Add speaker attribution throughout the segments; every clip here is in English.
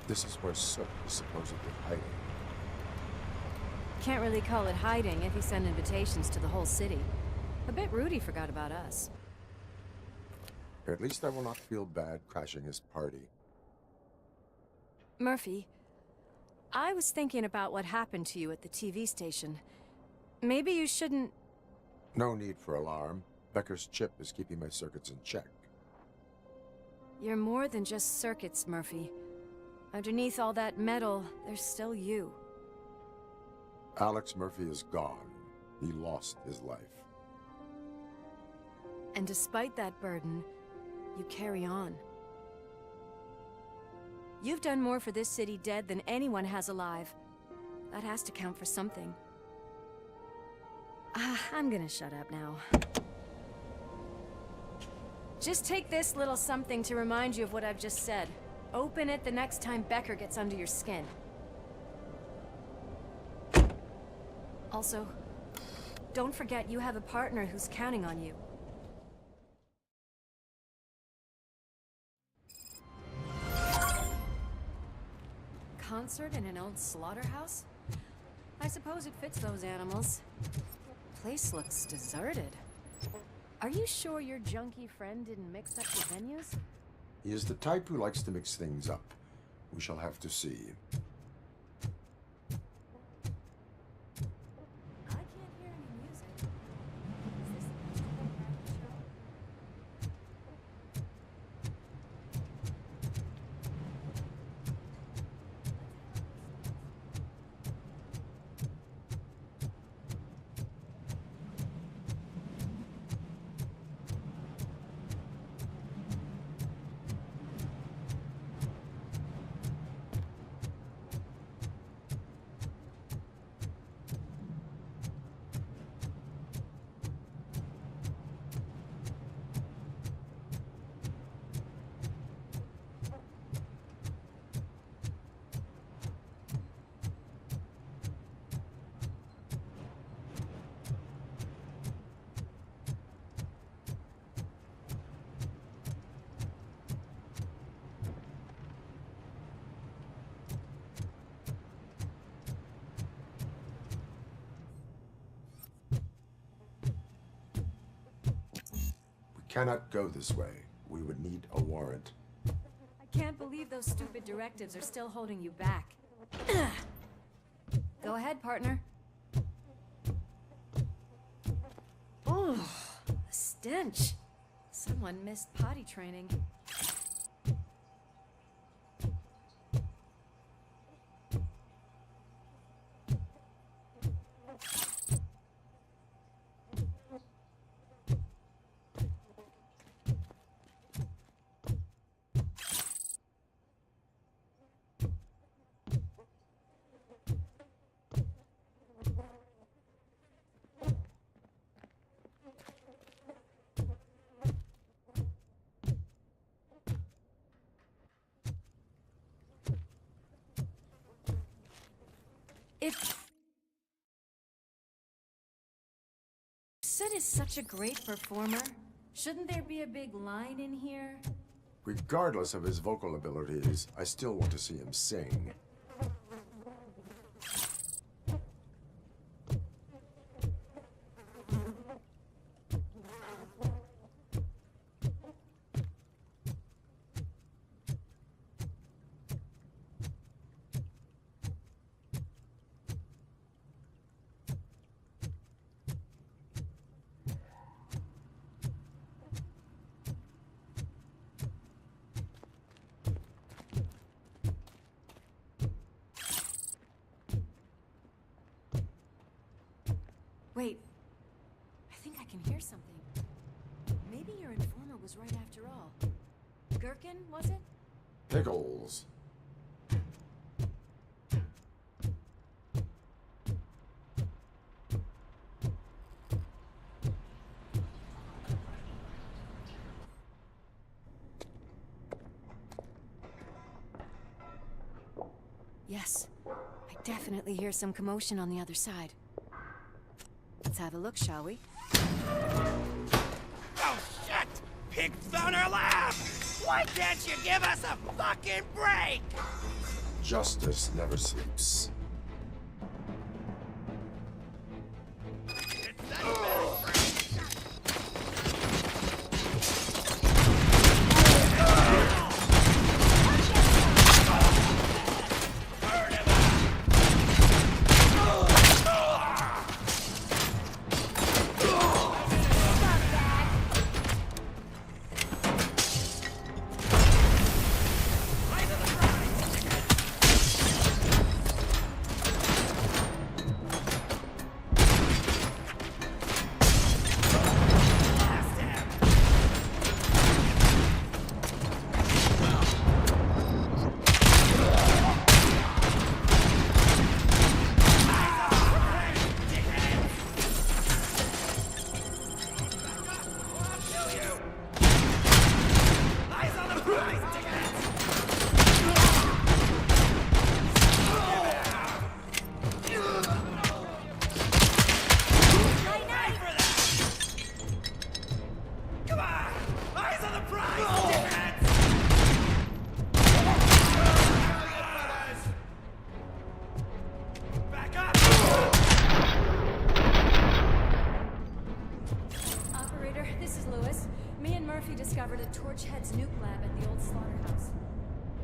Speaker 1: This is where Sook is supposedly hiding.
Speaker 2: Can't really call it hiding if he sent invitations to the whole city. A bit rude he forgot about us.
Speaker 1: At least I will not feel bad crashing his party.
Speaker 2: Murphy, I was thinking about what happened to you at the TV station. Maybe you shouldn't...
Speaker 1: No need for alarm. Becker's chip is keeping my circuits in check.
Speaker 2: You're more than just circuits, Murphy. Underneath all that metal, there's still you.
Speaker 1: Alex Murphy is gone. He lost his life.
Speaker 2: And despite that burden, you carry on. You've done more for this city dead than anyone has alive. That has to count for something. I'm gonna shut up now. Just take this little something to remind you of what I've just said. Open it the next time Becker gets under your skin. Also, don't forget you have a partner who's counting on you. Concert in an old slaughterhouse? I suppose it fits those animals. Place looks deserted. Are you sure your junkie friend didn't mix up the venues?
Speaker 1: He is the type who likes to mix things up. We shall have to see.
Speaker 2: I can't hear any music. Is this the show?
Speaker 1: Cannot go this way. We would need a warrant.
Speaker 2: I can't believe those stupid directives are still holding you back. Go ahead, partner. Oh, the stench. Someone missed potty training. If Sid is such a great performer, shouldn't there be a big line in here?
Speaker 1: Regardless of his vocal abilities, I still want to see him sing.
Speaker 2: Wait. I think I can hear something. Maybe your informer was right after all. Gherkin, was it?
Speaker 1: Pickles.
Speaker 2: Yes. I definitely hear some commotion on the other side. Let's have a look, shall we?
Speaker 3: Oh, shit! Pigs on our lap! Why can't you give us a fucking break?
Speaker 1: Justice never sleeps.
Speaker 3: It's that bad.
Speaker 2: Discovered a Torchhead's nuke lab at the old slaughterhouse.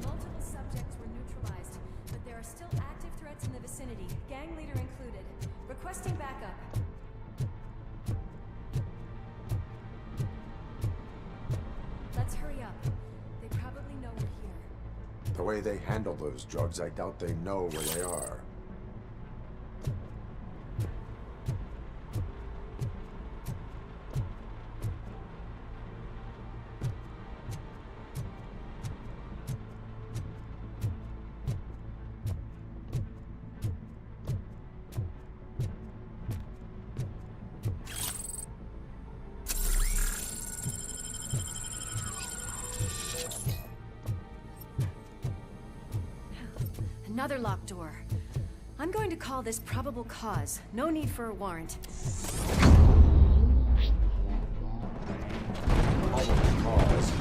Speaker 2: Multiple subjects were neutralized, but there are still active threats in the vicinity, gang leader included. Requesting backup. Let's hurry up. They probably know we're here.
Speaker 1: The way they handle those drugs, I doubt they know where they are.
Speaker 2: Another locked door. I'm going to call this probable cause. No need for a warrant.
Speaker 1: Probable cause.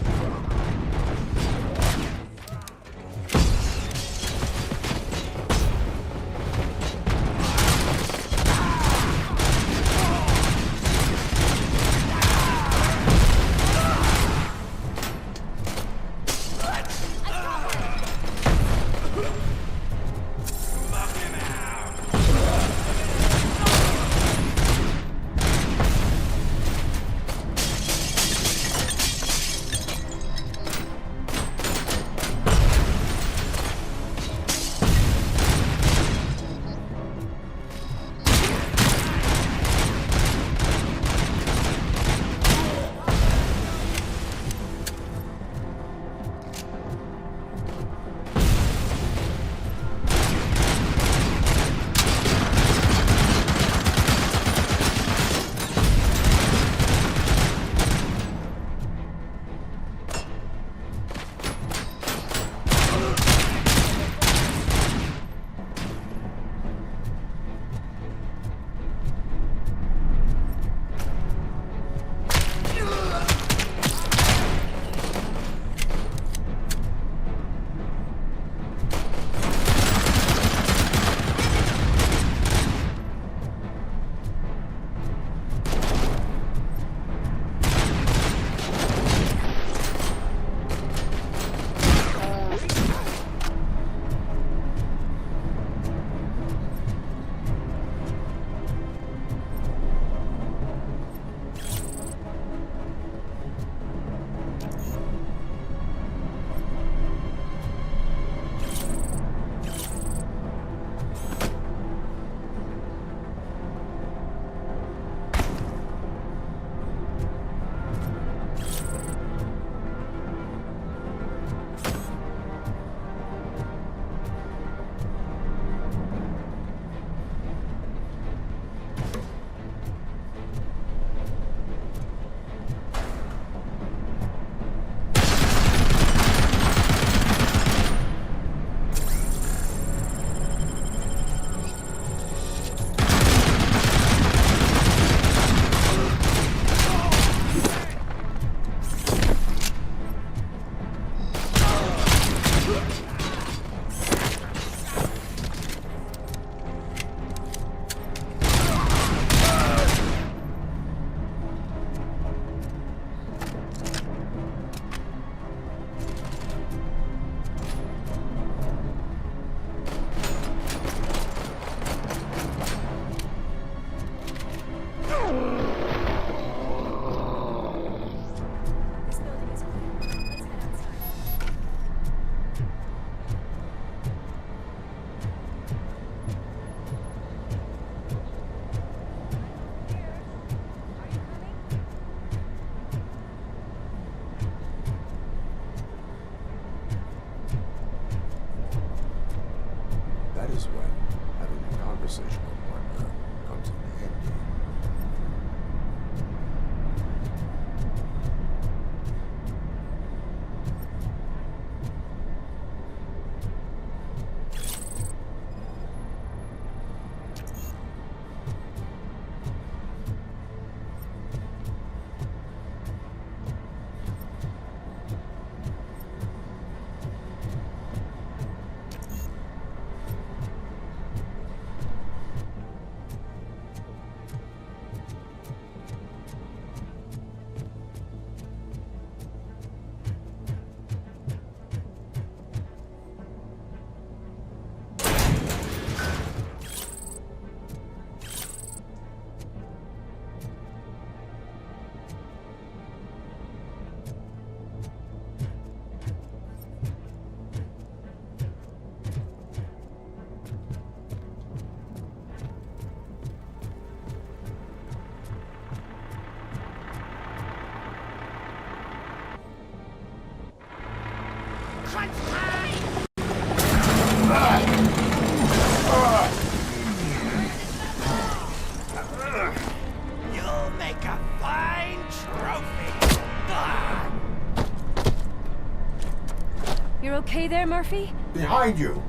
Speaker 2: okay there, Murphy?
Speaker 1: Behind you!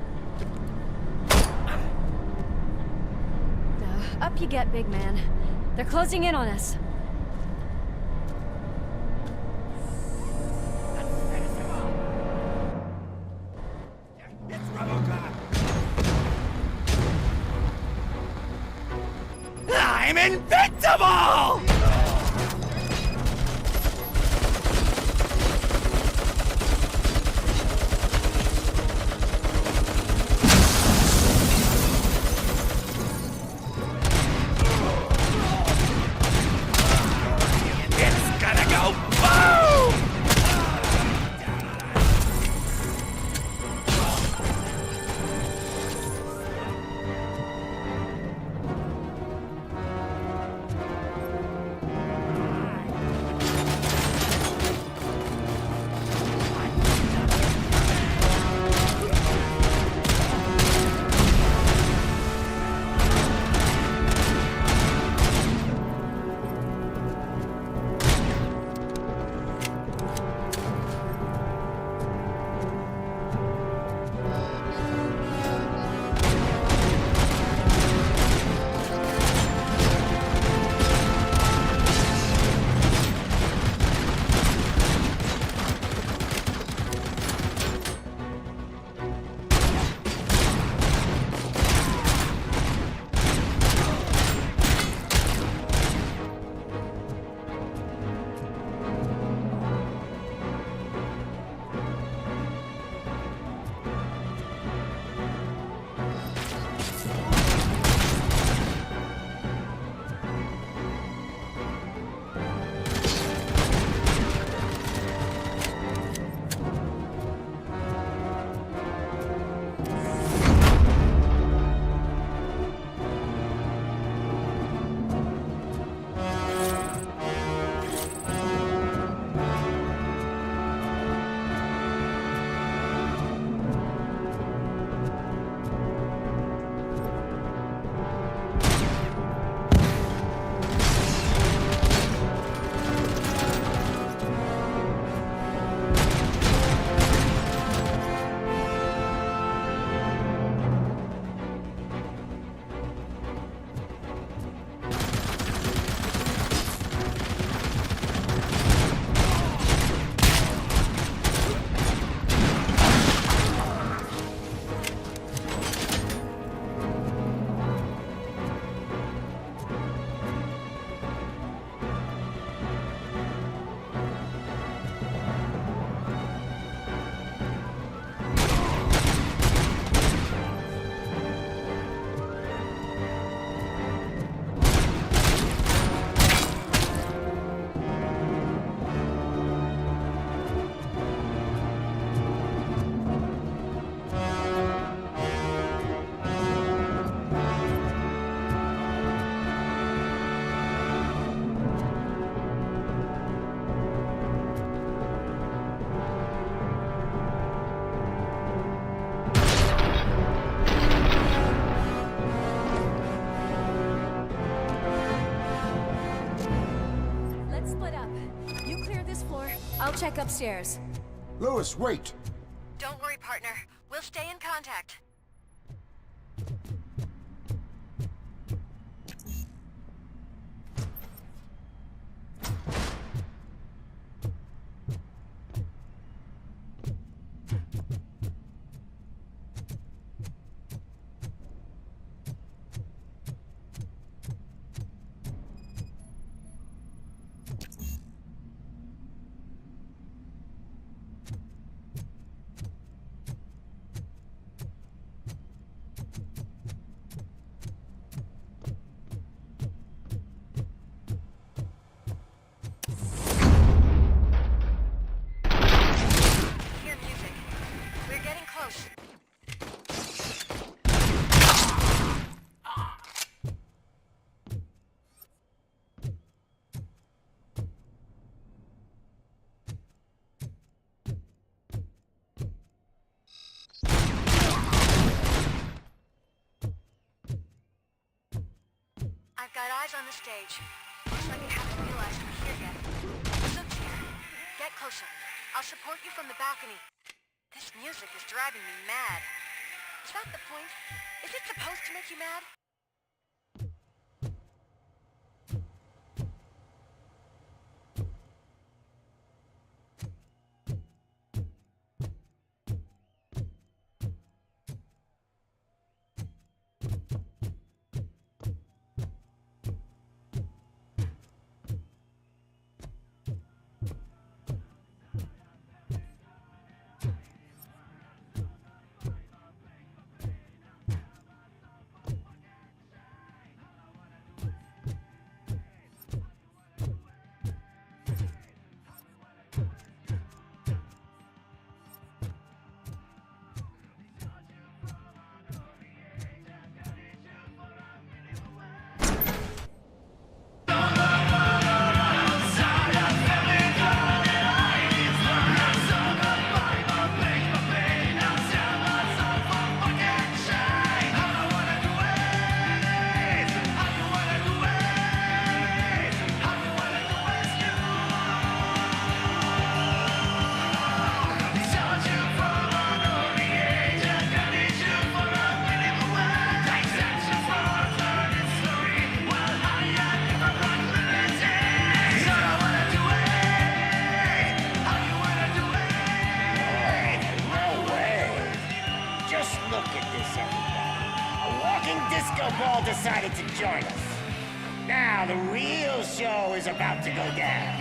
Speaker 2: Up you get, big man. They're closing in on us.
Speaker 3: It's RoboCop! I'm invincible! It's gonna go boom!
Speaker 2: I'll check upstairs.
Speaker 1: Lewis, wait!
Speaker 4: Don't worry, partner. We'll stay in contact. Hear music. We're getting close. I've got eyes on the stage. Looks like they haven't realized we're here yet. Look here. Get closer. I'll support you from the balcony. This music is driving me mad. Is that the point? Is it supposed to make you mad?
Speaker 3: Disco Ball decided to join us. Now the real show is about to go down.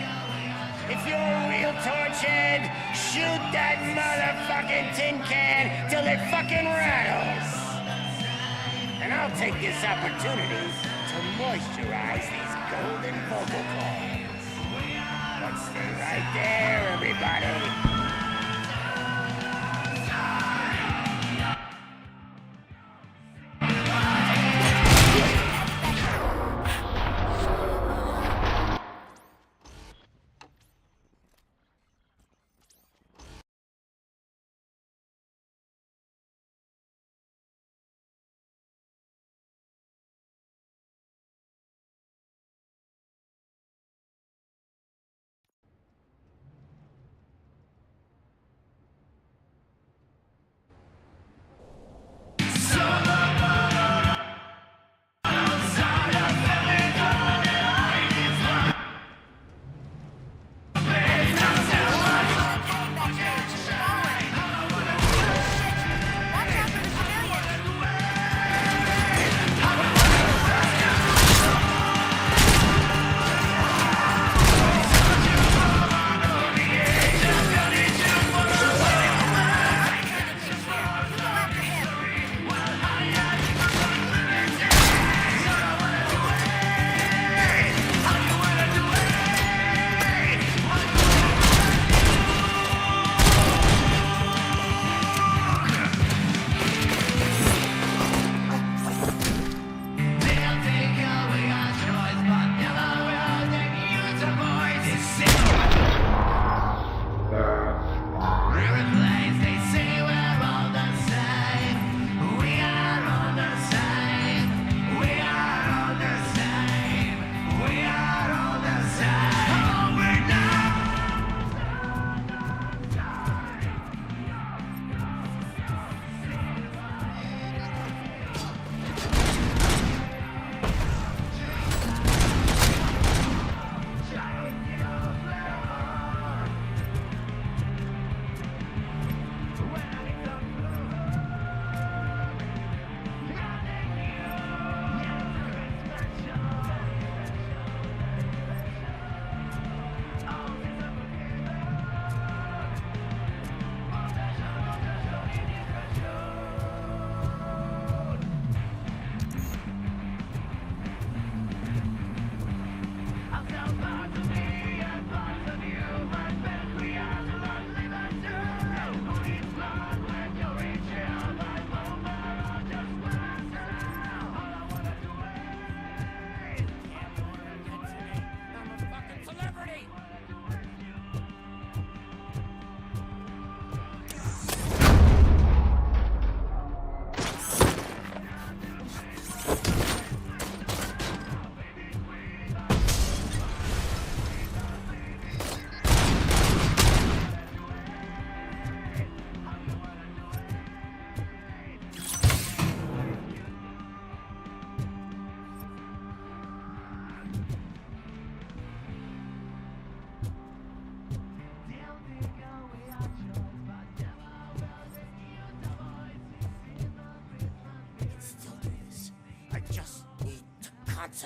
Speaker 3: If you're a real torch head, shoot that motherfucking tin can till it fucking rattles. And I'll take this opportunity to moisturize these golden vocal cords. But stay right there, everybody.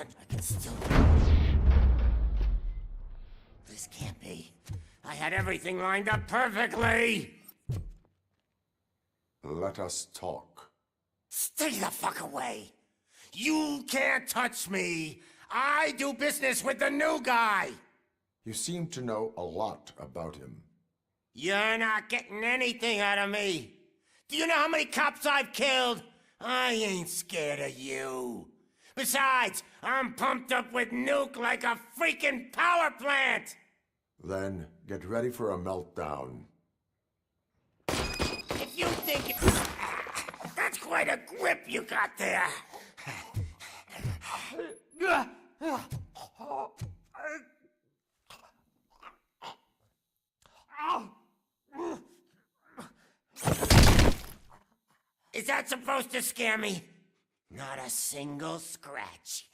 Speaker 3: I can still... This can't be. I had everything lined up perfectly!
Speaker 1: Let us talk.
Speaker 3: Stay the fuck away! You can't touch me! I do business with the new guy!
Speaker 1: You seem to know a lot about him.
Speaker 3: You're not getting anything out of me! Do you know how many cops I've killed? I ain't scared of you. Besides, I'm pumped up with nuke like a freaking power plant!
Speaker 1: Then get ready for a meltdown.
Speaker 3: If you think that's quite a grip you got there. Is that supposed to scare me? Not a single scratch.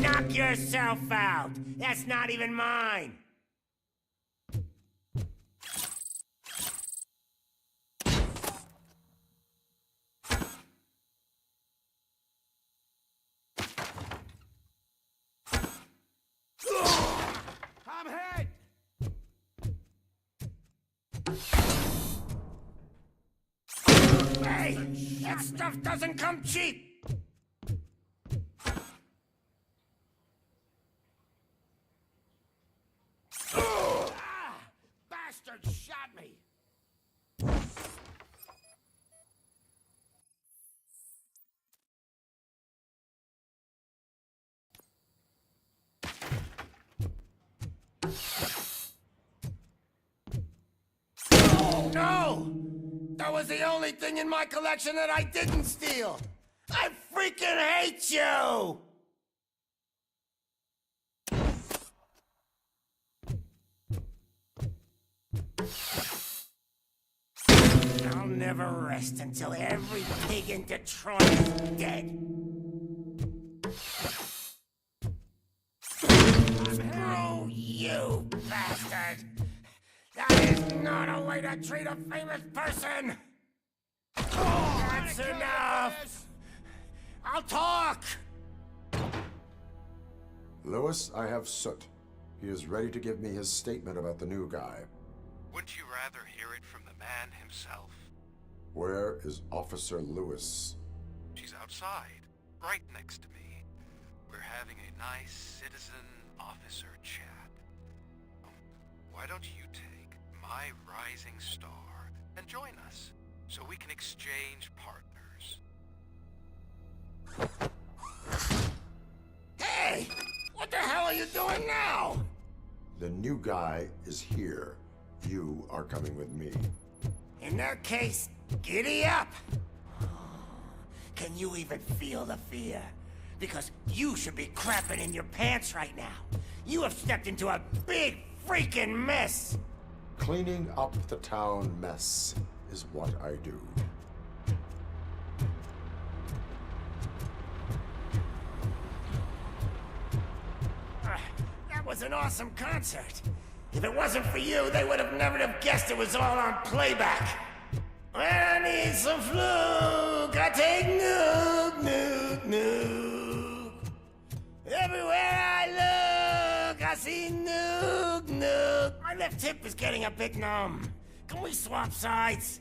Speaker 3: Knock yourself out! That's not even mine! I'm hit! Hey! That stuff doesn't come cheap! Bastard shot me! No! That was the only thing in my collection that I didn't steal! I freaking hate you! I'll never rest until every pig in Detroit is dead. Screw you, bastard! That is not a way to treat a famous person! That's enough! I'll talk!
Speaker 1: Lewis, I have Soot. He is ready to give me his statement about the new guy.
Speaker 5: Wouldn't you rather hear it from the man himself?
Speaker 1: Where is Officer Lewis?
Speaker 5: She's outside, right next to me. We're having a nice citizen-officer chat. Why don't you take my rising star and join us, so we can exchange partners?
Speaker 3: Hey! What the hell are you doing now?
Speaker 1: The new guy is here. You are coming with me.
Speaker 3: In that case, giddy up! Can you even feel the fear? Because you should be crapping in your pants right now. You have stepped into a big freaking mess!
Speaker 1: Cleaning up the town mess is what I do.
Speaker 3: That was an awesome concert. If it wasn't for you, they would have never have guessed it was all on playback. When I need some fluke, I take nuke, nuke, nuke. Everywhere I look, I see nuke, nuke. My left hip is getting a bit numb. Can we swap sides?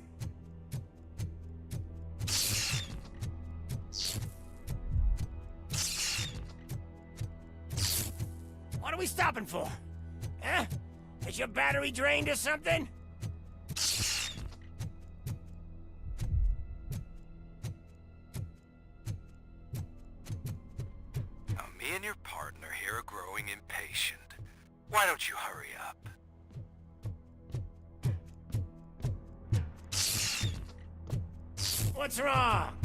Speaker 3: What are we stopping for? Huh? Is your battery drained or something?
Speaker 5: Now, me and your partner here are growing impatient. Why don't you hurry up?
Speaker 3: What's wrong?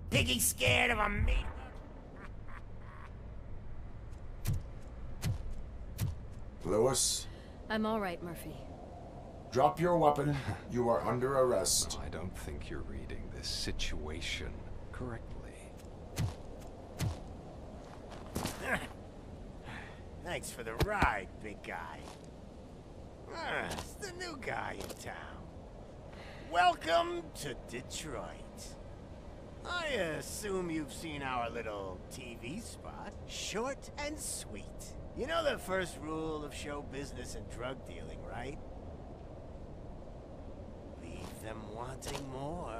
Speaker 3: Piggy scared of a meat?
Speaker 1: Lewis,
Speaker 2: I'm all right, Murphy.
Speaker 1: drop your weapon. You are under arrest.
Speaker 5: I don't think you're reading this situation correctly.
Speaker 3: Thanks for the ride, big guy. It's the new guy in town. Welcome to Detroit. I assume you've seen our little TV spot. Short and sweet. You know the first rule of show business and drug dealing, right? Leave them wanting more.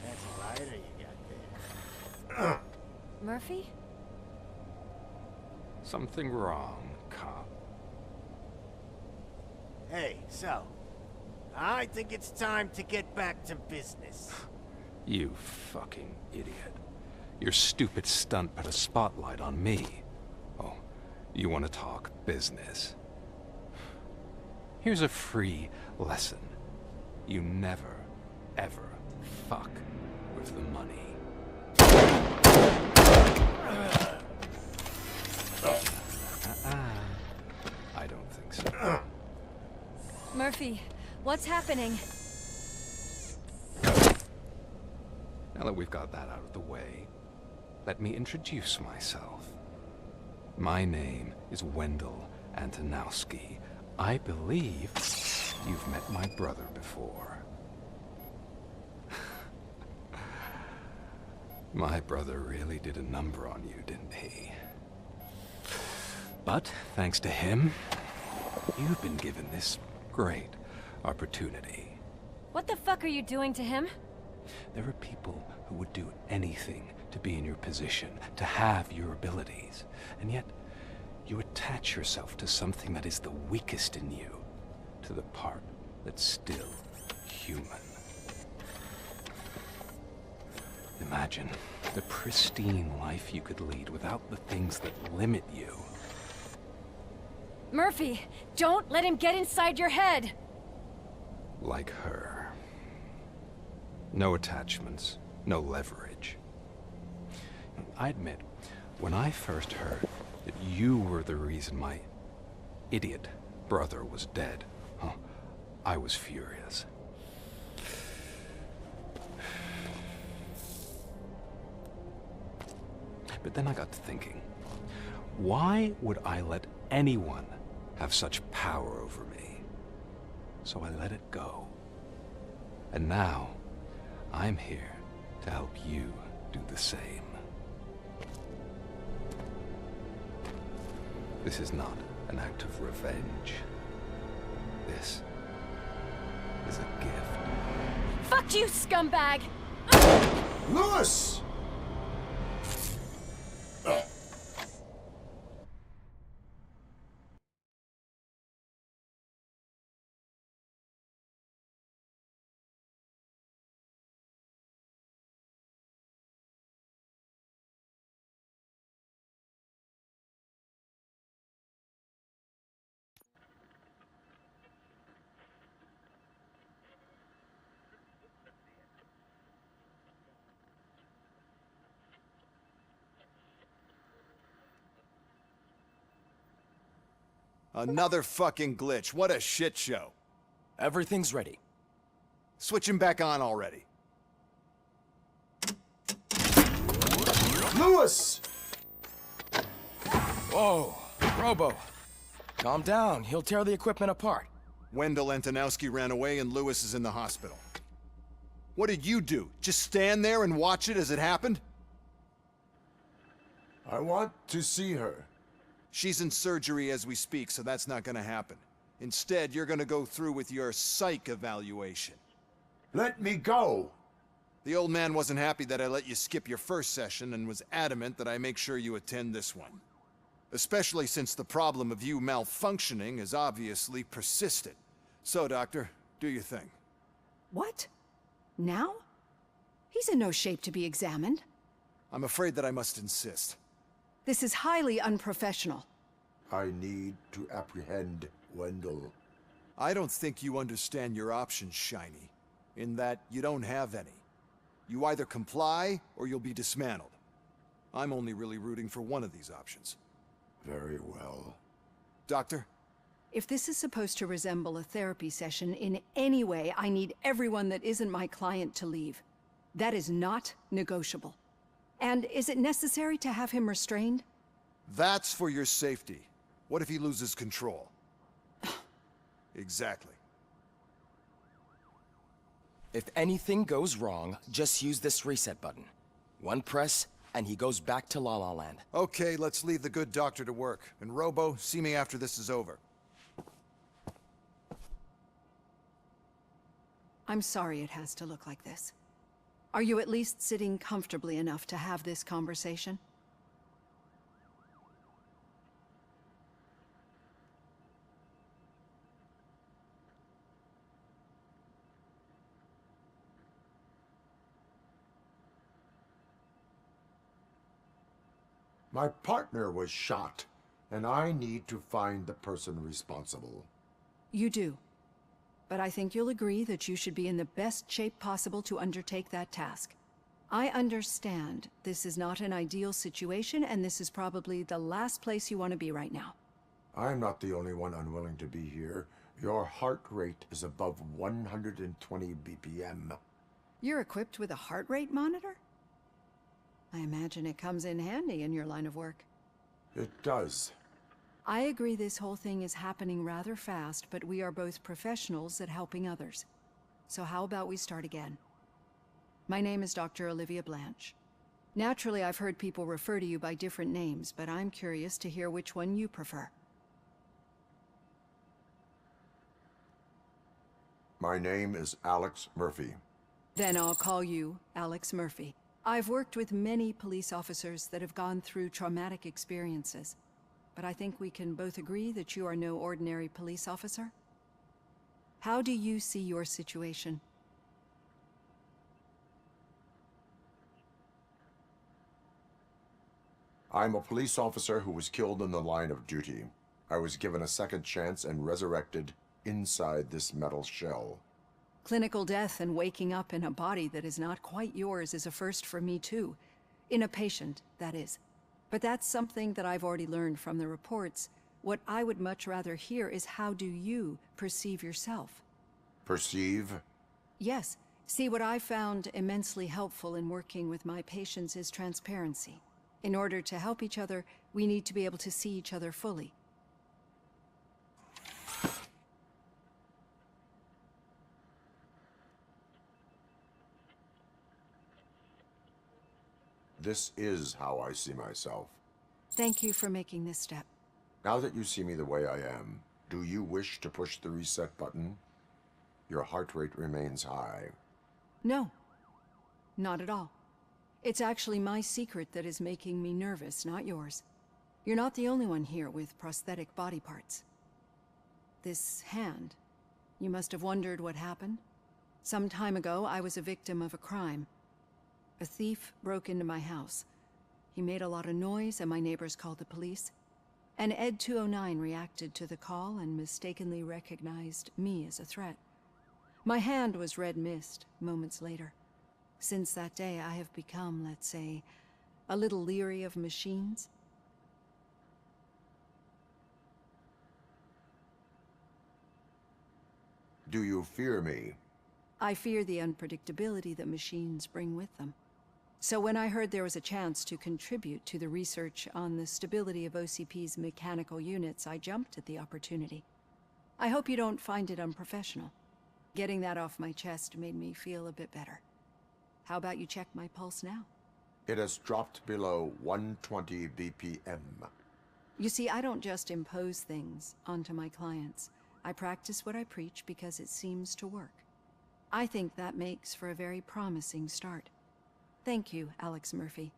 Speaker 3: That's a lighter you got there.
Speaker 2: Murphy?
Speaker 5: Something wrong, cop.
Speaker 3: Hey, so, I think it's time to get back to business.
Speaker 5: You fucking idiot. Your stupid stunt put a spotlight on me. Oh, you want to talk business? Here's a free lesson. You never, ever fuck with the money. I don't think so.
Speaker 2: Murphy, what's happening?
Speaker 5: Now that we've got that out of the way, let me introduce myself. My name is Wendell Antonowski. I believe you've met my brother before. My brother really did a number on you, didn't he? But thanks to him, you've been given this great opportunity.
Speaker 2: What the fuck are you doing to him?
Speaker 5: There are people who would do anything to be in your position, to have your abilities, and yet you attach yourself to something that is the weakest in you, to the part that's still human. Imagine the pristine life you could lead without the things that limit you.
Speaker 2: Murphy, don't let him get inside your head!
Speaker 5: Like her. No attachments, no leverage. I admit, when I first heard that you were the reason my idiot brother was dead, I was furious. But then I got to thinking, why would I let anyone have such power over me? So I let it go. And now, I'm here to help you do the same. This is not an act of revenge. This is a gift.
Speaker 2: Fuck you, scumbag!
Speaker 1: Lewis!
Speaker 6: Another fucking glitch. What a shit show.
Speaker 7: Everything's ready.
Speaker 6: Switch him back on already.
Speaker 1: Lewis!
Speaker 7: Whoa, Robo. Calm down. He'll tear the equipment apart.
Speaker 6: Wendell Antonowski ran away and Lewis is in the hospital. What did you do? Just stand there and watch it as it happened?
Speaker 1: I want to see her.
Speaker 6: She's in surgery as we speak, so that's not gonna happen. Instead, you're gonna go through with your psych evaluation.
Speaker 1: Let me go!
Speaker 6: The old man wasn't happy that I let you skip your first session and was adamant that I make sure you attend this one. Especially since the problem of you malfunctioning is obviously persistent. So, Doctor, do your thing.
Speaker 8: What? Now? He's in no shape to be examined.
Speaker 6: I'm afraid that I must insist.
Speaker 8: This is highly unprofessional.
Speaker 1: I need to apprehend Wendell.
Speaker 6: I don't think you understand your options, Shiny. In that you don't have any. You either comply or you'll be dismantled. I'm only really rooting for one of these options.
Speaker 1: Very well.
Speaker 6: Doctor?
Speaker 8: If this is supposed to resemble a therapy session in any way, I need everyone that isn't my client to leave. That is not negotiable. And is it necessary to have him restrained?
Speaker 6: That's for your safety. What if he loses control? Exactly.
Speaker 7: If anything goes wrong, just use this reset button. One press, and he goes back to La La Land.
Speaker 6: Okay, let's leave the good doctor to work. And Robo, see me after this is over.
Speaker 8: I'm sorry it has to look like this. Are you at least sitting comfortably enough to have this conversation?
Speaker 1: My partner was shot, and I need to find the person responsible.
Speaker 8: You do. But I think you'll agree that you should be in the best shape possible to undertake that task. I understand this is not an ideal situation, and this is probably the last place you want to be right now.
Speaker 1: I'm not the only one unwilling to be here. Your heart rate is above 120 BPM.
Speaker 8: You're equipped with a heart rate monitor? I imagine it comes in handy in your line of work.
Speaker 1: It does.
Speaker 8: I agree this whole thing is happening rather fast, but we are both professionals at helping others. So how about we start again? My name is Dr. Olivia Blanche. Naturally, I've heard people refer to you by different names, but I'm curious to hear which one you prefer.
Speaker 1: My name is Alex Murphy.
Speaker 8: Then I'll call you Alex Murphy. I've worked with many police officers that have gone through traumatic experiences, but I think we can both agree that you are no ordinary police officer. How do you see your situation?
Speaker 1: I'm a police officer who was killed in the line of duty. I was given a second chance and resurrected inside this metal shell.
Speaker 8: Clinical death and waking up in a body that is not quite yours is a first for me too. In a patient, that is. But that's something that I've already learned from the reports. What I would much rather hear is how do you perceive yourself?
Speaker 1: Perceive?
Speaker 8: Yes. See, what I found immensely helpful in working with my patients is transparency. In order to help each other, we need to be able to see each other fully.
Speaker 1: This is how I see myself.
Speaker 8: Thank you for making this step.
Speaker 1: Now that you see me the way I am, do you wish to push the reset button? Your heart rate remains high.
Speaker 8: No, not at all. It's actually my secret that is making me nervous, not yours. You're not the only one here with prosthetic body parts. This hand, you must have wondered what happened. Some time ago, I was a victim of a crime. A thief broke into my house. He made a lot of noise and my neighbors called the police. And Ed 209 reacted to the call and mistakenly recognized me as a threat. My hand was red mist moments later. Since that day, I have become, let's say, a little leery of machines.
Speaker 1: Do you fear me?
Speaker 8: I fear the unpredictability that machines bring with them. So when I heard there was a chance to contribute to the research on the stability of OCP's mechanical units, I jumped at the opportunity. I hope you don't find it unprofessional. Getting that off my chest made me feel a bit better. How about you check my pulse now?
Speaker 1: It has dropped below 120 BPM.
Speaker 8: You see, I don't just impose things onto my clients. I practice what I preach because it seems to work. I think that makes for a very promising start. Thank you, Alex Murphy.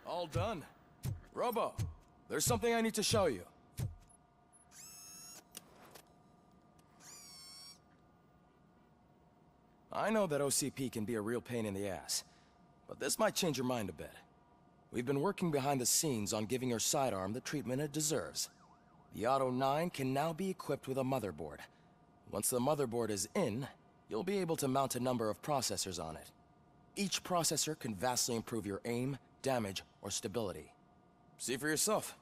Speaker 7: All done. Robo, there's something I need to show you. I know that OCP can be a real pain in the ass, but this might change your mind a bit. We've been working behind the scenes on giving your sidearm the treatment it deserves. The Auto 9 can now be equipped with a motherboard. Once the motherboard is in, you'll be able to mount a number of processors on it. Each processor can vastly improve your aim, damage, or stability. See for yourself.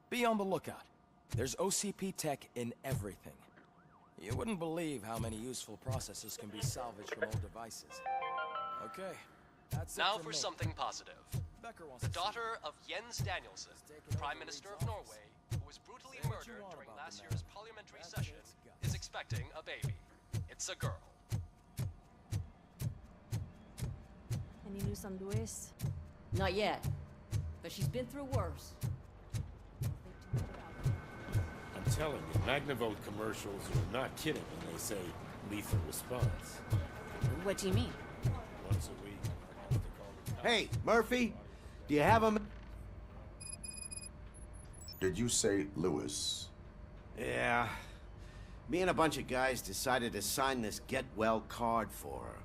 Speaker 7: Be on the lookout. There's OCP tech in everything. You wouldn't believe how many useful processes can be salvaged from old devices. Okay, that's it
Speaker 9: Now
Speaker 7: from
Speaker 9: for
Speaker 7: me.
Speaker 9: something positive.
Speaker 7: Becker wants
Speaker 9: The
Speaker 7: to see
Speaker 9: daughter of Jens Danielson, Prime Minister of Norway, who was brutally
Speaker 7: Say what you
Speaker 9: murdered
Speaker 7: want
Speaker 9: during
Speaker 7: about
Speaker 9: last
Speaker 7: the
Speaker 9: year's
Speaker 7: man.
Speaker 9: parliamentary
Speaker 7: That's
Speaker 9: session,
Speaker 7: its guts.
Speaker 9: is expecting a baby. It's a girl.
Speaker 10: Any news on Luis?
Speaker 11: Not yet, but she's been through worse.
Speaker 12: I'm telling you, Magnavolt commercials are not kidding when they say lethal response.
Speaker 2: What do you mean?
Speaker 12: Once a week, I have to call the cops.
Speaker 3: Hey, Murphy, do you have him?
Speaker 1: Did you say Lewis?
Speaker 3: Yeah. Me and a bunch of guys decided to sign this get well card for her.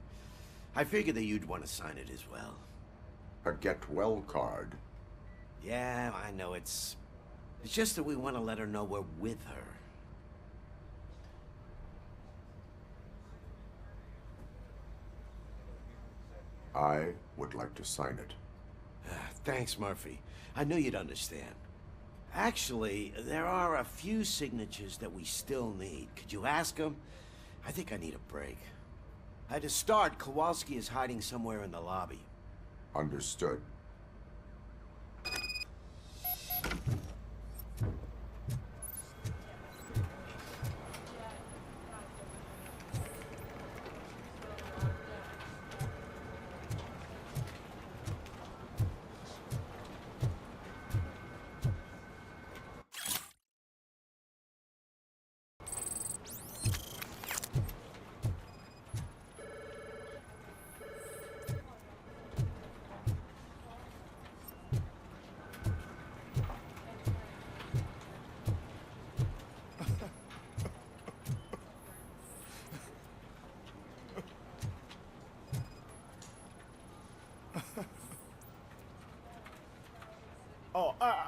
Speaker 3: I figured that you'd want to sign it as well.
Speaker 1: A get well card?
Speaker 3: Yeah, I know it's just that we want to let her know we're with her.
Speaker 1: I would like to sign it.
Speaker 3: Thanks, Murphy. I knew you'd understand. Actually, there are a few signatures that we still need. Could you ask them? I think I need a break. To start, Kowalski is hiding somewhere in the lobby.
Speaker 1: Understood.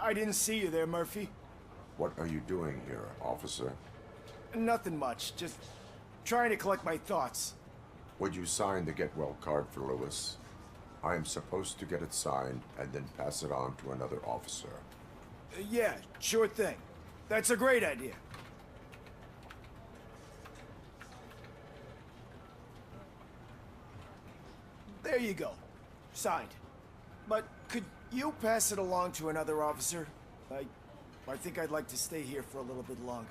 Speaker 13: I didn't see you there, Murphy.
Speaker 1: What are you doing here, officer?
Speaker 13: Nothing much, just trying to collect my thoughts.
Speaker 1: Would you sign the get well card for Lewis? I am supposed to get it signed and then pass it on to another officer.
Speaker 13: Yeah, sure thing. That's a great idea. There you go. Signed. But could you pass it along to another officer? I think I'd like to stay here for a little bit longer.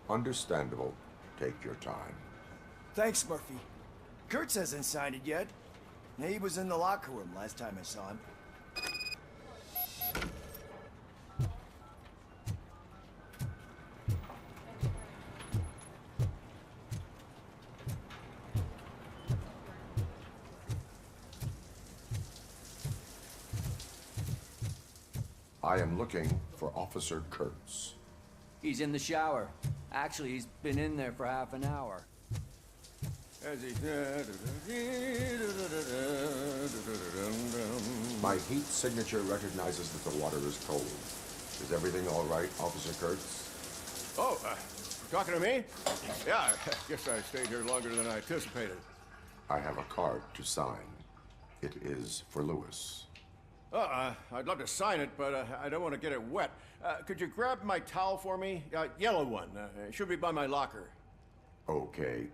Speaker 1: Understandable. Take your time.
Speaker 13: Thanks, Murphy. Kurtz hasn't signed it yet. He was in the locker room last time I saw him.
Speaker 1: I am looking for Officer Kurtz.
Speaker 14: He's in the shower. Actually, he's been in there for half an hour.
Speaker 1: My heat signature recognizes that the water is cold. Is everything all right, Officer Kurtz?
Speaker 15: Oh, talking to me? Yeah, I guess I stayed here longer than I anticipated.
Speaker 1: I have a card to sign. It is for Lewis.
Speaker 15: I'd love to sign it, but I don't want to get it wet. Could you grab my towel for me? Yellow one. It should be by my locker.
Speaker 1: Okay.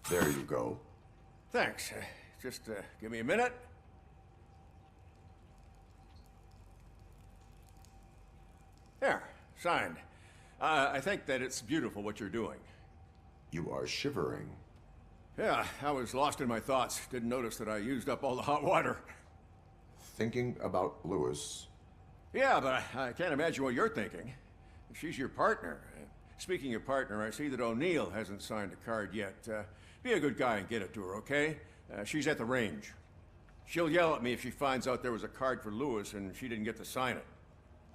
Speaker 1: There you go.
Speaker 15: Thanks. Just give me a minute. There, signed. I think that it's beautiful what you're doing.
Speaker 1: You are shivering.
Speaker 15: Yeah, I was lost in my thoughts. Didn't notice that I used up all the hot water.
Speaker 1: Thinking about Lewis.
Speaker 15: Yeah, but I can't imagine what you're thinking. She's your partner. Speaking of partner, I see that O'Neill hasn't signed a card yet. Be a good guy and get it to her, okay? She's at the range. She'll yell at me if she finds out there was a card for Lewis and she didn't get to sign it.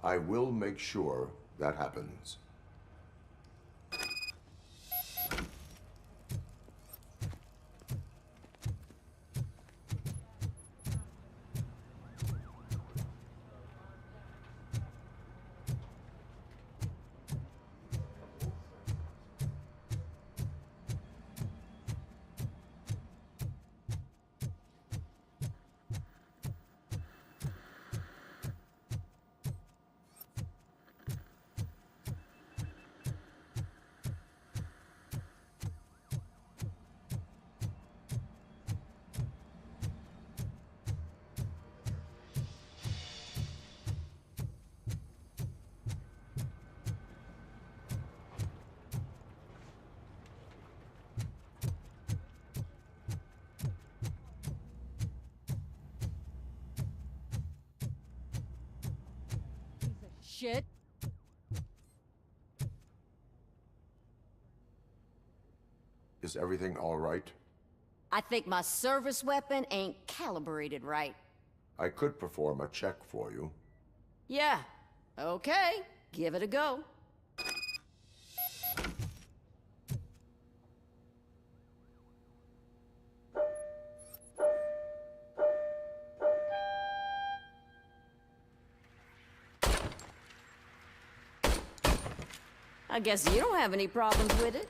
Speaker 1: I will make sure that happens.
Speaker 11: Shit.
Speaker 1: Is everything all right?
Speaker 11: I think my service weapon ain't calibrated right.
Speaker 1: I could perform a check for you.
Speaker 11: Yeah. Okay. Give it a go. I guess you don't have any problems with it.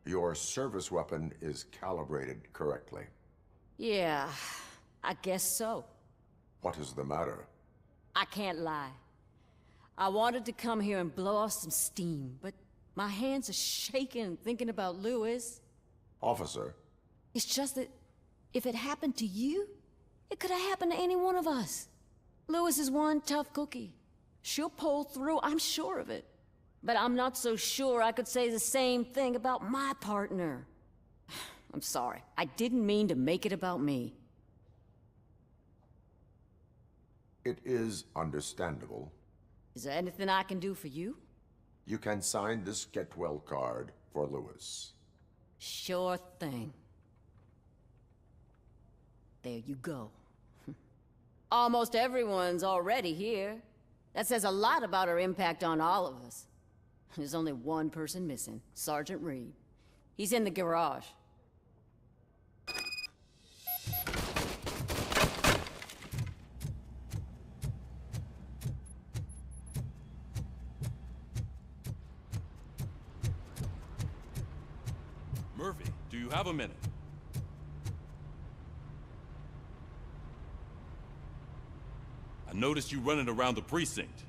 Speaker 1: Your service weapon is calibrated correctly.
Speaker 11: Yeah, I guess so.
Speaker 1: What is the matter?
Speaker 11: I can't lie. I wanted to come here and blow off some steam, but my hands are shaking thinking about Lewis.
Speaker 1: Officer,
Speaker 11: It's just that if it happened to you, it could have happened to any one of us. Lewis is one tough cookie. She'll pull through, I'm sure of it. But I'm not so sure I could say the same thing about my partner. I'm sorry. I didn't mean to make it about me.
Speaker 1: it is understandable.
Speaker 11: Is there anything I can do for you?
Speaker 1: You can sign this get well card for Lewis.
Speaker 11: Sure thing. There you go. Almost everyone's already here. That says a lot about her impact on all of us. There's only one person missing, Sergeant Reed. He's in the garage.
Speaker 16: Murphy, do you have a minute? I noticed you running around the precinct.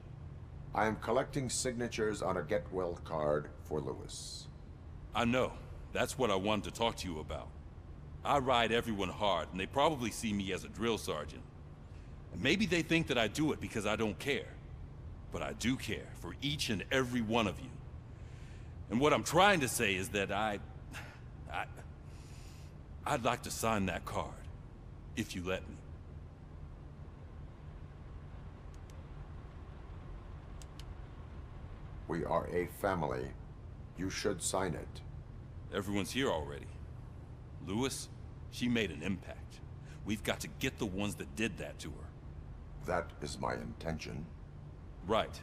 Speaker 1: I am collecting signatures on a get well card for Lewis.
Speaker 16: I know. That's what I wanted to talk to you about. I ride everyone hard, and they probably see me as a drill sergeant. And maybe they think that I do it because I don't care. But I do care for each and every one of you. And what I'm trying to say is that I'd like to sign that card, if you let me.
Speaker 1: We are a family. You should sign it.
Speaker 16: Everyone's here already. Lewis, she made an impact. We've got to get the ones that did that to her.
Speaker 1: That is my intention.
Speaker 16: Right.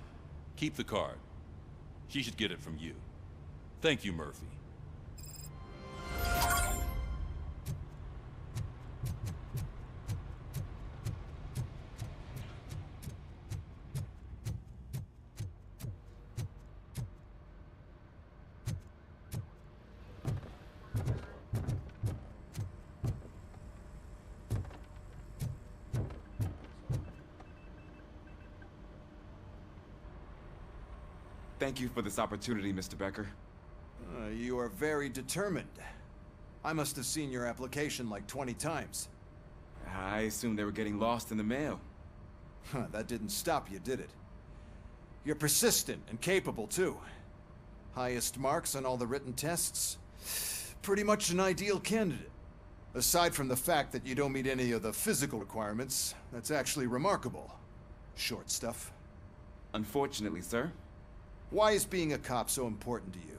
Speaker 16: Keep the card. She should get it from you. Thank you, Murphy.
Speaker 17: Thank you for this opportunity, Mr. Becker.
Speaker 6: You are very determined. I must have seen your application like 20 times.
Speaker 17: I assumed they were getting lost in the mail.
Speaker 6: That didn't stop you, did it? You're persistent and capable, too. Highest marks on all the written tests. Pretty much an ideal candidate. Aside from the fact that you don't meet any of the physical requirements, that's actually remarkable. Short stuff.
Speaker 17: Unfortunately, sir.
Speaker 6: Why is being a cop so important to you?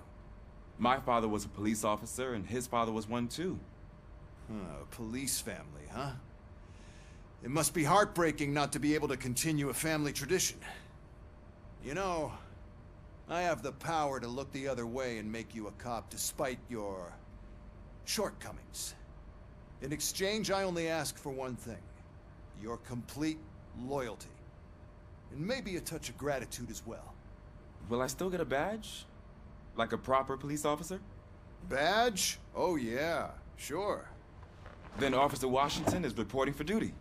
Speaker 17: My father was a police officer, and his father was one too.
Speaker 6: A police family, huh? It must be heartbreaking not to be able to continue a family tradition. You know, I have the power to look the other way and make you a cop despite your shortcomings. In exchange, I only ask for one thing. Your complete loyalty. And maybe a touch of gratitude as well.
Speaker 17: Will I still get a badge? Like a proper police officer?
Speaker 6: Badge? Oh yeah, sure.
Speaker 17: Then Officer Washington is reporting for duty.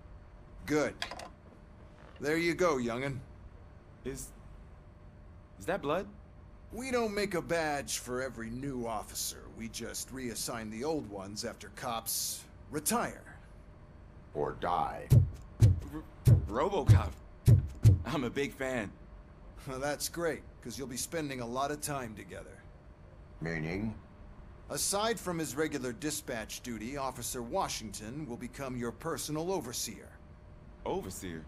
Speaker 6: Good. There you go, young'un.
Speaker 17: Is that blood?
Speaker 6: We don't make a badge for every new officer. We just reassign the old ones after cops retire.
Speaker 1: Or die.
Speaker 17: RoboCop. I'm a big fan.
Speaker 6: That's great, because you'll be spending a lot of time together.
Speaker 1: Meaning?
Speaker 6: Aside from his regular dispatch duty, Officer Washington will become your personal overseer.
Speaker 17: Overseer?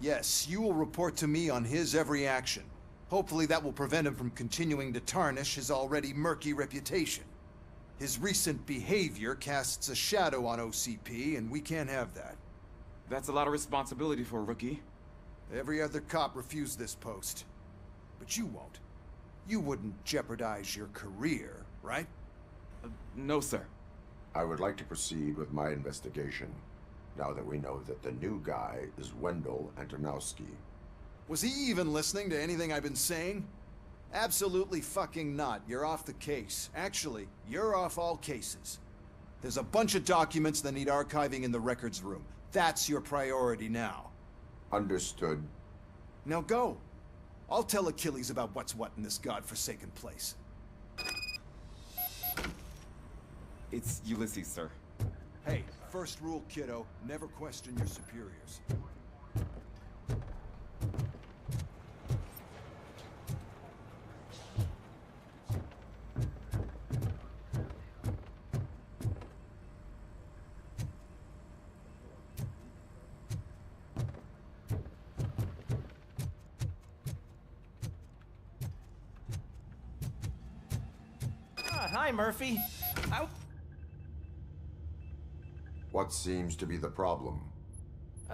Speaker 6: Yes, you will report to me on his every action. Hopefully that will prevent him from continuing to tarnish his already murky reputation. His recent behavior casts a shadow on OCP, and we can't have that.
Speaker 17: That's a lot of responsibility for a rookie.
Speaker 6: Every other cop refused this post. But you won't. You wouldn't jeopardize your career, right?
Speaker 17: No, sir.
Speaker 1: I would like to proceed with my investigation, now that we know that the new guy is Wendell Antonowski.
Speaker 6: Was he even listening to anything I've been saying? Absolutely fucking not. You're off the case. Actually, you're off all cases. There's a bunch of documents that need archiving in the records room. That's your priority now.
Speaker 1: Understood.
Speaker 6: Now go. I'll tell Achilles about what's what in this godforsaken place.
Speaker 17: It's Ulysses, sir.
Speaker 6: Hey, first rule, kiddo, never question your superiors.
Speaker 9: Hi, Murphy.
Speaker 1: What seems to be the problem?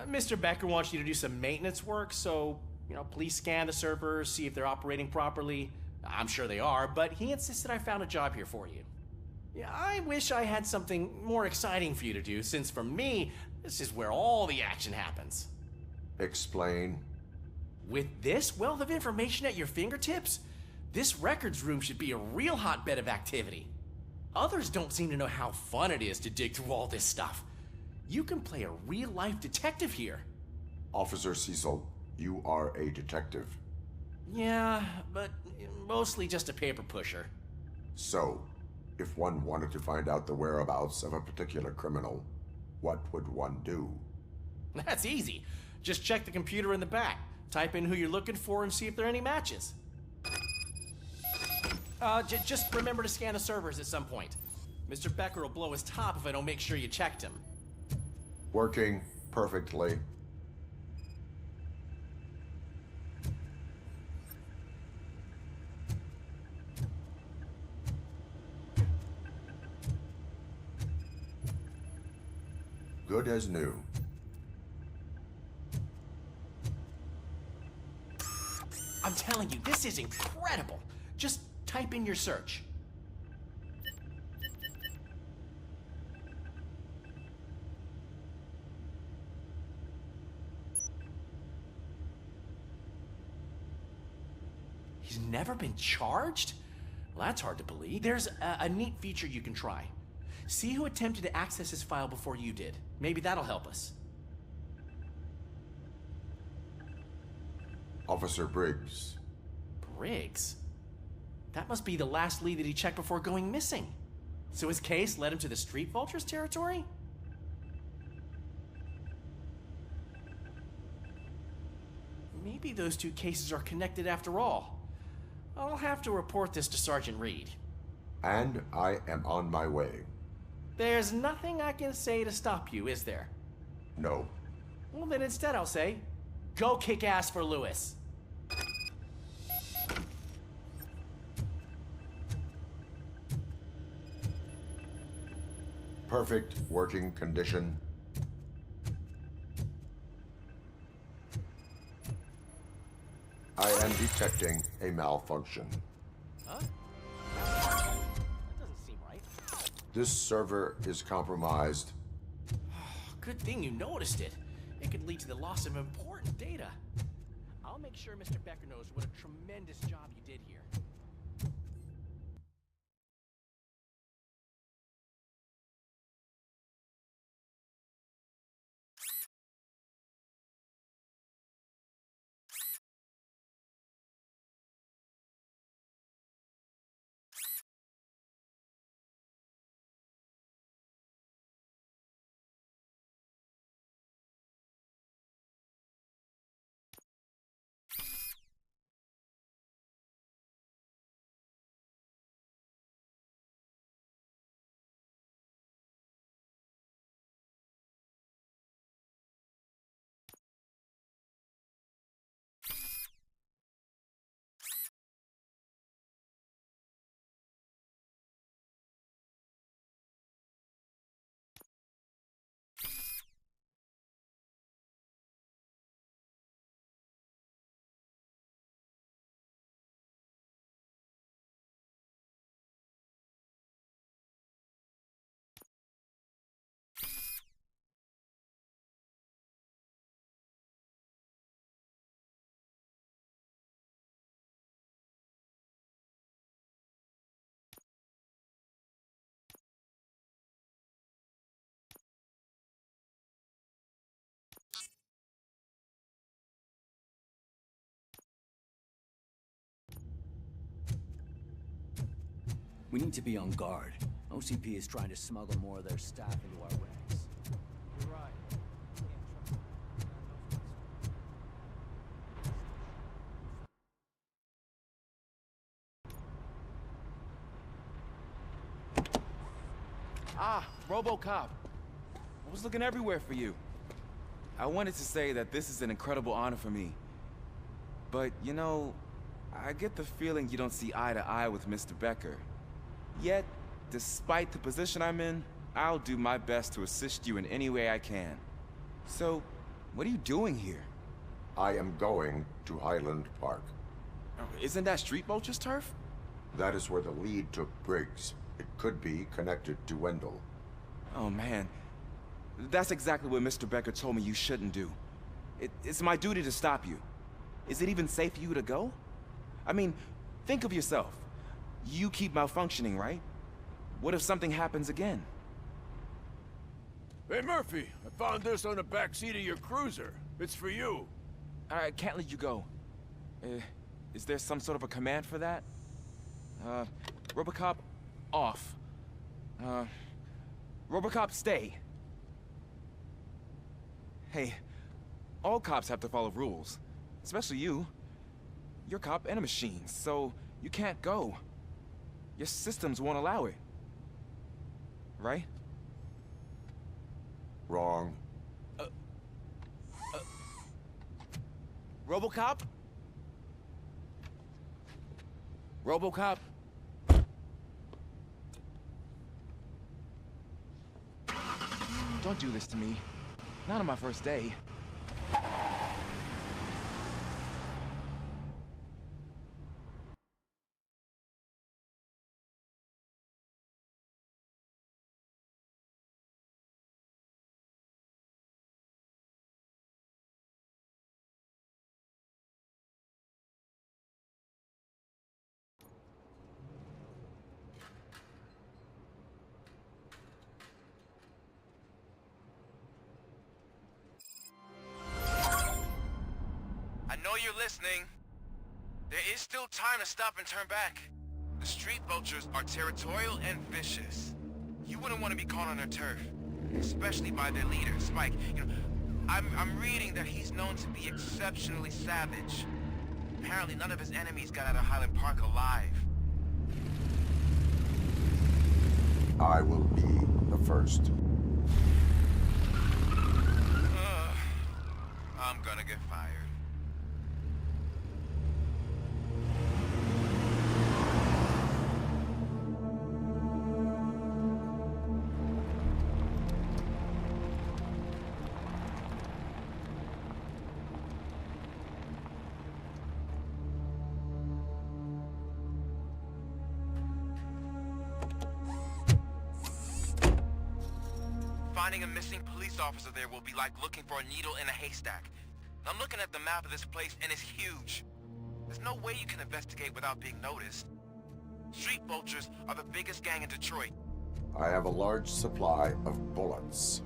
Speaker 9: Mr. Becker wants you to do some maintenance work, so, please scan the servers, see if they're operating properly. I'm sure they are, but he insisted I found a job here for you. Yeah, I wish I had something more exciting for you to do, since for me, this is where all the action happens.
Speaker 1: Explain.
Speaker 9: With this wealth of information at your fingertips, this records room should be a real hotbed of activity. Others don't seem to know how fun it is to dig through all this stuff. You can play a real-life detective here.
Speaker 1: Officer Cecil, you are a detective.
Speaker 9: Yeah, but mostly just a paper pusher.
Speaker 1: So, if one wanted to find out the whereabouts of a particular criminal, what would one do?
Speaker 9: That's easy. Just check the computer in the back, type in who you're looking for, and see if there are any matches. Just remember to scan the servers at some point. Mr. Becker will blow his top if I don't make sure you checked him.
Speaker 1: Working perfectly. Good as new.
Speaker 9: I'm telling you, this is incredible. Just type in your search. He's never been charged? Well, that's hard to believe. There's a neat feature you can try. See who attempted to access his file before you did. Maybe that'll help us.
Speaker 1: Officer Briggs.
Speaker 9: Briggs? That must be the last lead that he checked before going missing. So his case led him to the Street Vultures territory? Maybe those two cases are connected after all. I'll have to report this to Sergeant Reed.
Speaker 1: And I am on my way.
Speaker 9: There's nothing I can say to stop you, is there?
Speaker 1: No.
Speaker 9: Well, then instead I'll say, go kick ass for Lewis.
Speaker 1: Perfect working condition. I am detecting a malfunction.
Speaker 9: Huh? That doesn't seem right.
Speaker 1: This server is compromised.
Speaker 9: Good thing you noticed it. It could lead to the loss of important data. I'll make sure Mr. Becker knows what a tremendous job you did here.
Speaker 14: We need to be on guard. OCP is trying to smuggle more of their staff into our ranks.
Speaker 9: You're right.
Speaker 17: Ah, RoboCop. I was looking everywhere for you. I wanted to say that this is an incredible honor for me. But, you know, I get the feeling you don't see eye to eye with Mr. Becker. Yet, despite the position I'm in, I'll do my best to assist you in any way I can. So, what are you doing here?
Speaker 1: I am going to Highland Park.
Speaker 17: Isn't that Street Vulture's turf?
Speaker 1: That is where the lead took Briggs. It could be connected to Wendell.
Speaker 17: Oh, man. That's exactly what Mr. Becker told me you shouldn't do. It's my duty to stop you. Is it even safe for you to go? I mean, think of yourself. You keep malfunctioning, right? What if something happens again?
Speaker 15: Hey, Murphy, I found this on the back seat of your cruiser. It's for you.
Speaker 17: I can't let you go. Is there some sort of a command for that? RoboCop, off. RoboCop, stay. Hey, all cops have to follow rules. Especially you. You're a cop and a machine, so you can't go. Your systems won't allow it. Right?
Speaker 1: Wrong.
Speaker 17: RoboCop? RoboCop? Don't do this to me. Not on my first day.
Speaker 5: I know you're listening. There is still time to stop and turn back. The Street Vultures are territorial and vicious. You wouldn't want to be caught on their turf, especially by their leader, Spike. You know, I'm reading that he's known to be exceptionally savage. Apparently none of his enemies got out of Highland Park alive.
Speaker 1: I will be the first.
Speaker 5: I'm gonna get fired. Finding a missing police officer there will be like looking for a needle in a haystack. I'm looking at the map of this place and it's huge. There's no way you can investigate without being noticed. Street Vultures are the biggest gang in Detroit.
Speaker 1: I have a large supply of bullets.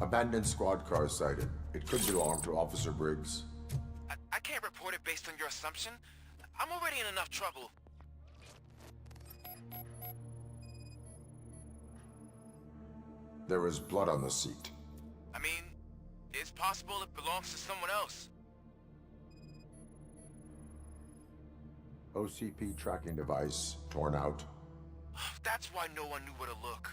Speaker 1: Abandoned squad car sighted. It could belong to Officer Briggs.
Speaker 5: I can't report it based on your assumption. I'm already in enough trouble.
Speaker 1: There is blood on the seat.
Speaker 5: I mean, it's possible it belongs to someone else.
Speaker 1: OCP tracking device torn out.
Speaker 5: That's why no one knew where to look.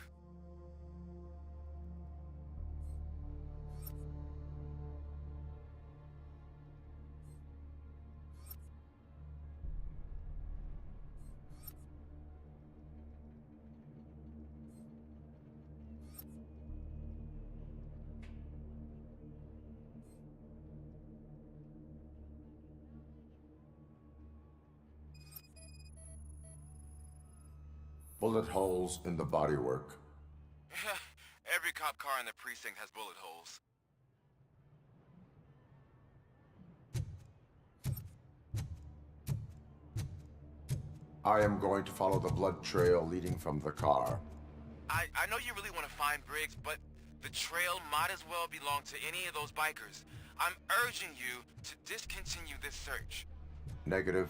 Speaker 1: Bullet holes in the bodywork.
Speaker 5: Every cop car in the precinct has bullet holes.
Speaker 1: I am going to follow the blood trail leading from the car.
Speaker 5: I know you really want to find Briggs, but the trail might as well belong to any of those bikers. I'm urging you to discontinue this search.
Speaker 1: Negative.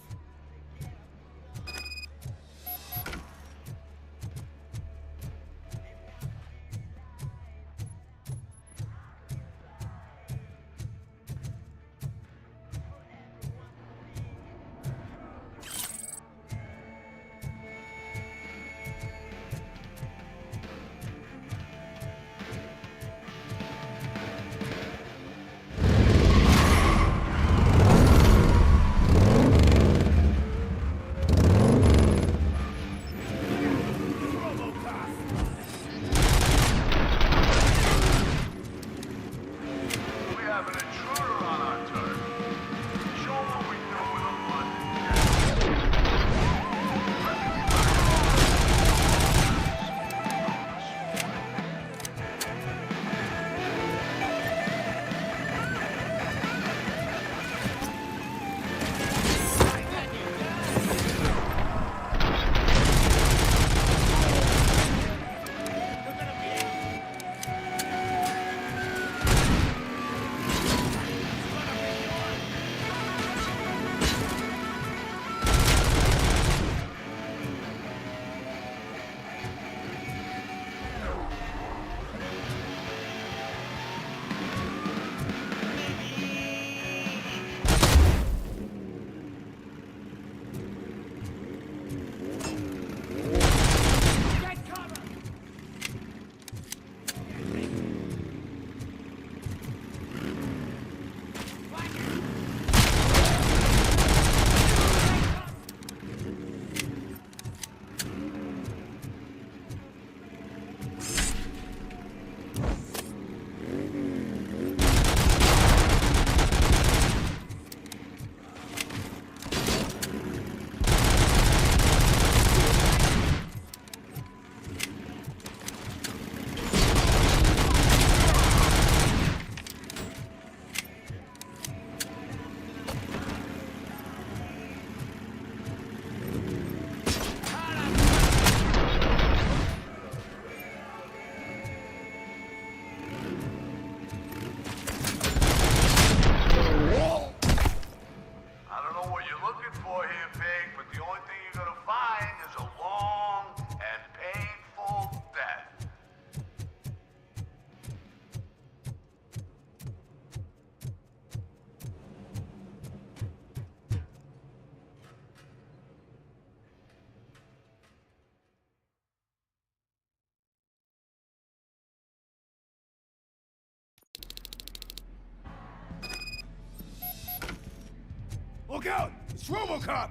Speaker 13: Look out! It's RoboCop!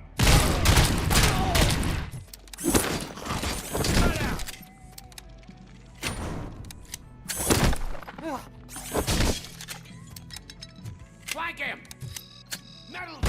Speaker 3: Flank him! Metal!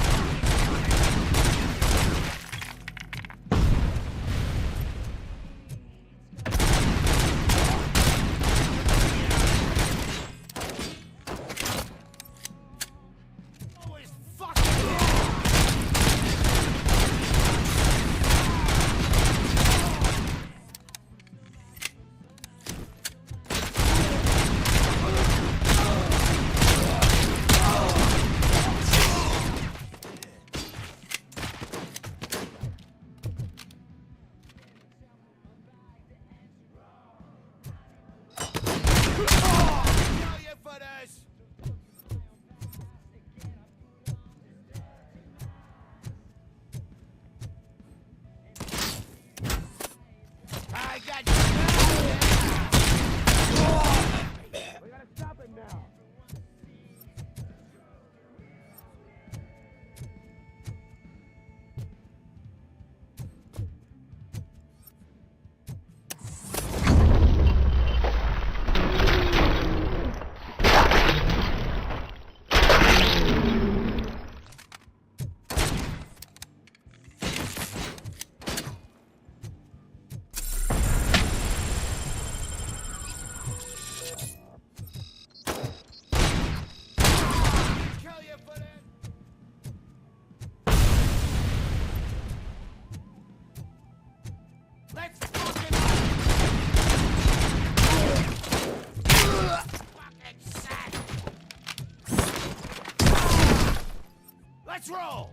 Speaker 3: footers! I got you! We gotta stop him now! Let's fucking sack! Let's roll!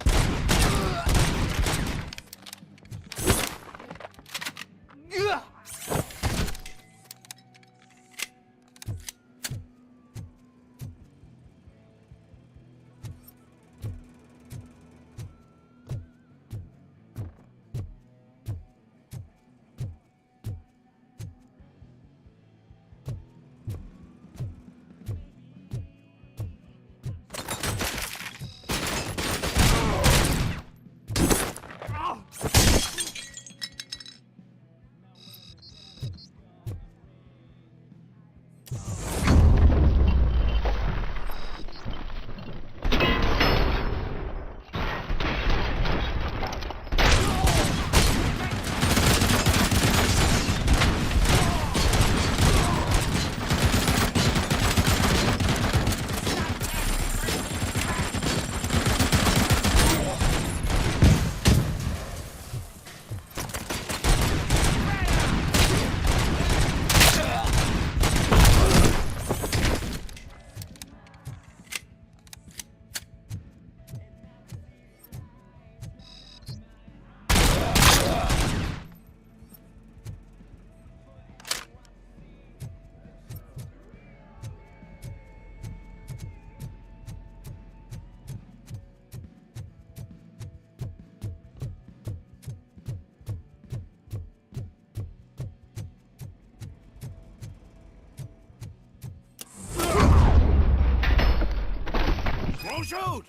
Speaker 3: Don't shoot!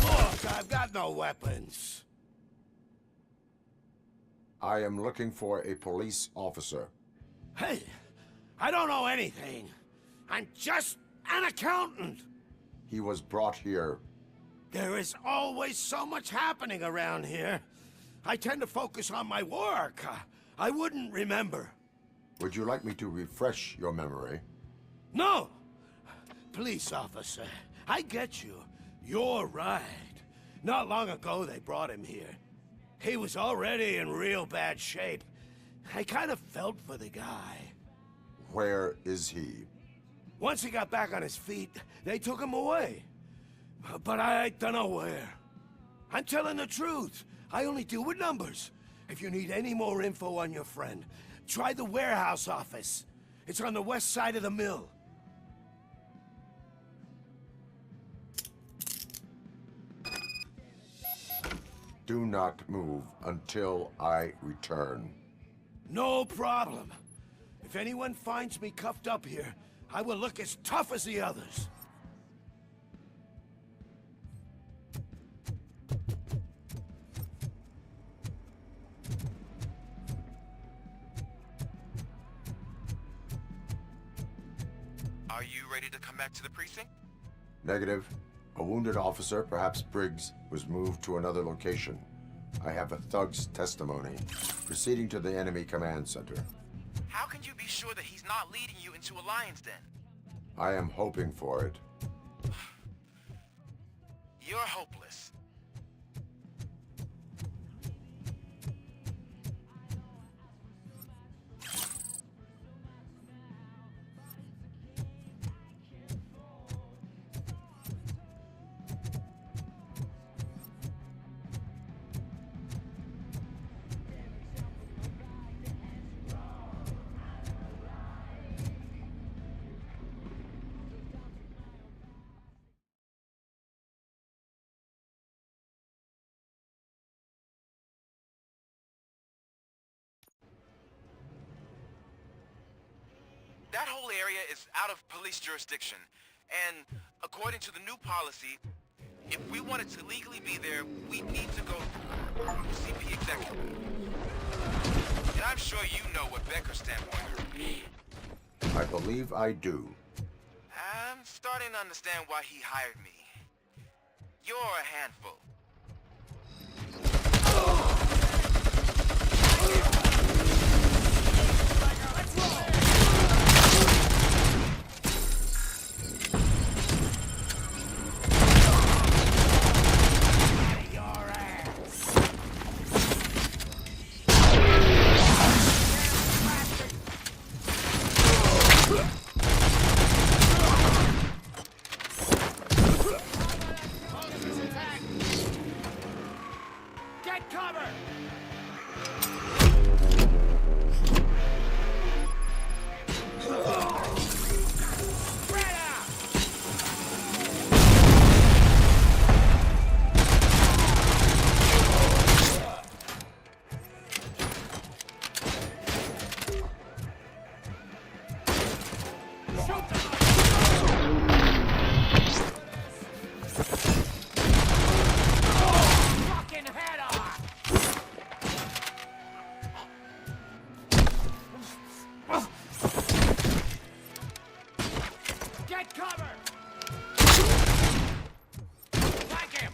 Speaker 3: Look, I've got no weapons.
Speaker 1: I am looking for a police officer.
Speaker 3: Hey, I don't know anything. I'm just an accountant.
Speaker 1: He was brought here.
Speaker 3: There is always so much happening around here. I tend to focus on my work. I wouldn't remember.
Speaker 1: Would you like me to refresh your memory?
Speaker 3: No! Police officer, I get you. You're right. Not long ago they brought him here. He was already in real bad shape. I kind of felt for the guy.
Speaker 1: Where is he?
Speaker 3: Once he got back on his feet, they took him away. But I don't know where. I'm telling the truth. I only deal with numbers. If you need any more info on your friend, try the warehouse office. It's on the west side of the mill.
Speaker 1: Do not move until I return.
Speaker 3: No problem. If anyone finds me cuffed up here, I will look as tough as the others.
Speaker 5: Are you ready to come back to the precinct?
Speaker 1: Negative. A wounded officer, perhaps Briggs, was moved to another location. I have a thug's testimony. Proceeding to the enemy command center.
Speaker 5: How can you be sure that he's not leading you into a lion's den?
Speaker 1: I am hoping for it.
Speaker 5: You're hopeless. That whole area is out of police jurisdiction. And according to the new policy, if we wanted to legally be there, we need to go through CP executive. And I'm sure you know what Becker's standpoint is.
Speaker 1: I believe I do.
Speaker 5: I'm starting to understand why he hired me. You're a handful.
Speaker 3: Get cover! Get cover! Flank him!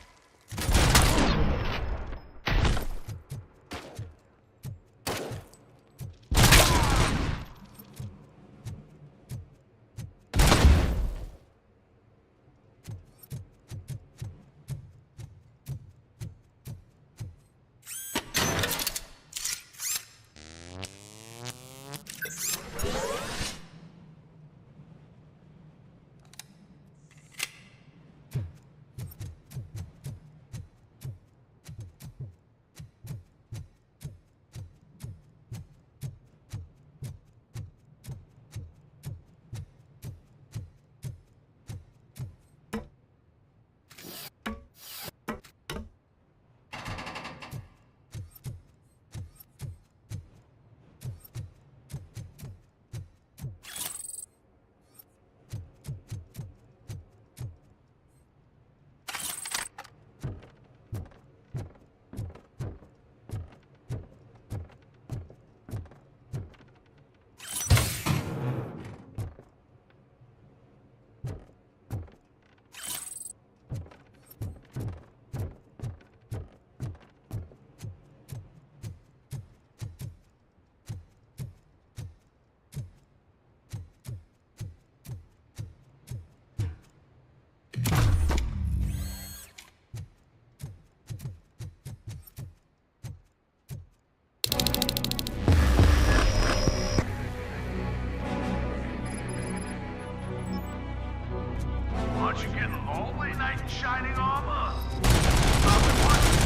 Speaker 18: Aren't you getting lonely, knight in shining armor? I've been watching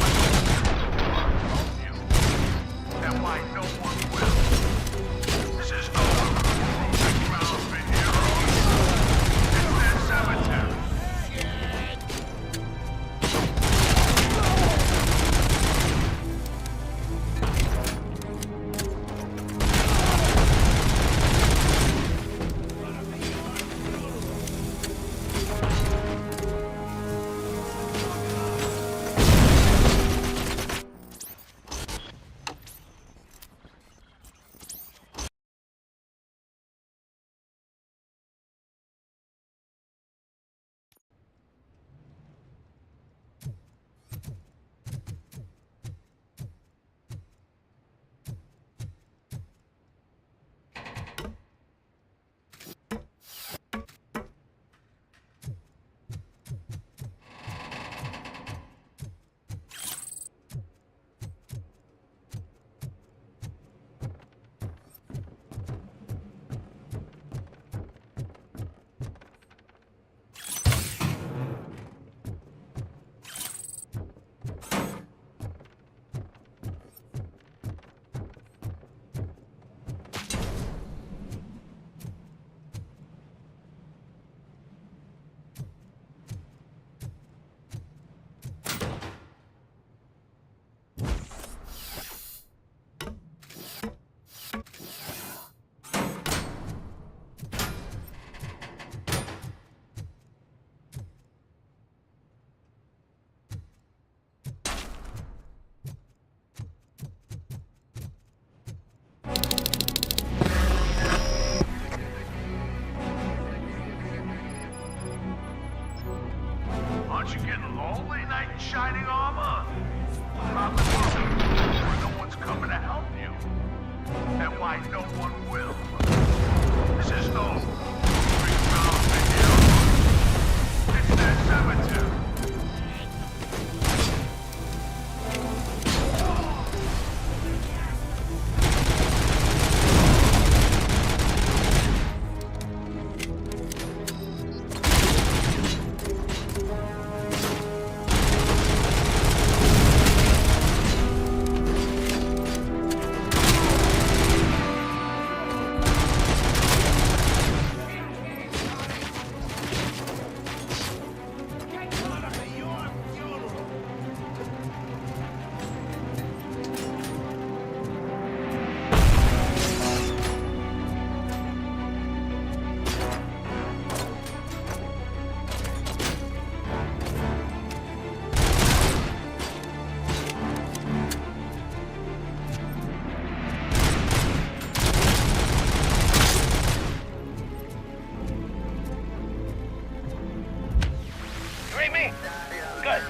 Speaker 18: you. That why no one will. This is over. Proving ground for heroes. It's their cemetery. you getting lonely, knight in shining armor? Probably where no one's coming to help you. And why no one will. This is no big video. It's that cemetery. Good.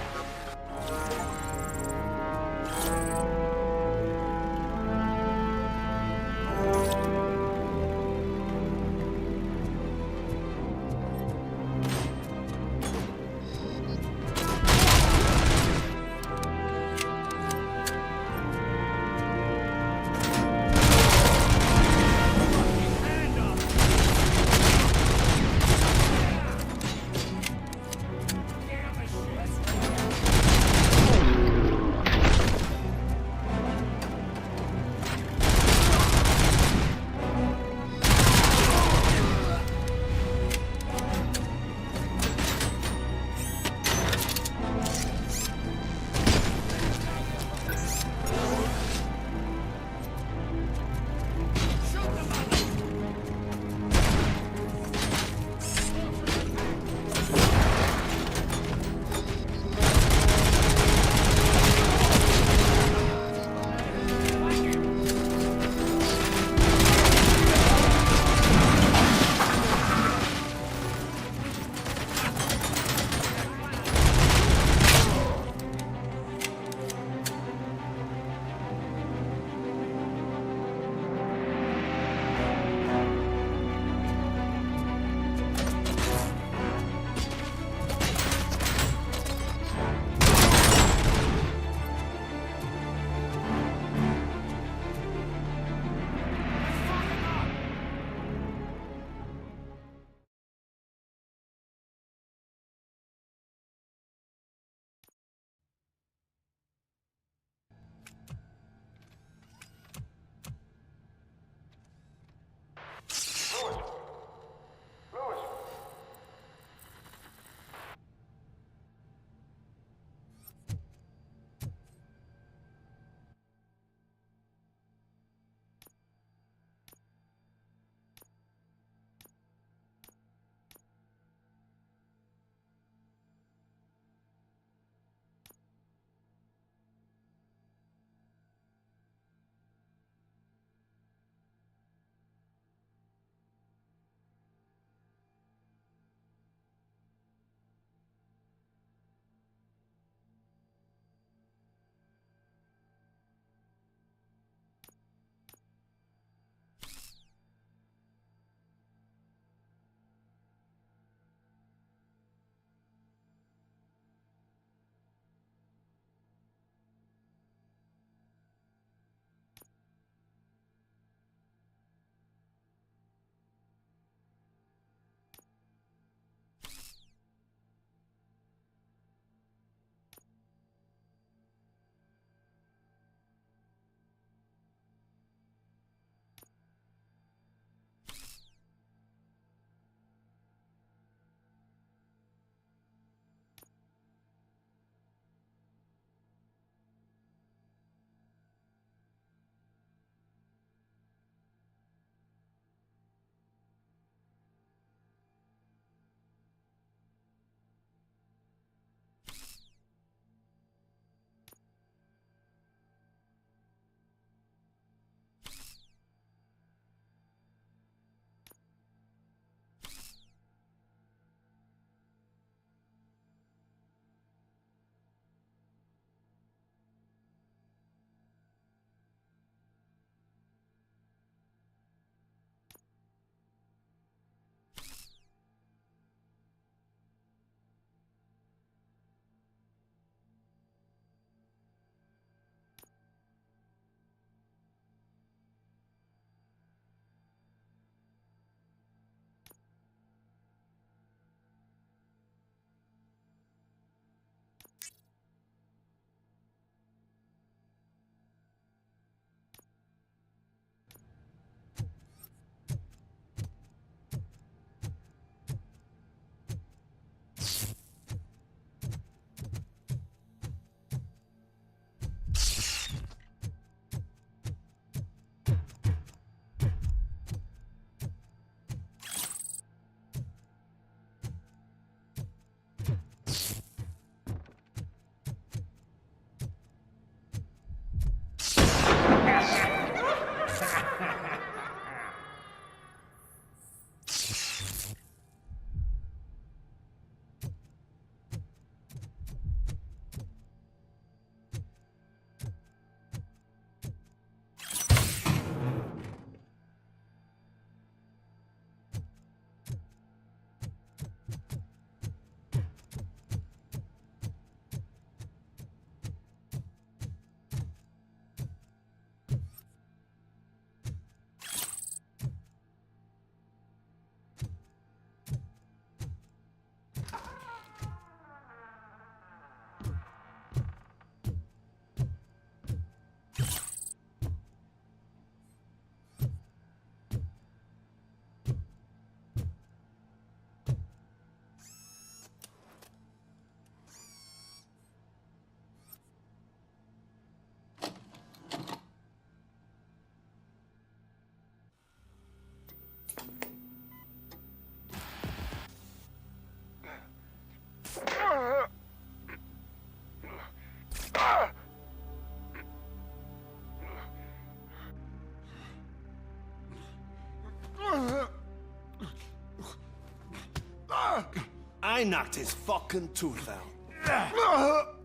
Speaker 19: I knocked his fucking tooth out.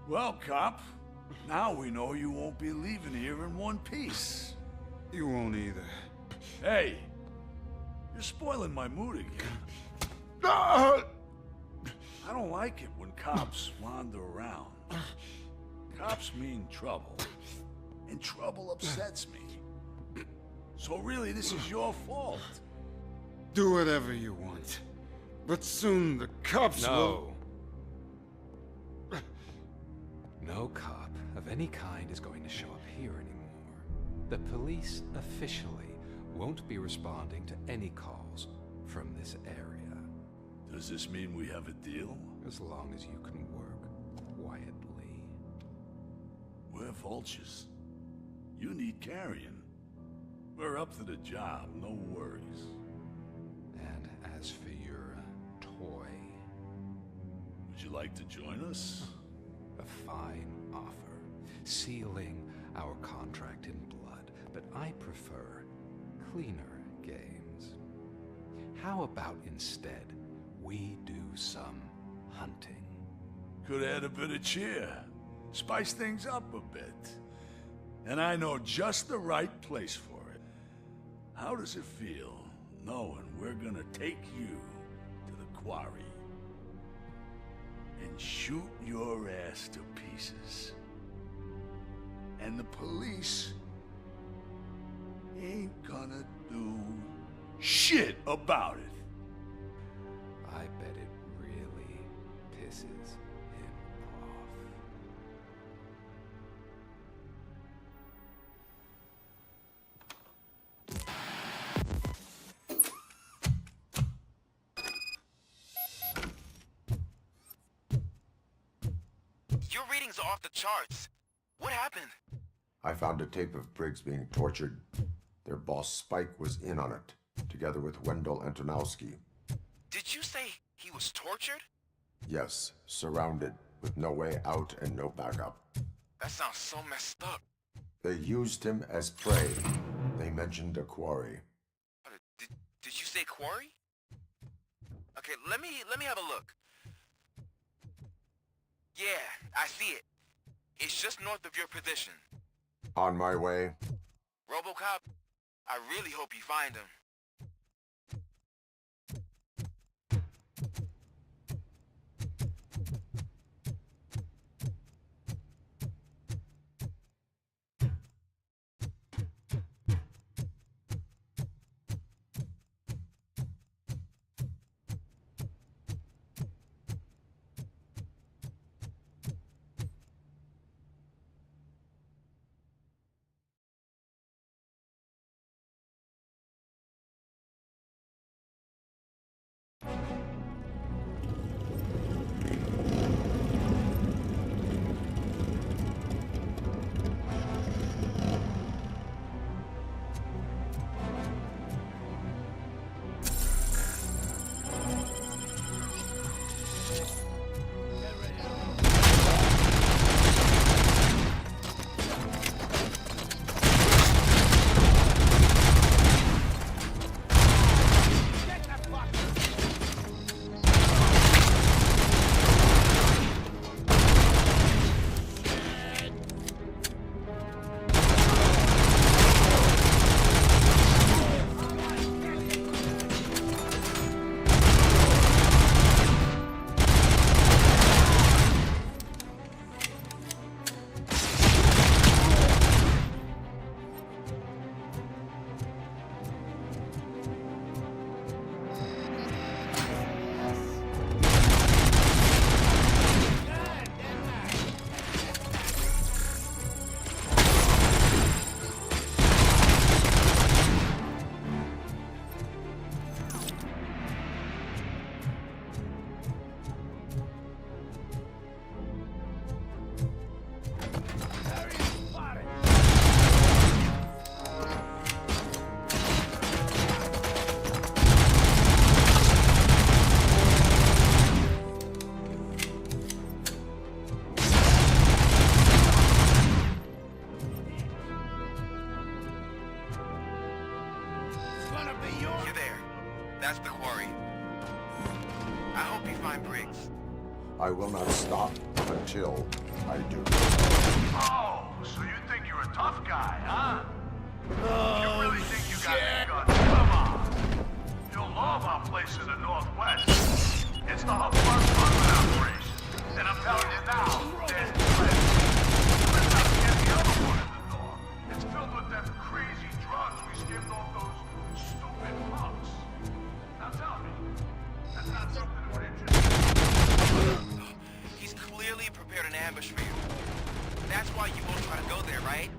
Speaker 18: Well, cop, now we know you won't be leaving here in one piece.
Speaker 20: You won't either.
Speaker 18: Hey, you're spoiling my mood again. I don't like it when cops wander around. Cops mean trouble, and trouble upsets me. So really, this is your fault.
Speaker 20: Do whatever you want. But soon the cops will...
Speaker 21: No cop of any kind is going to show up here anymore. The police officially won't be responding to any calls from this area.
Speaker 18: Does this mean we have a deal?
Speaker 21: As long as you can work quietly.
Speaker 18: We're vultures. You need carrion. We're up to the job, no worries.
Speaker 21: And as for your toy...
Speaker 18: Would you like to join us?
Speaker 21: A fine offer, sealing our contract in blood, but I prefer cleaner games. How about instead we do some hunting?
Speaker 18: Could add a bit of cheer, spice things up a bit. And I know just the right place for it. How does it feel knowing we're gonna take you to the quarry and shoot your ass to pieces? And the police ain't gonna do shit about it.
Speaker 21: I bet it really pisses him off.
Speaker 5: Your readings are off the charts. What happened?
Speaker 1: I found a tape of Briggs being tortured. Their boss Spike was in on it, together with Wendell Antonowski.
Speaker 5: Did you say he was tortured?
Speaker 1: Yes, surrounded, with no way out and no backup.
Speaker 5: That sounds so messed up.
Speaker 1: They used him as prey. They mentioned a quarry.
Speaker 5: Did you say quarry? Okay, let me have a look. Yeah, I see it. It's just north of your position.
Speaker 1: On my way.
Speaker 5: RoboCop, I really hope you find him. That's the quarry. I hope you find Briggs.
Speaker 1: I will not stop until I do.
Speaker 18: Oh, so you think you're a tough guy, huh? You really think you got the guts? Come on. You'll love our place in the Northwest. It's the hub of our drug operation. And I'm telling you now, there's plenty. Let's not forget the other one in the north. It's filled with them crazy drugs we skimmed off those stupid punks. Now tell me, that's not something that would interest you?
Speaker 5: He's clearly prepared an ambush for you. That's why you won't try to go there, right?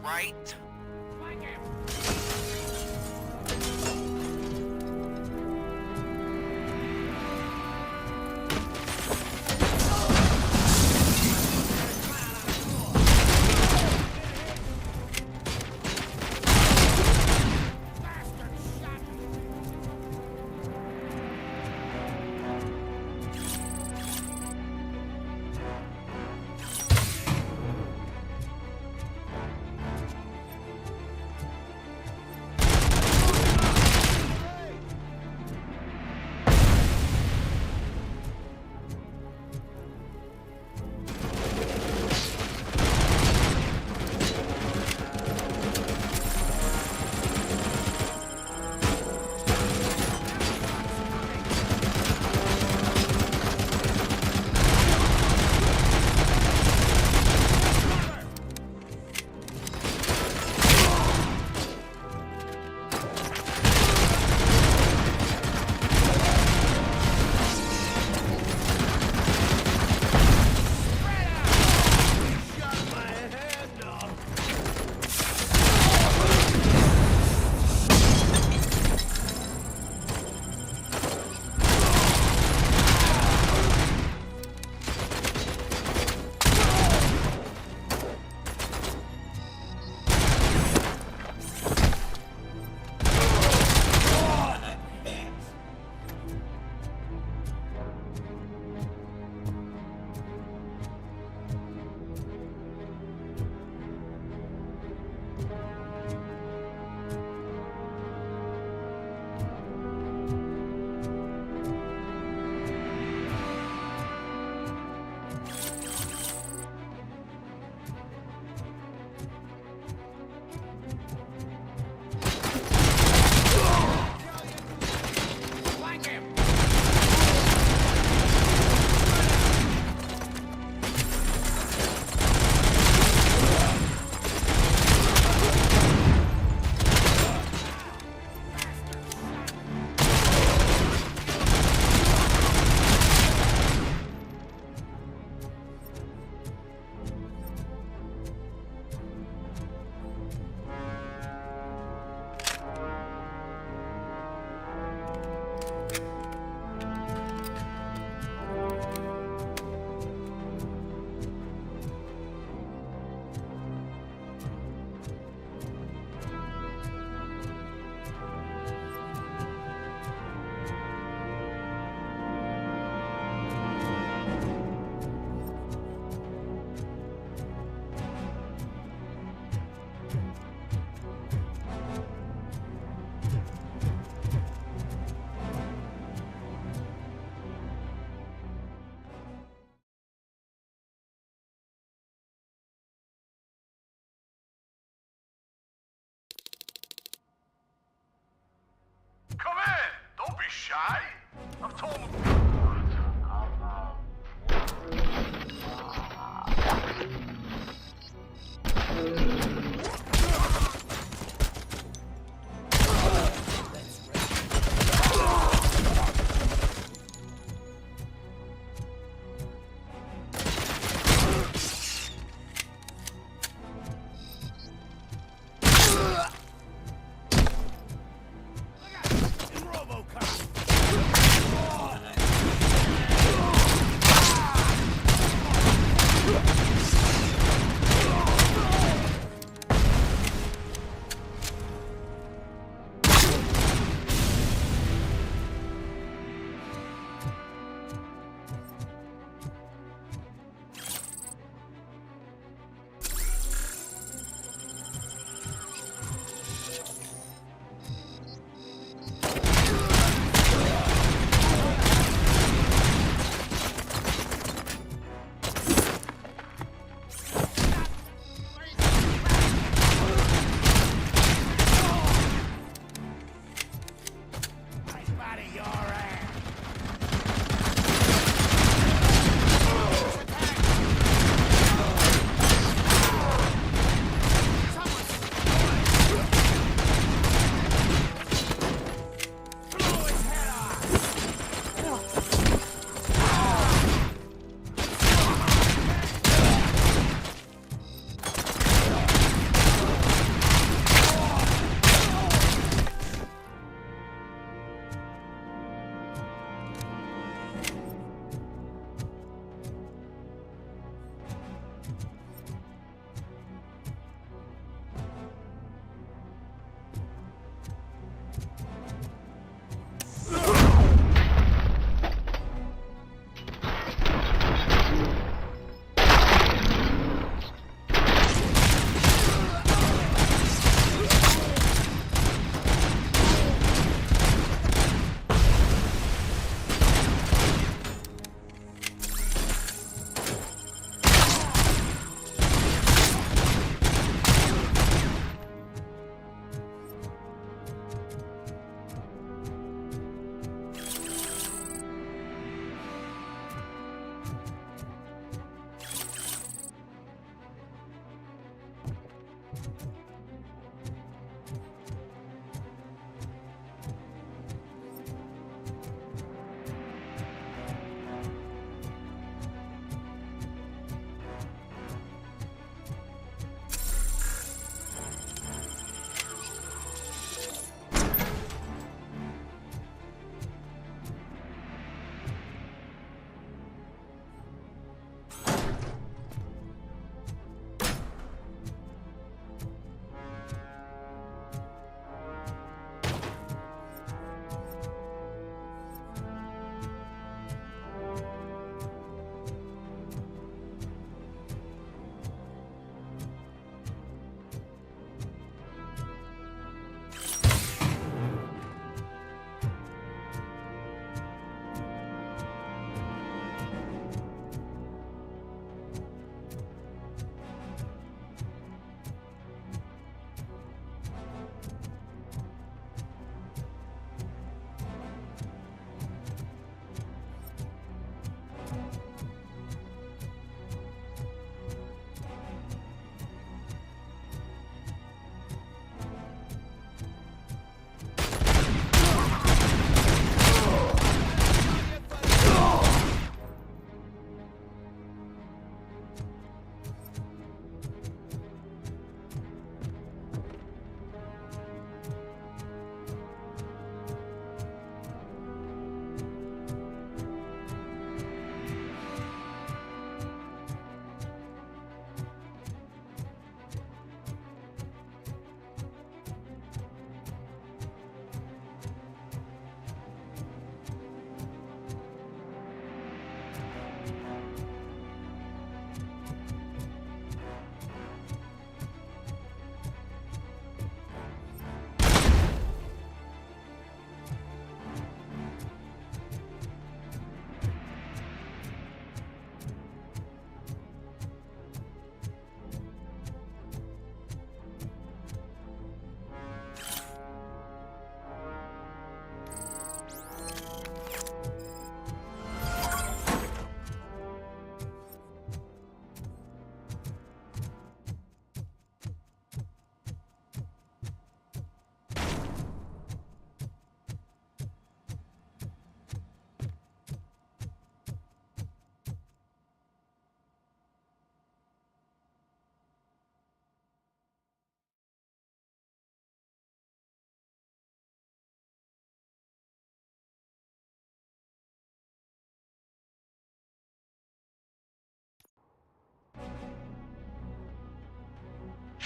Speaker 5: Right?
Speaker 18: Come in! Don't be shy! I've told him...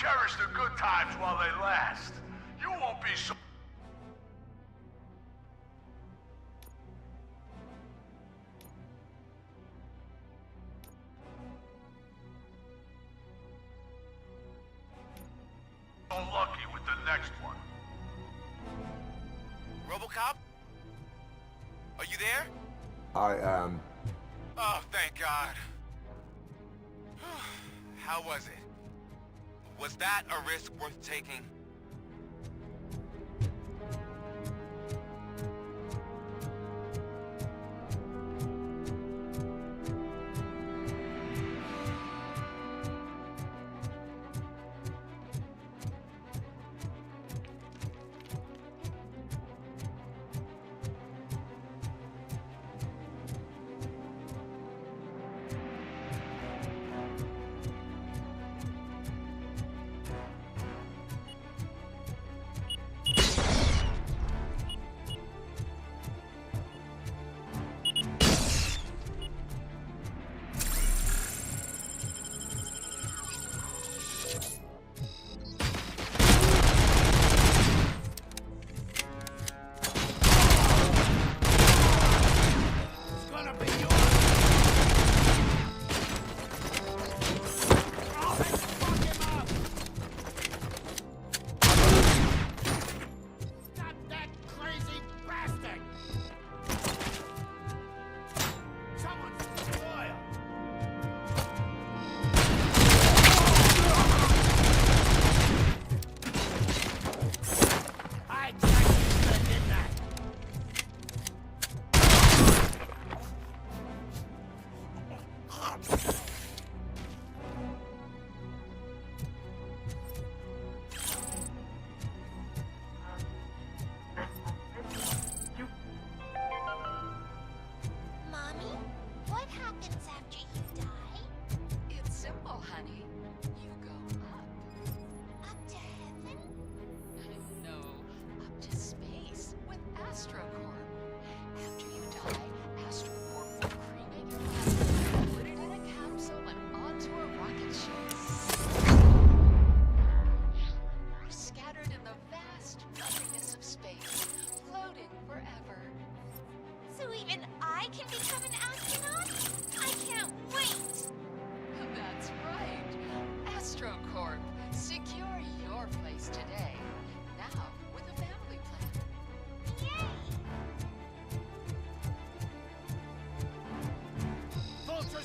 Speaker 18: Cherish the good times while they last. You won't be so... unlucky with the next one.
Speaker 5: RoboCop? Are you there?
Speaker 1: I am.
Speaker 5: Oh, thank God. How was it? Was that a risk worth taking?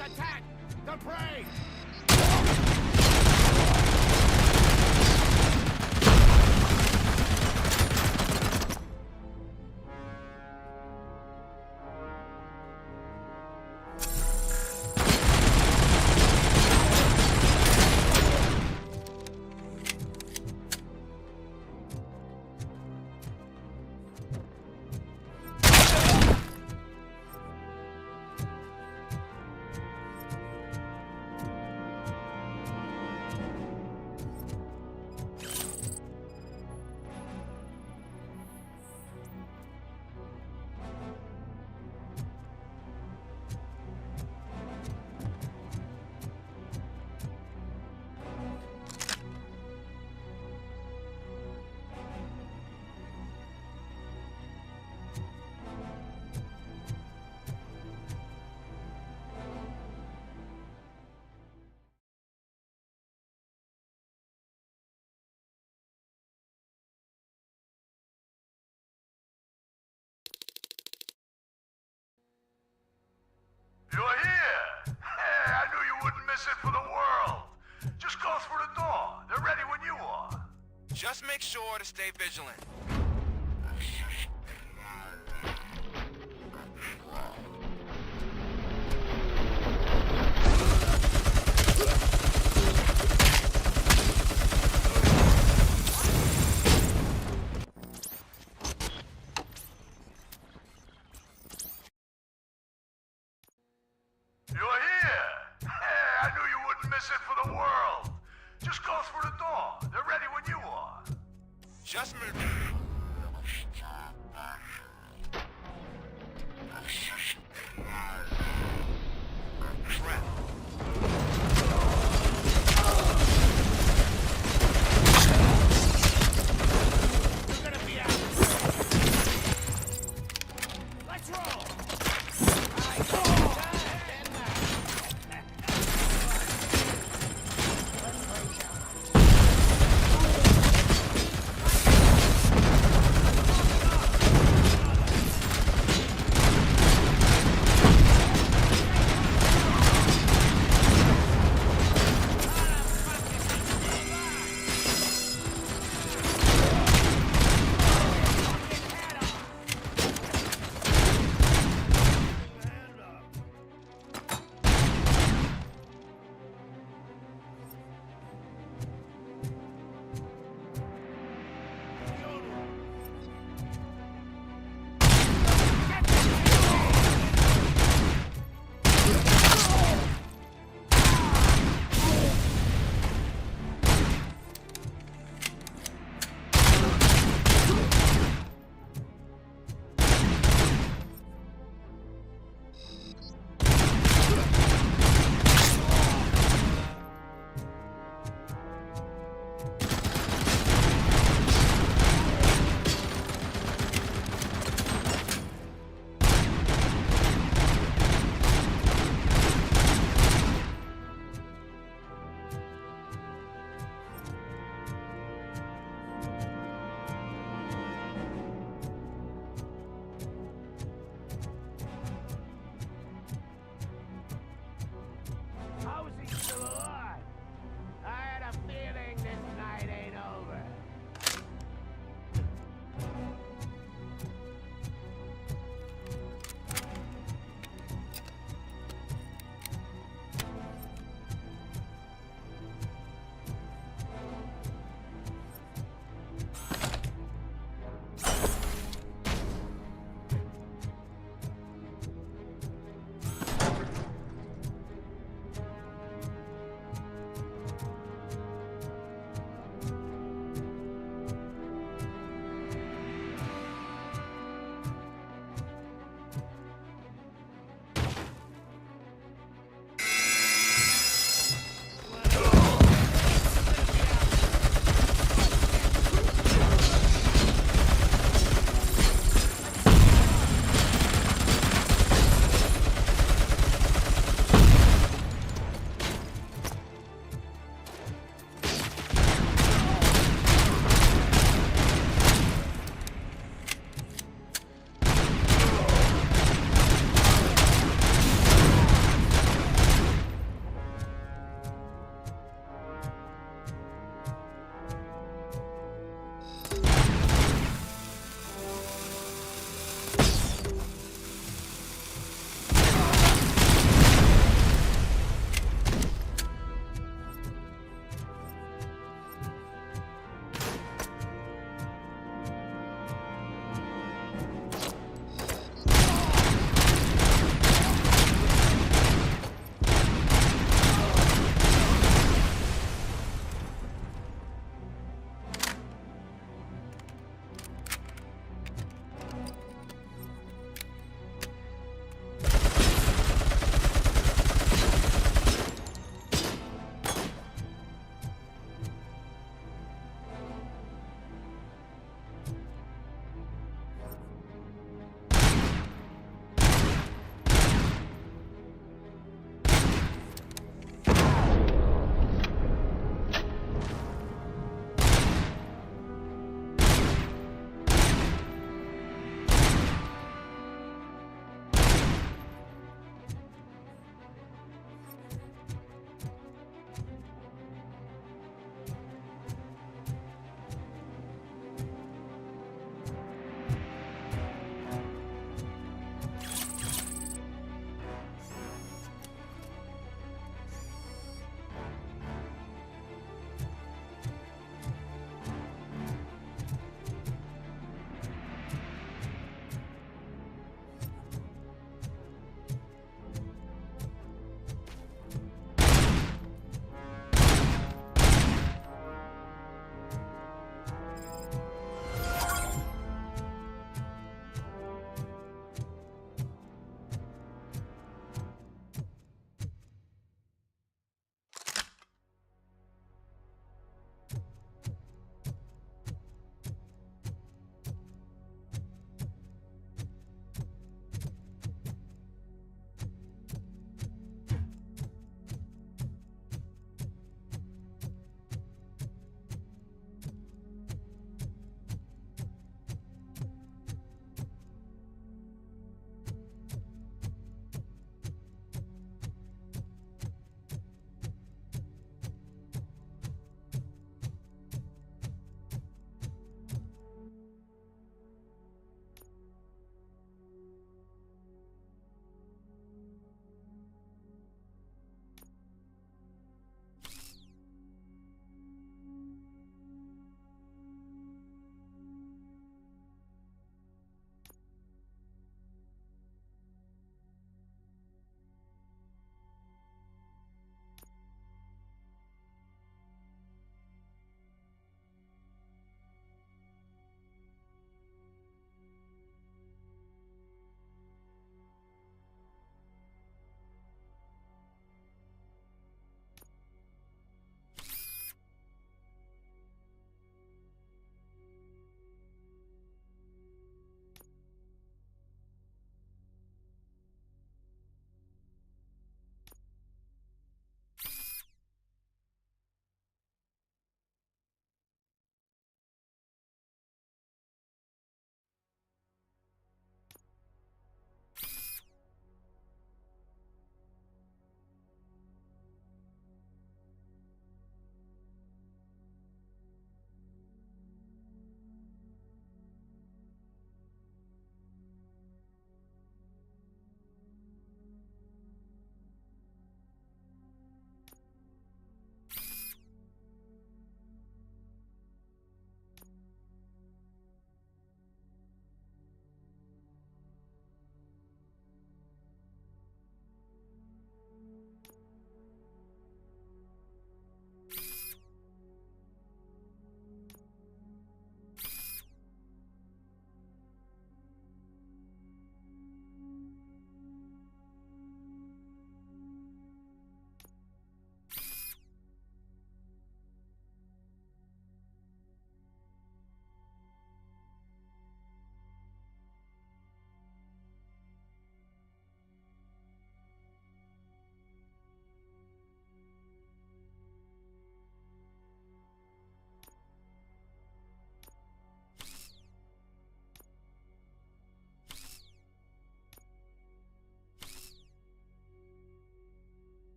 Speaker 18: Attack! The prey! You're here! Hey, I knew you wouldn't miss it for the world! Just go through the door. They're ready when you are.
Speaker 5: Just make sure to stay vigilant.
Speaker 18: You're here! Hey, I knew you wouldn't miss it for the world! Just go through the door. They're ready when you are.
Speaker 5: Just move. Crap.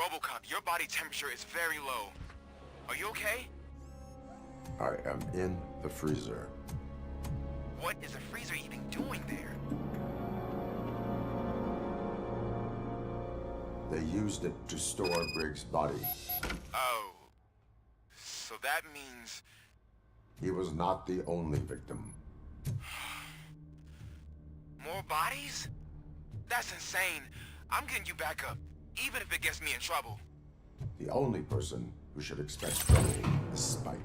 Speaker 5: RoboCop, your body temperature is very low. Are you okay?
Speaker 1: I am in the freezer.
Speaker 5: What is the freezer even doing there?
Speaker 1: They used it to store Briggs' body.
Speaker 5: Oh. So that means...
Speaker 1: He was not the only victim.
Speaker 5: More bodies? That's insane. I'm getting you back up, even if it gets me in trouble.
Speaker 1: The only person who should expect trouble is Spike.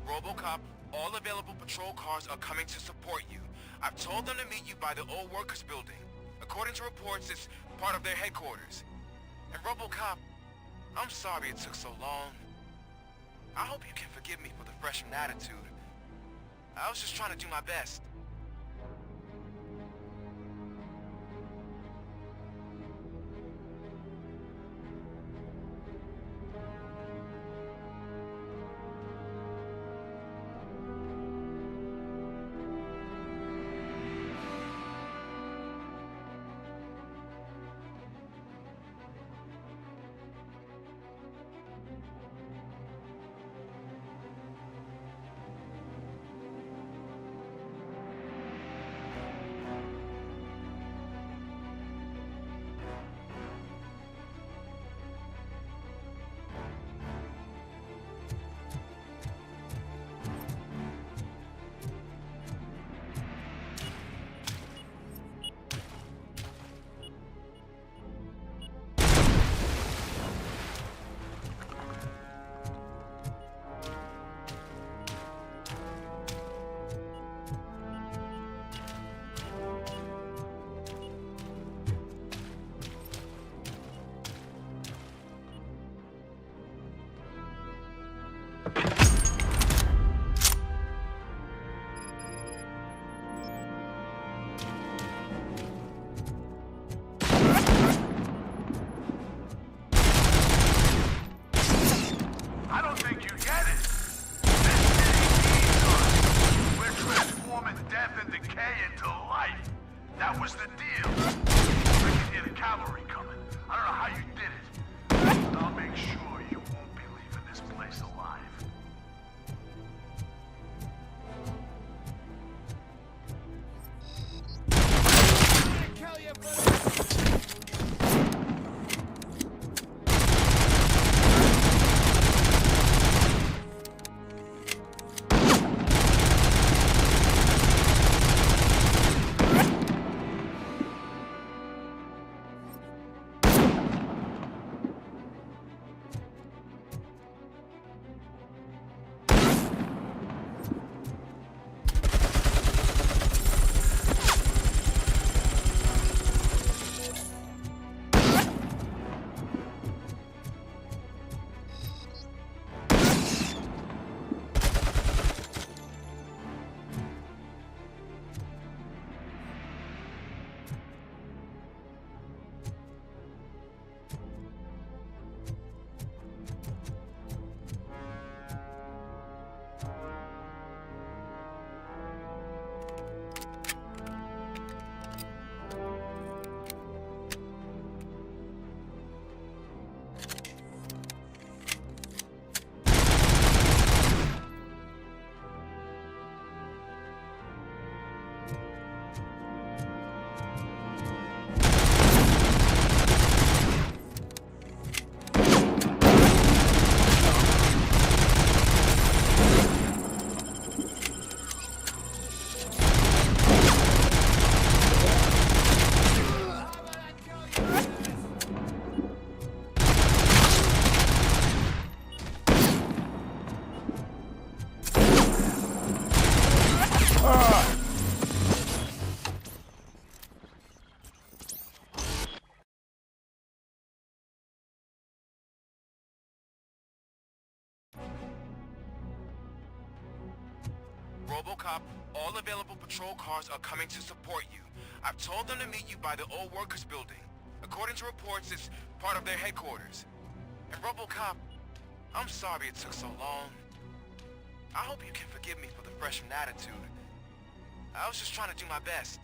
Speaker 5: RoboCop, all available patrol cars are coming to support you. I've told them to meet you by the old workers building. According to reports, it's part of their headquarters. And RoboCop, I'm sorry it took so long. I hope you can forgive me for the freshman attitude. I was just trying to do my best. RoboCop, all available patrol cars are coming to support you. I've told them to meet you by the old workers building. According to reports, it's part of their headquarters. And RoboCop, I'm sorry it took so long. I hope you can forgive me for the freshman attitude. I was just trying to do my best.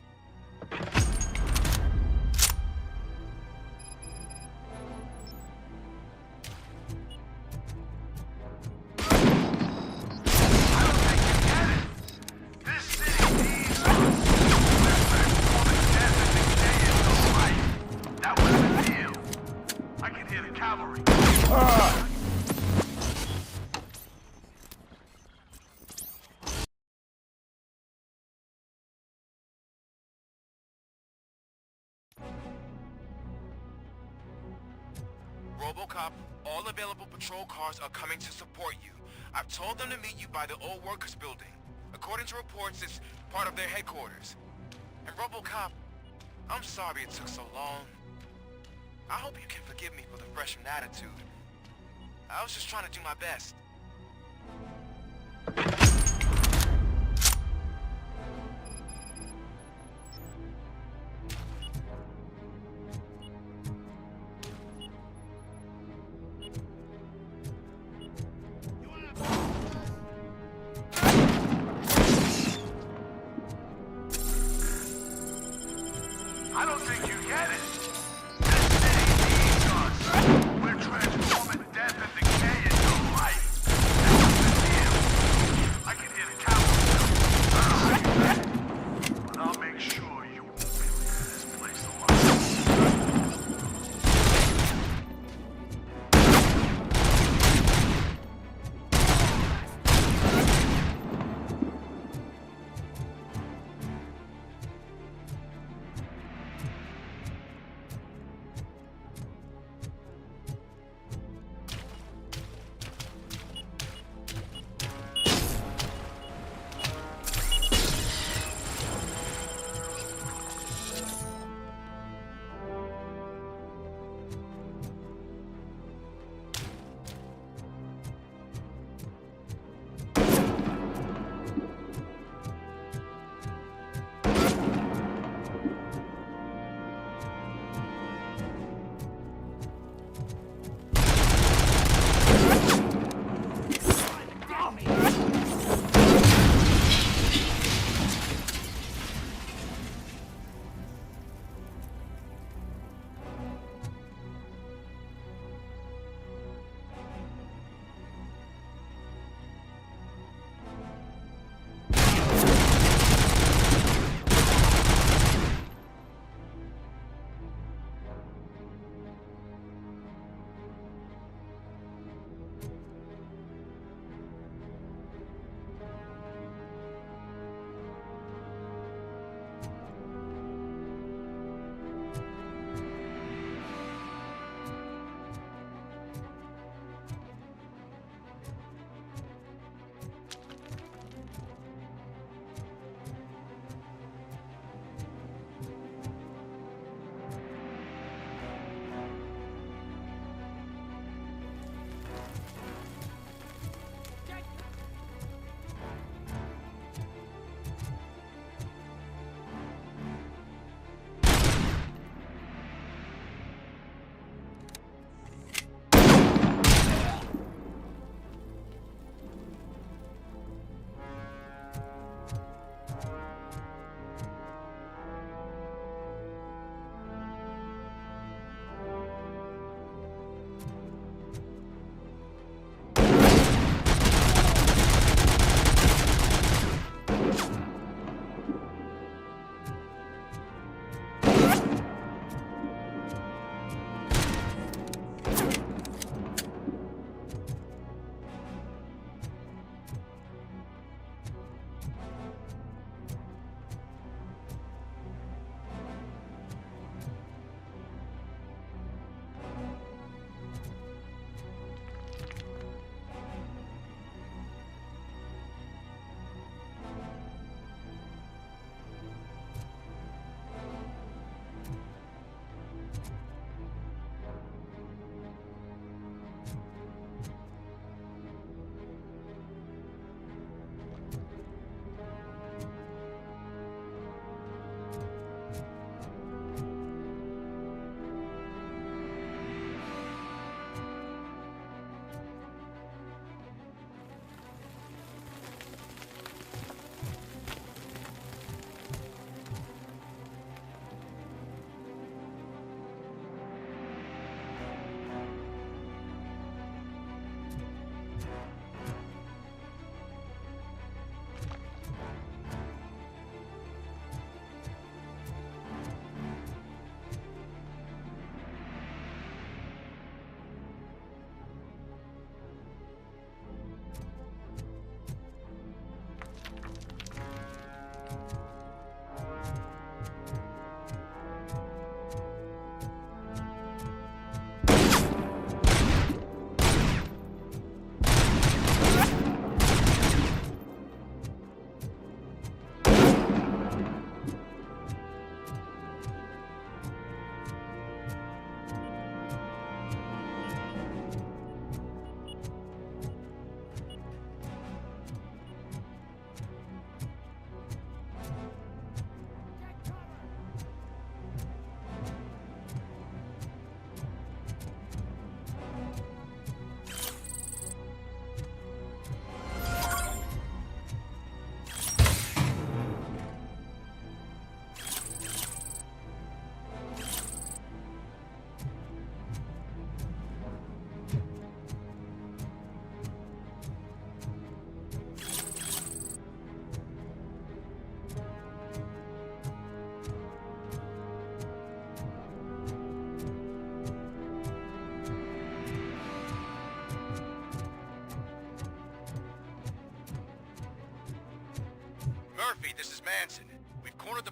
Speaker 5: RoboCop, all available patrol cars are coming to support you. I've told them to meet you by the old workers building. According to reports, it's part of their headquarters. And RoboCop, I'm sorry it took so long. I hope you can forgive me for the freshman attitude. I was just trying to do my best.
Speaker 18: I don't think you get it. This city needs us. We're transforming death and decay into life. That's the deal. I can hear the cavalry. But I'll make sure you won't be leaving this place alive.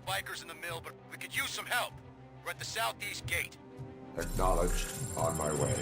Speaker 5: bikers in the mill, but we could use some help. We're at the southeast gate.
Speaker 1: Acknowledged. On my way.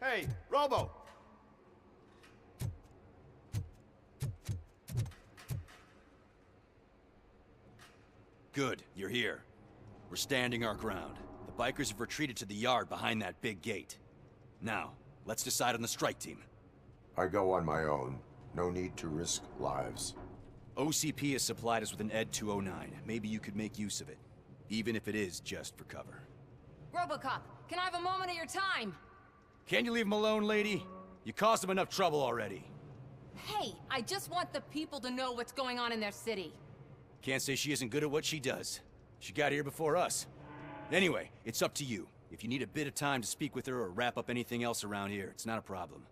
Speaker 13: Hey, Robo!
Speaker 4: Good, you're here. We're standing our ground. The bikers have retreated to the yard behind that big gate. Now, let's decide on the strike team.
Speaker 1: I go on my own. No need to risk lives.
Speaker 4: OCP has supplied us with an ED 209. Maybe you could make use of it. Even if it is just for cover.
Speaker 2: Robocop, can I have a moment of your time?
Speaker 4: Can you leave him alone, lady? You caused him enough trouble already.
Speaker 2: Hey, I just want the people to know what's going on in their city.
Speaker 4: Can't say she isn't good at what she does. She got here before us. Anyway, it's up to you. If you need a bit of time to speak with her or wrap up anything else around here, it's not a problem.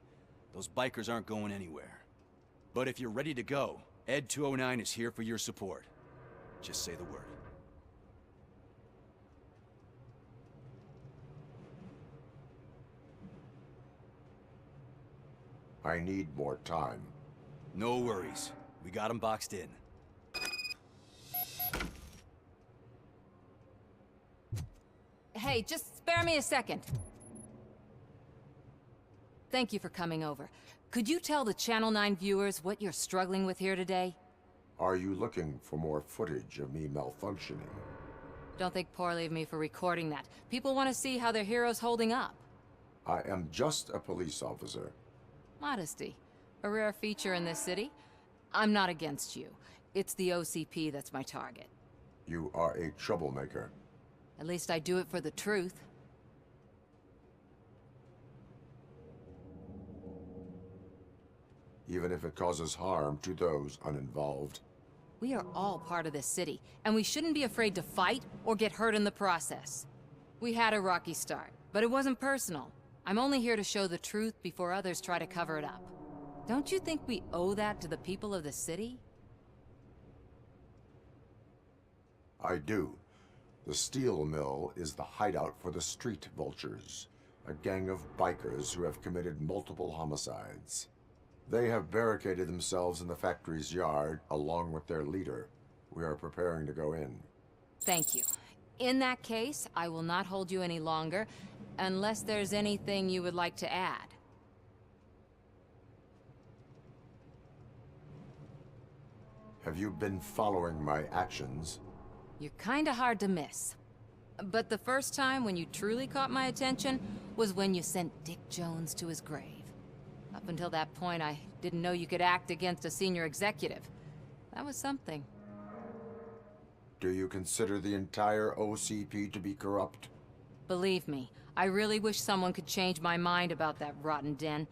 Speaker 4: Those bikers aren't going anywhere. But if you're ready to go, ED 209 is here for your support. Just say the word.
Speaker 1: I need more time.
Speaker 4: No worries. We got him boxed in.
Speaker 2: Hey, just spare me a second. Thank you for coming over. Could you tell the Channel 9 viewers what you're struggling with here today?
Speaker 1: Are you looking for more footage of me malfunctioning?
Speaker 2: Don't think poorly of me for recording that. People want to see how their hero's holding up.
Speaker 1: I am just a police officer.
Speaker 2: Modesty. A rare feature in this city. I'm not against you. It's the OCP that's my target.
Speaker 1: You are a troublemaker.
Speaker 2: At least I do it for the truth.
Speaker 1: Even if it causes harm to those uninvolved.
Speaker 2: We are all part of this city, and we shouldn't be afraid to fight or get hurt in the process. We had a rocky start, but it wasn't personal. I'm only here to show the truth before others try to cover it up. Don't you think we owe that to the people of the city?
Speaker 1: I do. The steel mill is the hideout for the street vultures, a gang of bikers who have committed multiple homicides. They have barricaded themselves in the factory's yard, along with their leader. We are preparing to go in.
Speaker 2: Thank you. In that case, I will not hold you any longer, unless there's anything you would like to add.
Speaker 1: Have you been following my actions?
Speaker 2: You're kinda hard to miss. But the first time when you truly caught my attention was when you sent Dick Jones to his grave. Up until that point, I didn't know you could act against a senior executive. That was something.
Speaker 1: Do you consider the entire OCP to be corrupt?
Speaker 2: Believe me, I really wish someone could change my mind about that rotten den.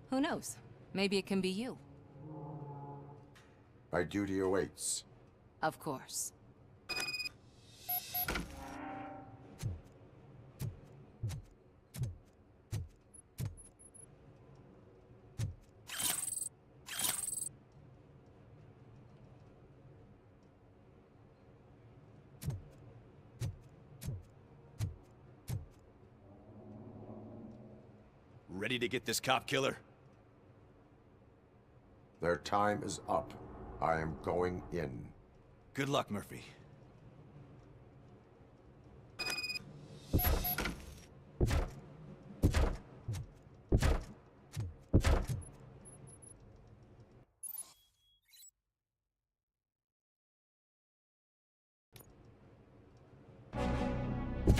Speaker 2: Who knows? Maybe it can be you.
Speaker 1: My duty awaits.
Speaker 2: Of course.
Speaker 4: Ready to get this cop killer?
Speaker 1: Their time is up. I am going in.
Speaker 4: Good luck, Murphy.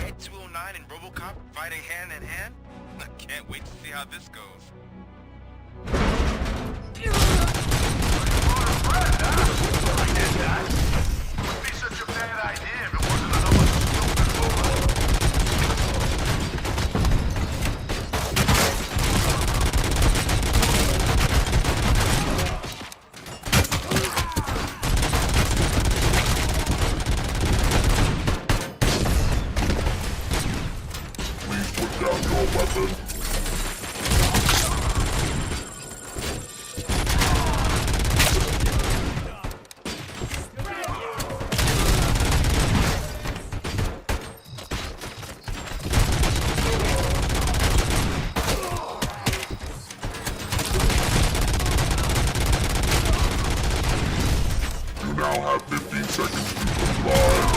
Speaker 5: Ed 209 and RoboCop fighting hand in hand? I can't wait to see how this goes.
Speaker 18: Wouldn't be such a bad idea if it wasn't another stupid bullet. Please put down your weapon. You now have 15 seconds to comply.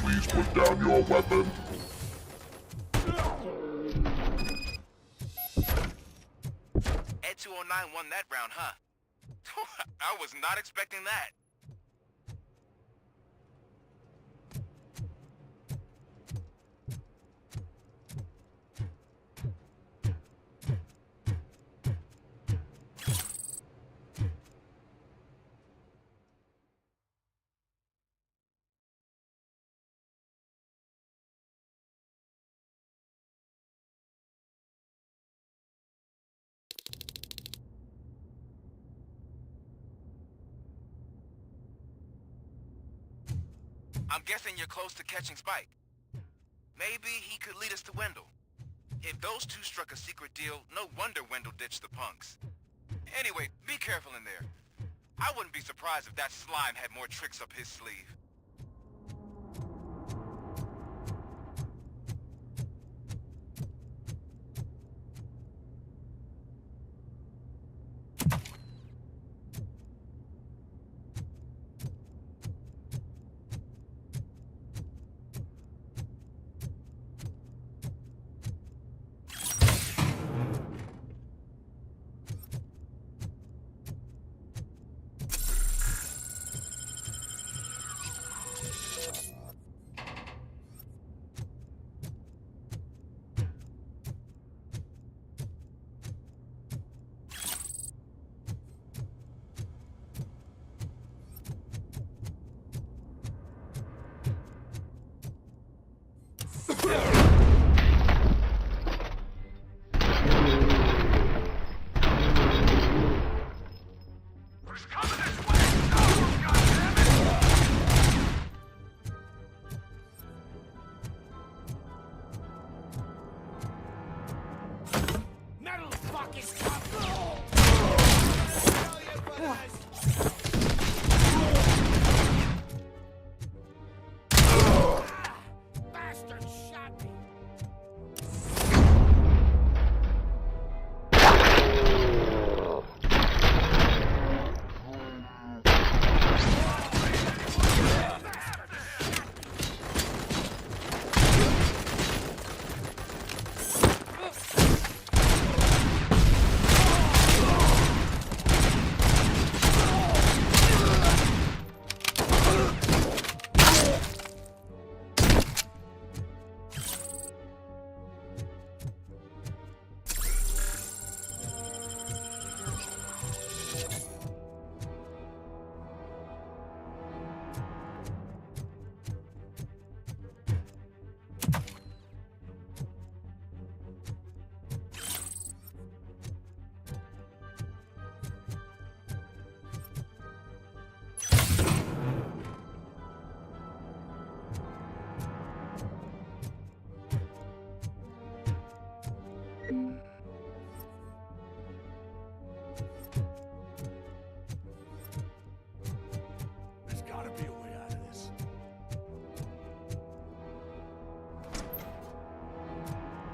Speaker 18: Please put down your weapon.
Speaker 5: Ed 209 won that round, huh? I was not expecting that. I'm guessing you're close to catching Spike. Maybe he could lead us to Wendell. If those two struck a secret deal, no wonder Wendell ditched the punks. Anyway, be careful in there. I wouldn't be surprised if that slime had more tricks up his sleeve.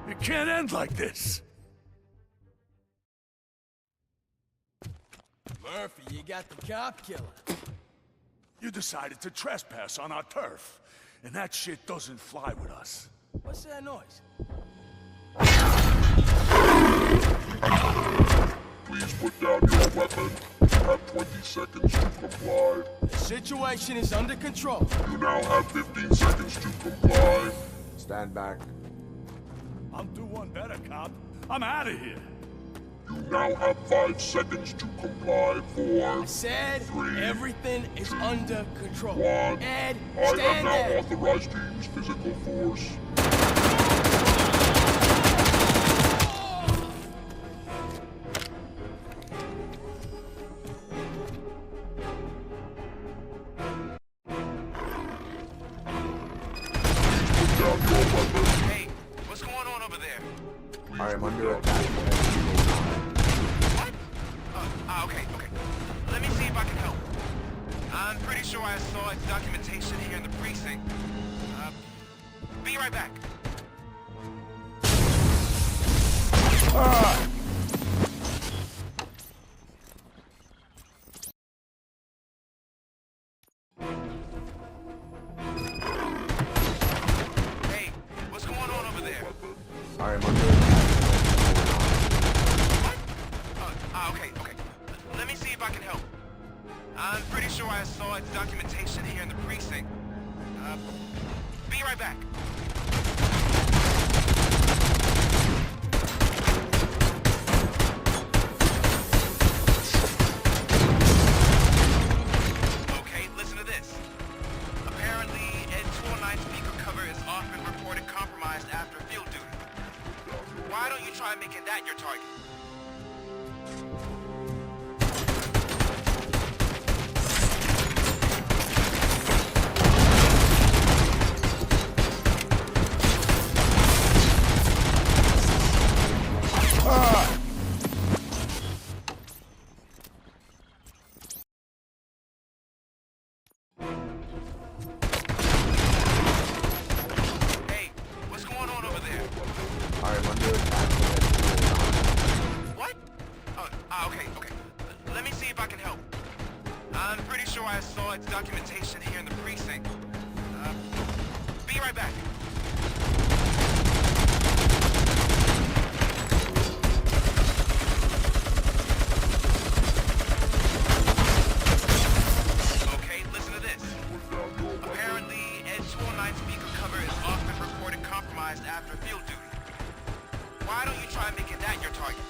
Speaker 18: It can't end like this.
Speaker 7: Murphy, you got the cop killer.
Speaker 18: You decided to trespass on our turf, and that shit doesn't fly with us.
Speaker 7: What's that noise?
Speaker 8: Please put down your weapon. You have 20 seconds to comply.
Speaker 7: The situation is under control.
Speaker 8: You now have 15 seconds to comply.
Speaker 1: Stand back.
Speaker 18: I'm doing better, cop. I'm out of here.
Speaker 8: You now have 5 seconds to comply. 4,
Speaker 7: I said
Speaker 8: 3,
Speaker 7: everything is under control.
Speaker 8: 1.
Speaker 7: Ed,
Speaker 8: I have
Speaker 7: stand
Speaker 8: now
Speaker 7: there.
Speaker 8: authorized to use physical force.
Speaker 5: Hey, what's going on over there?
Speaker 1: I am under attack.
Speaker 5: What? Okay. Let me see if I can help. I'm pretty sure I saw its documentation here in the precinct. Be right back. Hey, what's going on over there?
Speaker 1: I am under attack.
Speaker 5: Okay. Let me see if I can help. I'm pretty sure I saw its documentation here in the precinct. Be right back. Okay, listen to this. Apparently, Ed 209's speaker cover is often reported compromised after field duty. Why don't you try making that your target? Hey, what's going on over there?
Speaker 1: I am under attack.
Speaker 5: What? Okay. Let me see if I can help. I'm pretty sure I saw its documentation here in the precinct. Be right back. Okay, listen to this. Apparently, Ed 209's speaker cover is often reported compromised after field duty. Why don't you try making that your target?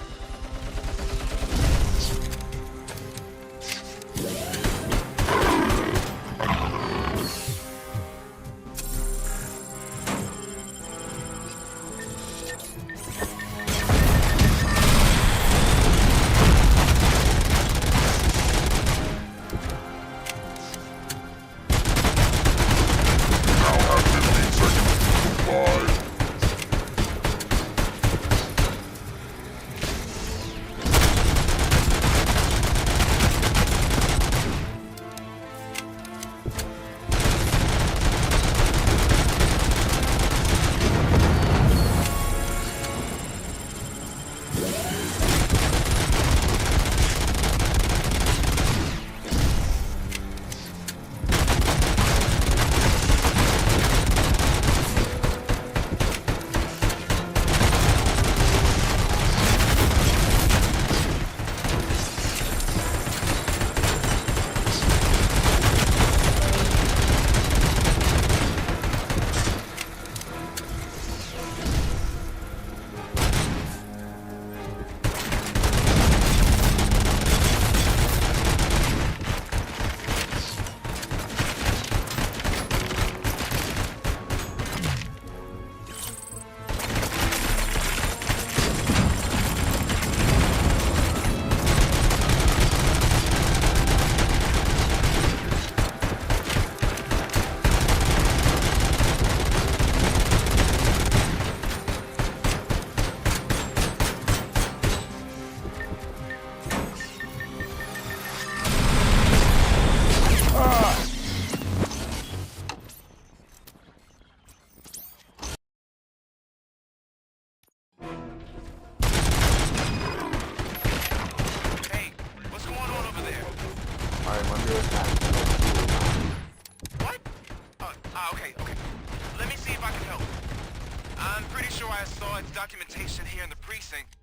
Speaker 5: I saw its documentation here in the precinct.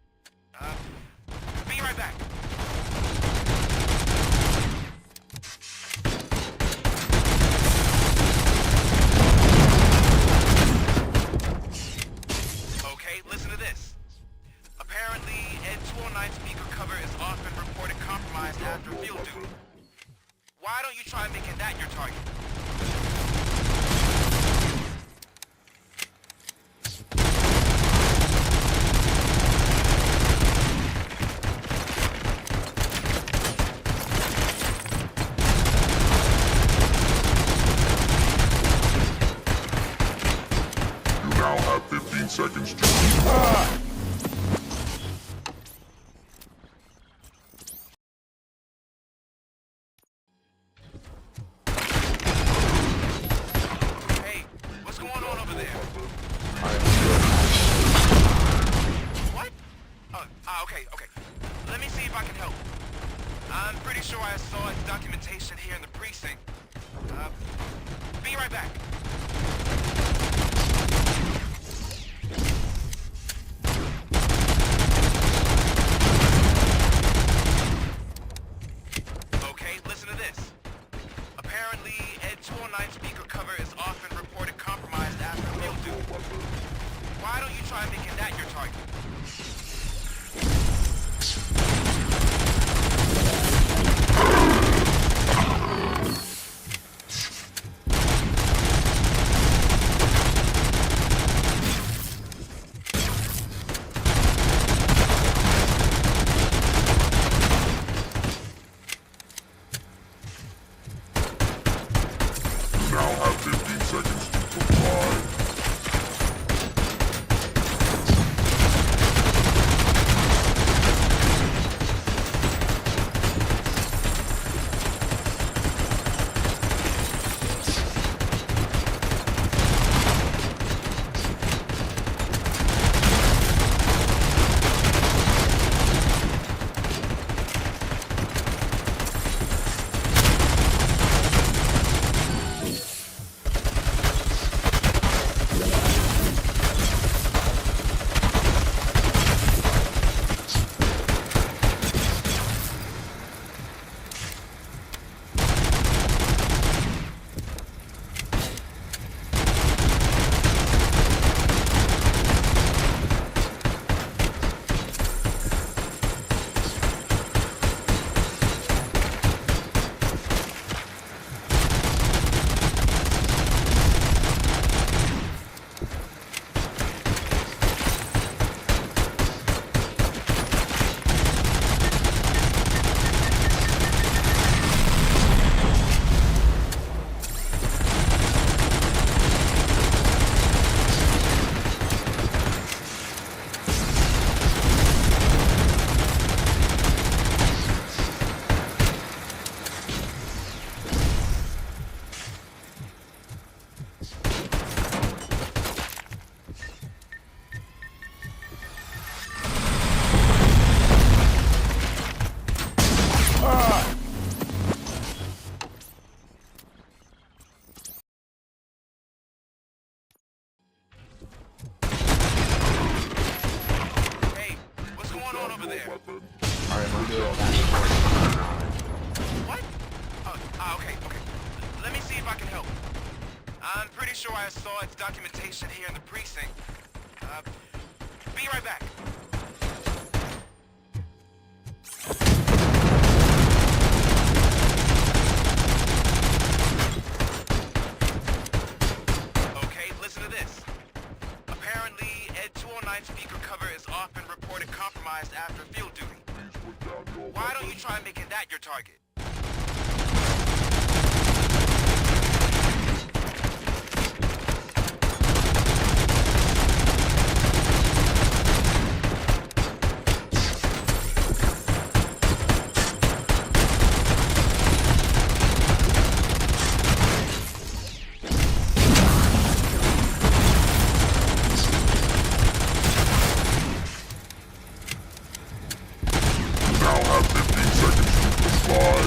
Speaker 5: Be right back. Okay, listen to this. Apparently, Ed 209 speaker cover is often reported compromised after field duty. Why don't you try making that your target?
Speaker 8: You now have 15 seconds to...
Speaker 5: Hey, what's going on over there? What? Okay. Let me see if I can help. I'm pretty sure I saw its documentation here in the precinct. Be right back. Okay, listen to this. Apparently, Ed 209 speaker cover is often reported compromised after field duty. Why don't you try making that your target?
Speaker 8: You now have 15 seconds to comply.
Speaker 5: Hey, what's going on over there? What? Okay. Let me see if I can help. I'm pretty sure I saw its documentation here in the precinct. Be right back. Okay, listen to this. Apparently, Ed 209 speaker cover is often reported compromised after field duty. Why don't you try making that your target?
Speaker 8: You now have 15 seconds to comply.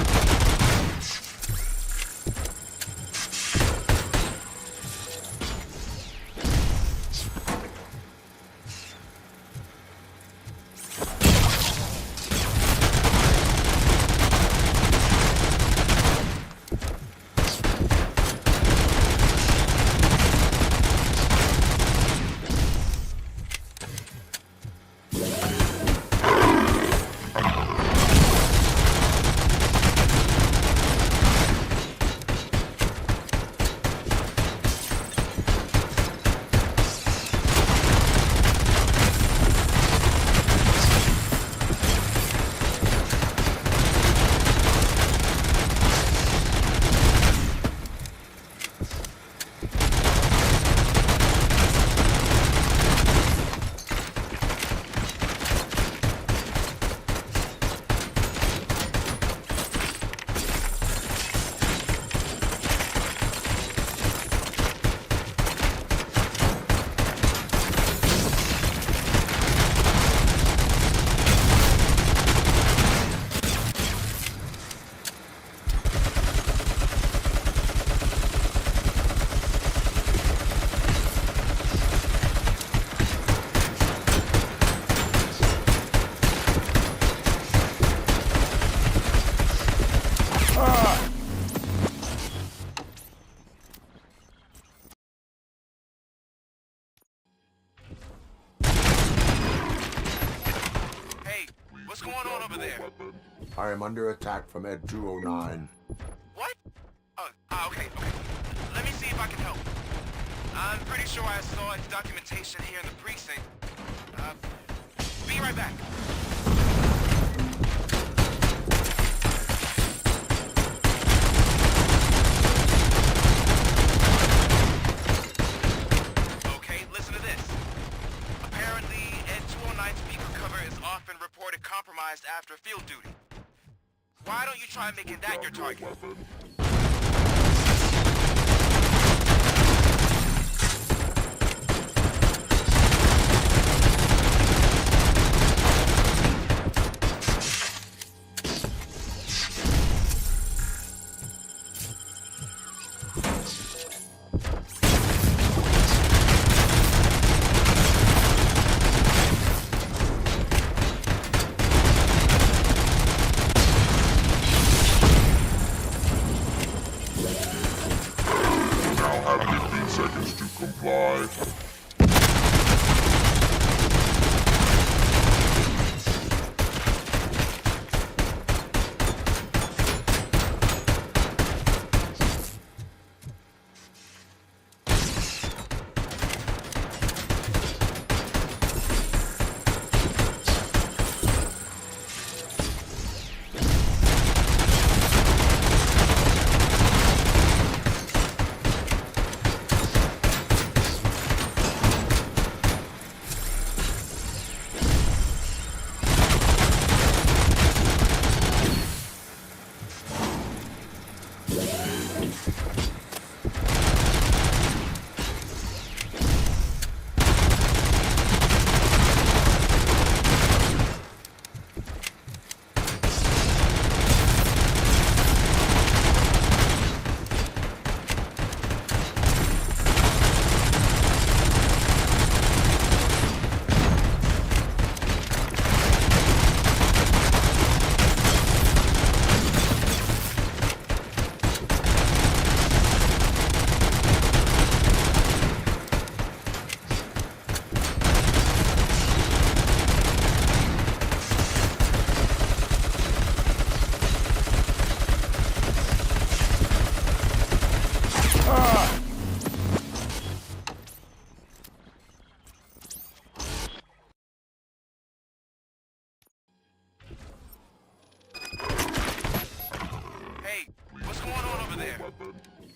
Speaker 5: What's going on over there?
Speaker 1: I am under attack from Ed 209.
Speaker 5: What? Okay. Let me see if I can help. I'm pretty sure I saw its documentation here in the precinct. Be right back. Okay, listen to this. Apparently, Ed 209 speaker cover is often reported compromised after field duty. Why don't you try making that your target?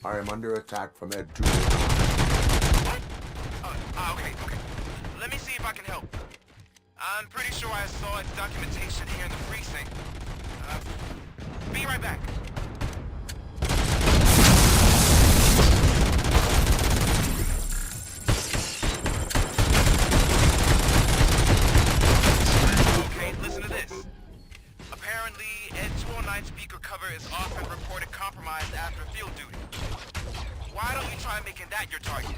Speaker 1: I am under attack from Ed 209.
Speaker 5: What? Okay. Let me see if I can help. I'm pretty sure I saw its documentation here in the precinct. Be right back. Okay, listen to this. Apparently, Ed 209 speaker cover is often reported compromised after field duty. Why don't you try making that your target?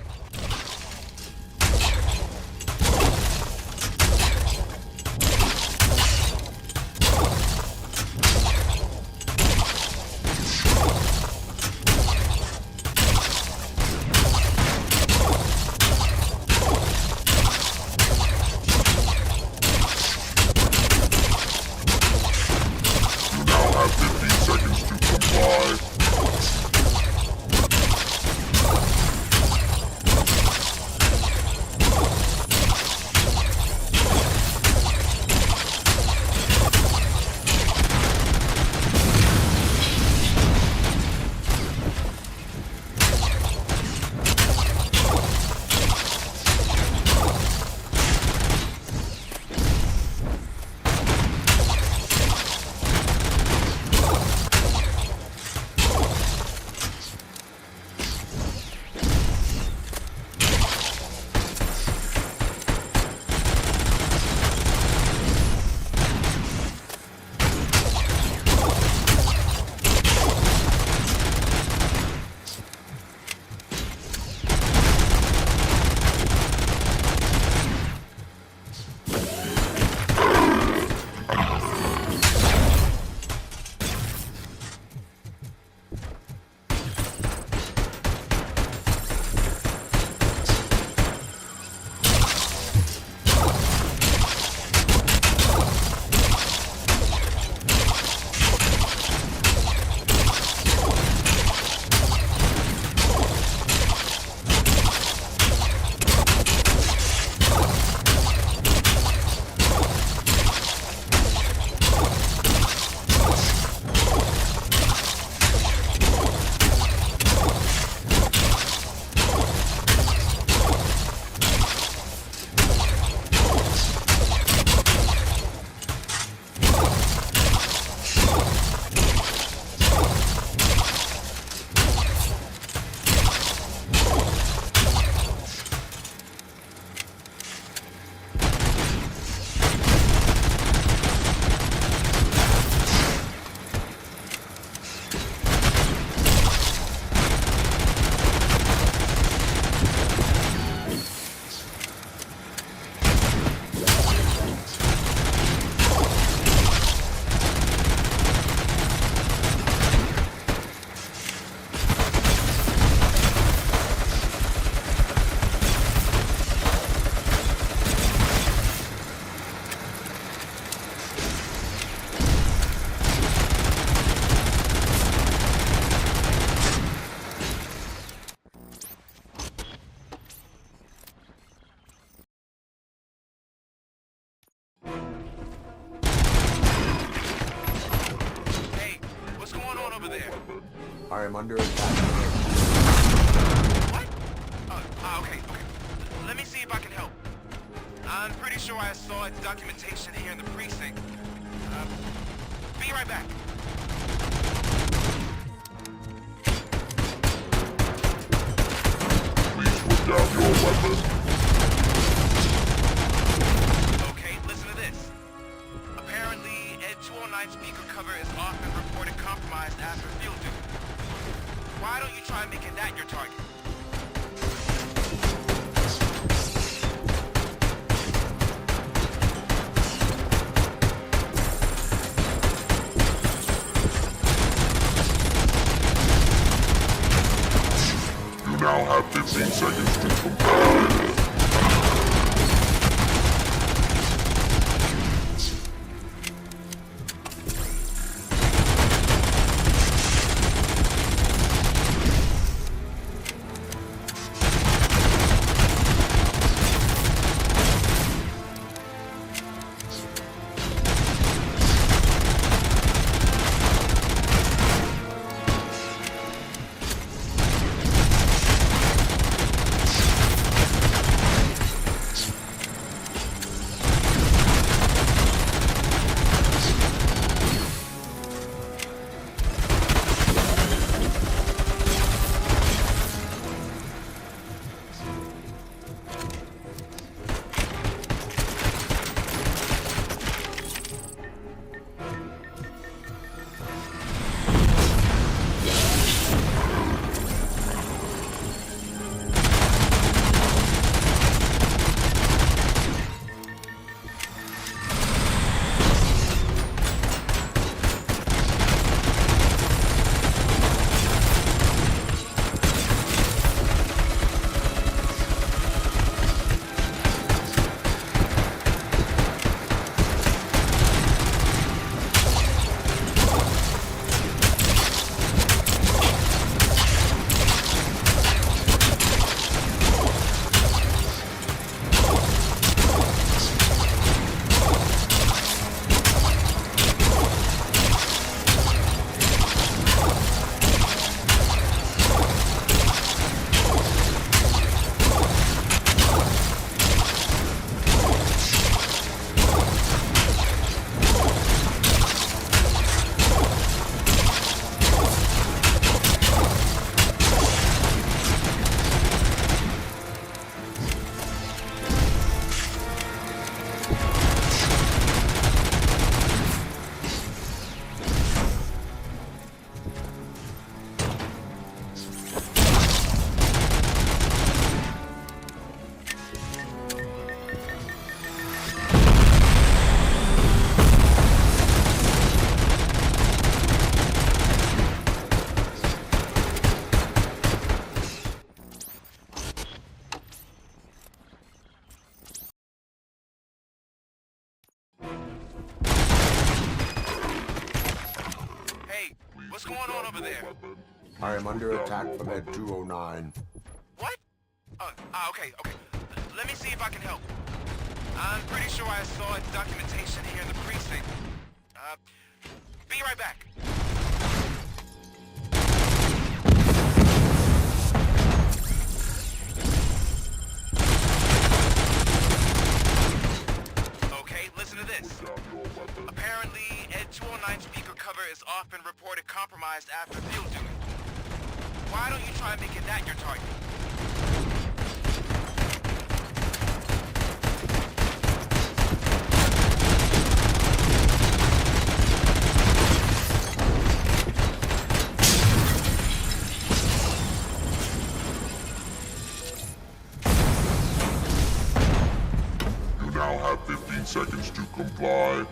Speaker 1: I am under attack.
Speaker 5: What? Okay. Let me see if I can help. I'm pretty sure I saw its documentation here in the precinct. Be right back.
Speaker 8: Please put down your weapon.
Speaker 5: Okay, listen to this. Apparently, Ed 209 speaker cover is often reported compromised after field duty. Why don't you try making that your target?
Speaker 8: You now have 15 seconds to comply.
Speaker 5: What's going on over there?
Speaker 1: I am under attack from Ed 209.
Speaker 5: What? Okay. Let me see if I can help. I'm pretty sure I saw its documentation here in the precinct. Be right back. Okay, listen to this. Apparently, Ed 209 speaker cover is often reported compromised after field duty. Why don't you try making that your target?
Speaker 8: You now have 15 seconds to comply.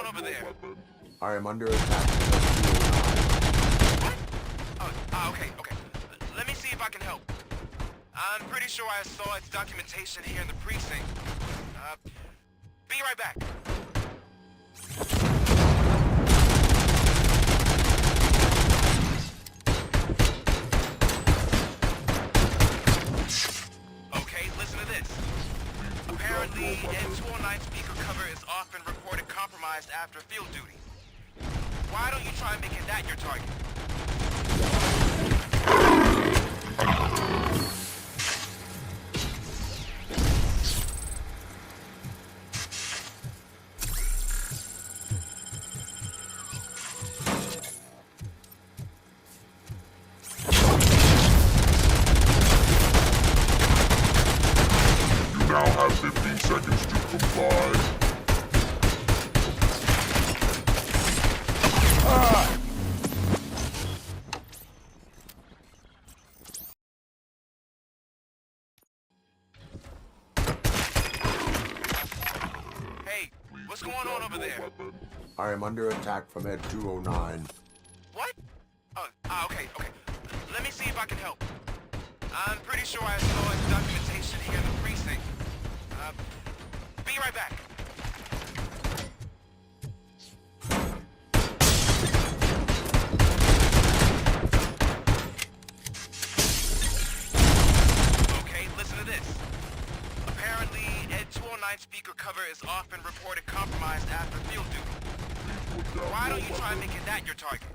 Speaker 5: over there?
Speaker 1: I am under attack.
Speaker 5: Okay. Let me see if I can help. I'm pretty sure I saw its documentation here in the precinct. Be right back. Okay, listen to this. Apparently, N209 speaker cover is often reported compromised after field duty. Why don't you try making that your target?
Speaker 8: You now have 15 seconds to comply.
Speaker 5: Hey, what's going on over there?
Speaker 1: I am under attack from Ed 209.
Speaker 5: What? Okay. Let me see if I can help. I'm pretty sure I saw its documentation here in the precinct. Be right back. Okay, listen to this. Apparently, Ed-209 speaker cover is often reported compromised after field duty. Why don't you try making that your target?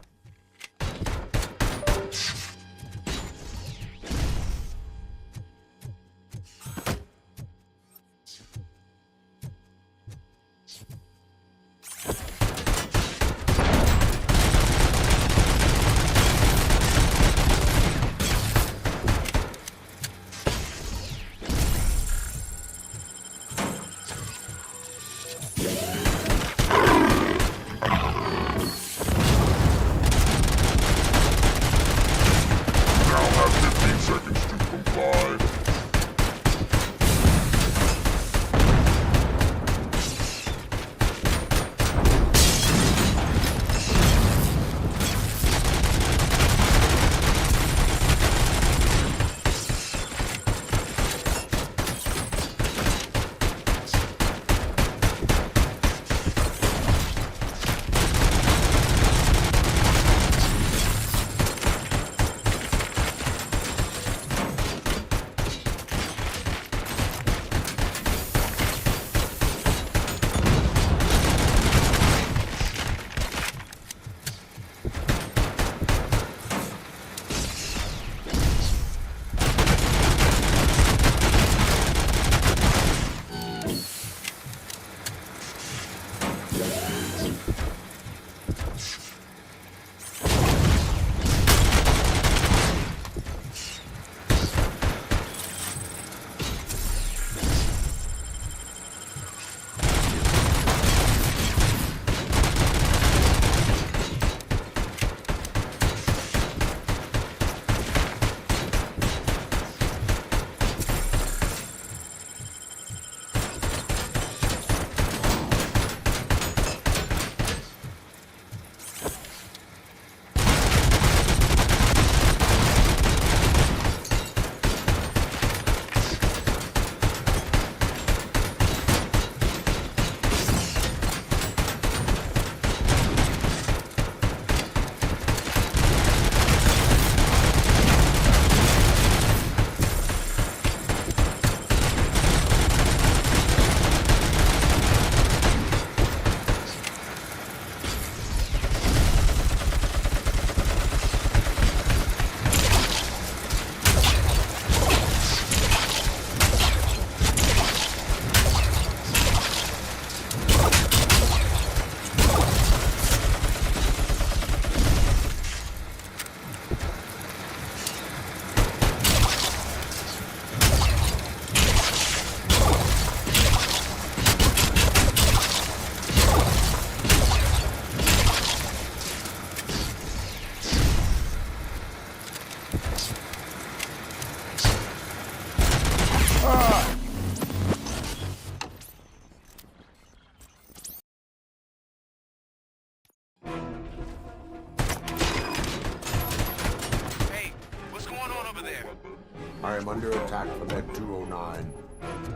Speaker 1: under attack from Ed 209.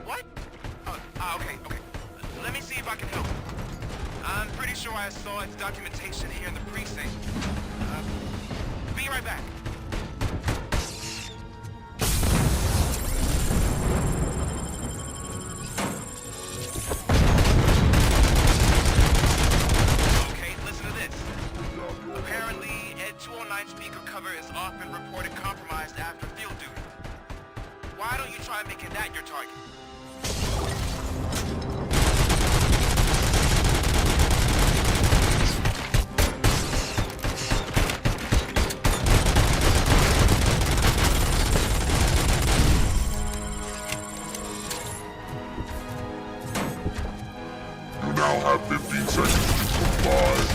Speaker 5: What? Okay. Let me see if I can help. I'm pretty sure I saw its documentation here in the precinct. Be right back. Okay, listen to this. Apparently, Ed 209 speaker cover is often reported compromised after field duty. Why don't you try making that your target?
Speaker 8: You now have 15 seconds to comply.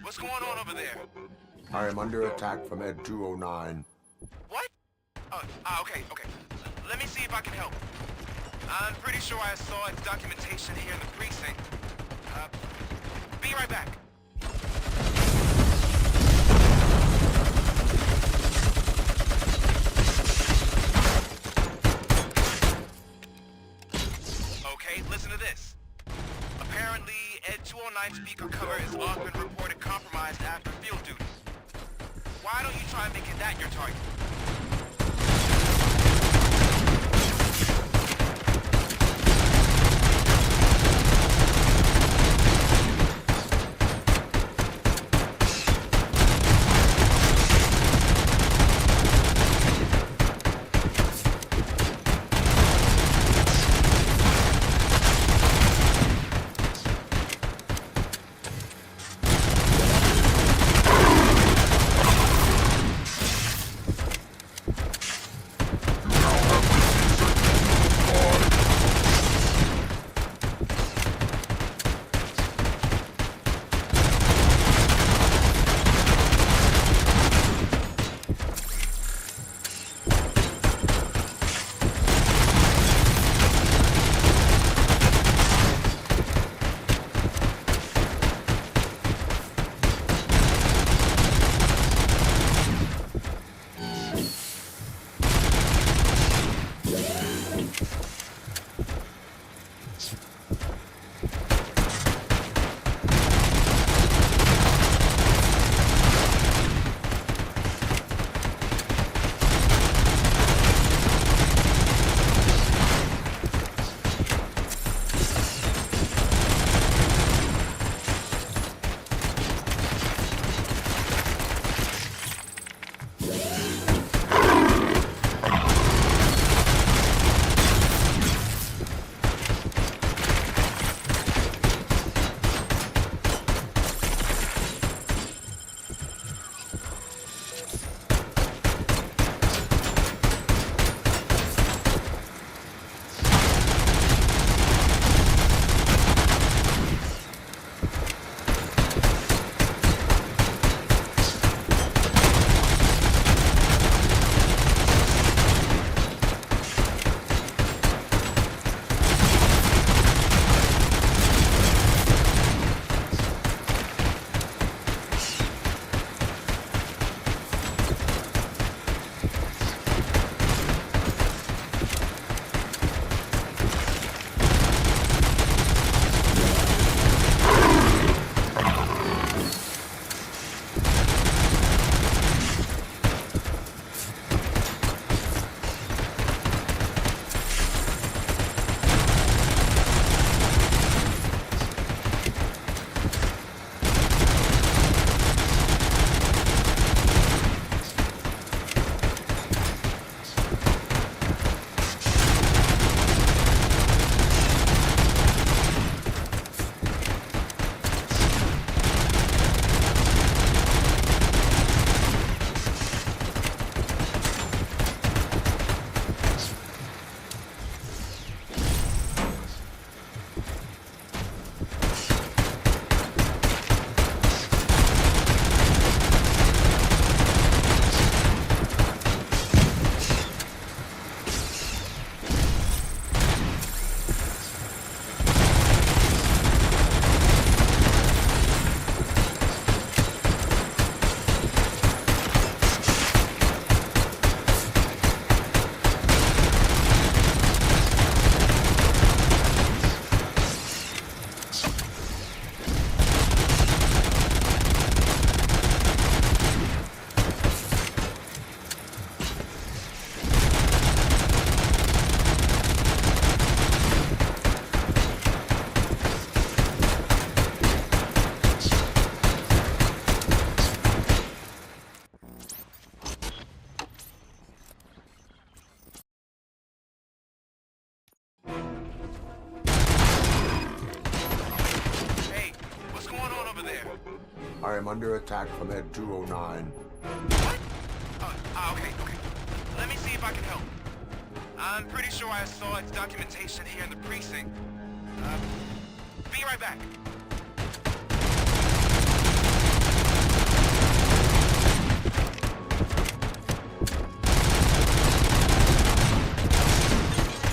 Speaker 5: What's going on over there?
Speaker 1: I am under attack from Ed 209.
Speaker 5: What? Okay. Let me see if I can help. I'm pretty sure I saw its documentation here in the precinct. Be right back. to this. Apparently, Ed 209 speaker cover is often reported compromised after field duty. Why don't you try making that your target?
Speaker 1: I am under attack from Ed 209.
Speaker 5: What? Okay. Let me see if I can help. I'm pretty sure I saw its documentation here in the precinct. Be right back.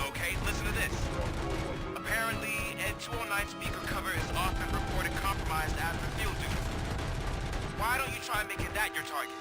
Speaker 5: Okay, listen to this. Apparently, Ed 209 speaker cover is often reported compromised after field duty. Why don't you try making that your target?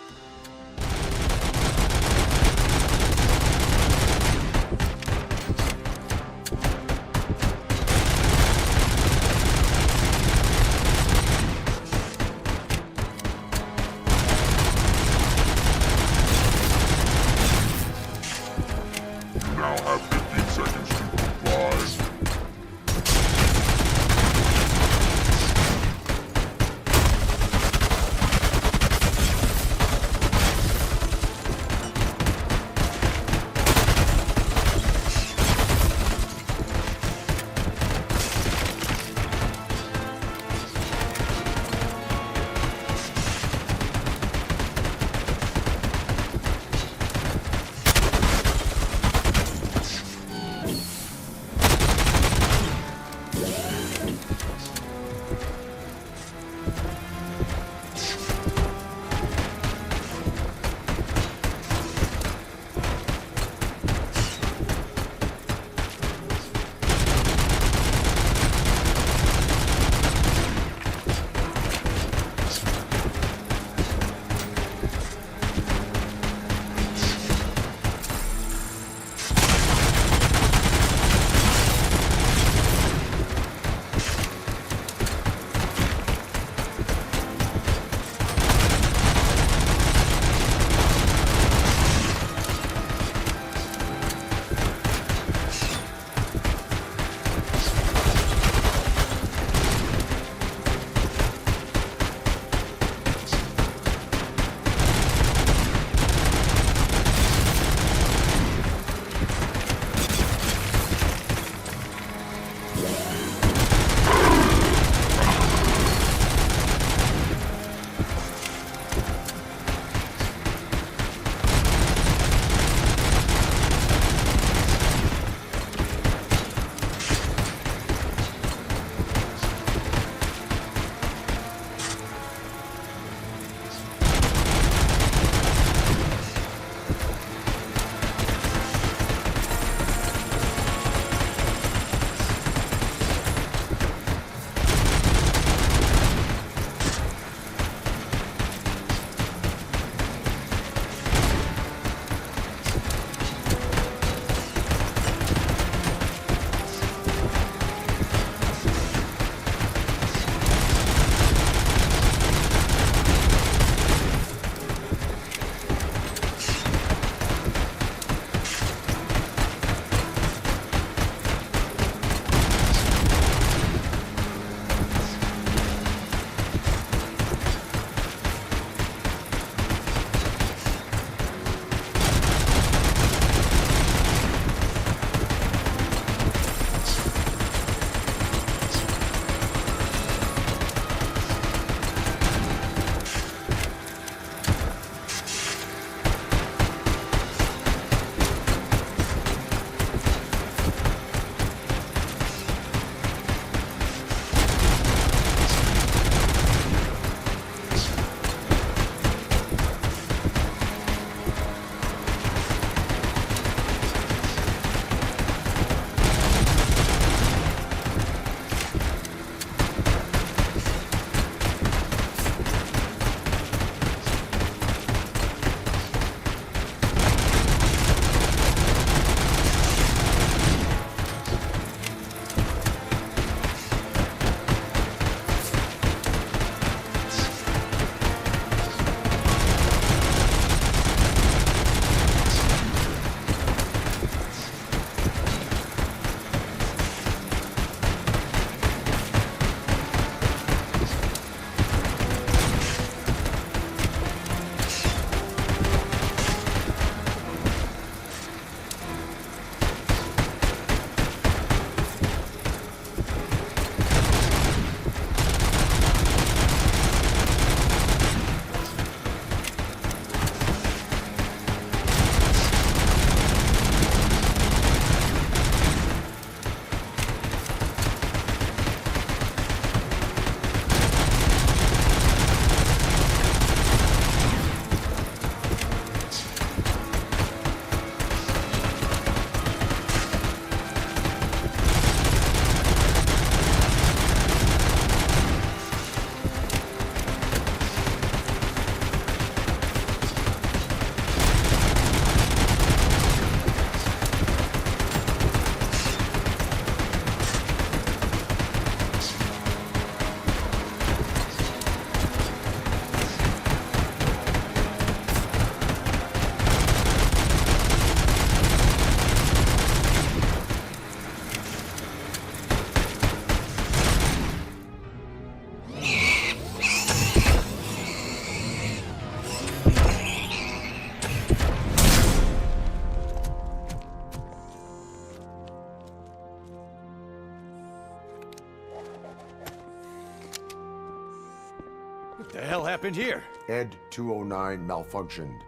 Speaker 4: What the hell happened here?
Speaker 1: Ed 209 malfunctioned.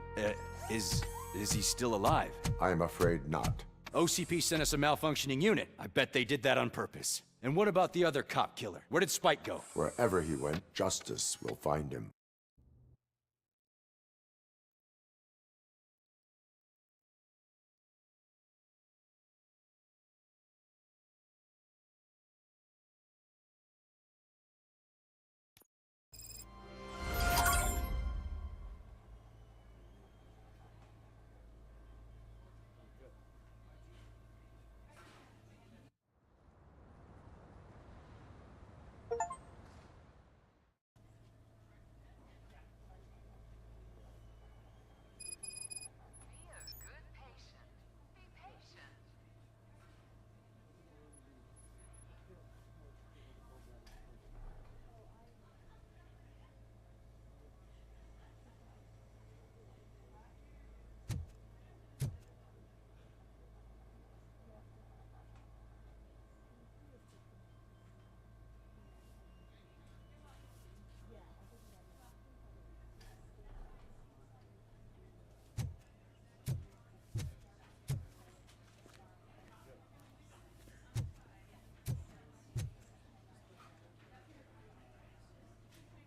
Speaker 4: Is he still alive?
Speaker 1: I am afraid not.
Speaker 4: OCP sent us a malfunctioning unit. I bet they did that on purpose. And what about the other cop killer? Where did Spike go?
Speaker 1: Wherever he went, justice will find him.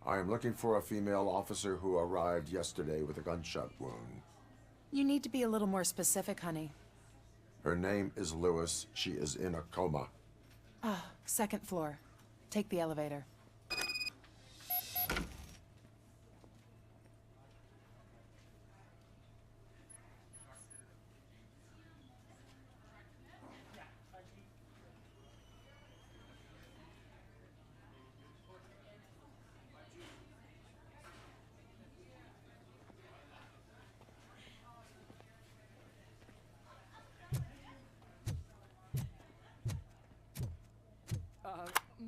Speaker 1: I am looking for a female officer who arrived yesterday with a gunshot wound.
Speaker 10: You need to be a little more specific, honey.
Speaker 1: Her name is Lewis. She is in a coma.
Speaker 10: Ah, second floor. Take the elevator.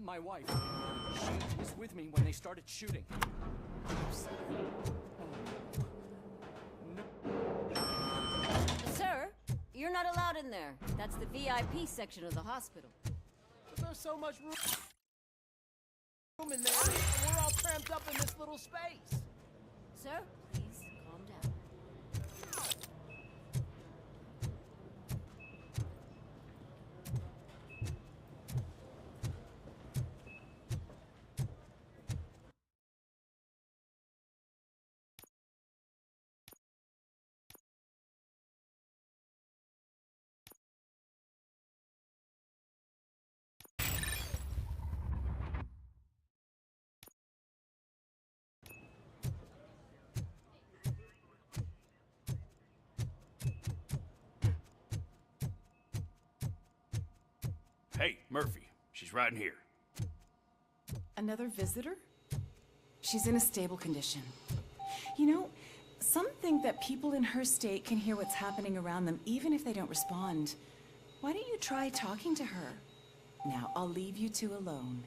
Speaker 22: My wife. She was with me when they started shooting.
Speaker 11: Sir, you're not allowed in there. That's the VIP section of the hospital.
Speaker 9: There's so much room in there. We're all cramped up in this little space.
Speaker 11: Sir, please calm down.
Speaker 22: Hey, Murphy. She's right in here.
Speaker 10: Another visitor? She's in a stable condition. You know, some think that people in her state can hear what's happening around them even if they don't respond. Why don't you try talking to her? Now, I'll leave you two alone.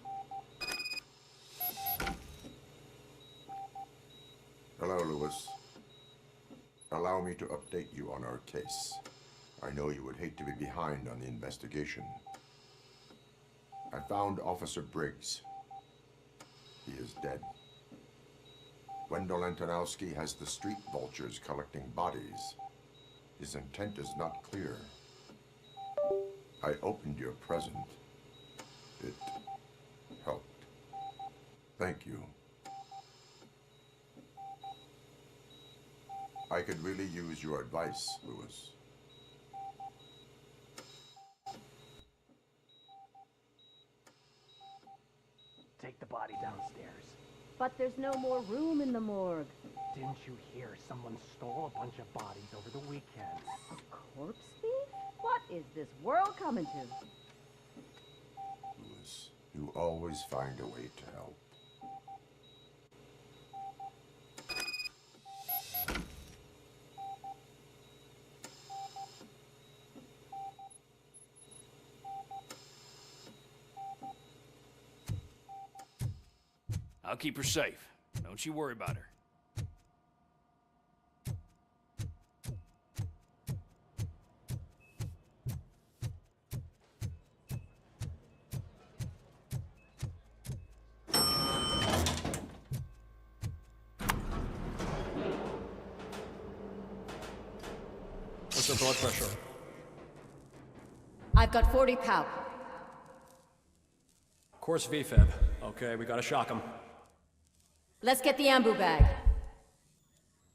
Speaker 1: Hello, Lewis. Allow me to update you on our case. I know you would hate to be behind on the investigation. I found Officer Briggs. He is dead. Wendell Antonowski has the street vultures collecting bodies. His intent is not clear. I opened your present. It helped. Thank you. I could really use your advice, Lewis.
Speaker 22: Take the body downstairs.
Speaker 11: But there's no more room in the morgue.
Speaker 22: Didn't you hear someone stole a bunch of bodies over the weekend?
Speaker 11: A corpse thief? What is this world coming to?
Speaker 1: Lewis, you always find a way to help.
Speaker 22: I'll keep her safe. Don't you worry about her.
Speaker 12: What's her blood pressure?
Speaker 11: I've got 40 pow.
Speaker 12: Course VFib. Okay, we gotta shock him.
Speaker 11: Let's get the ambu bag.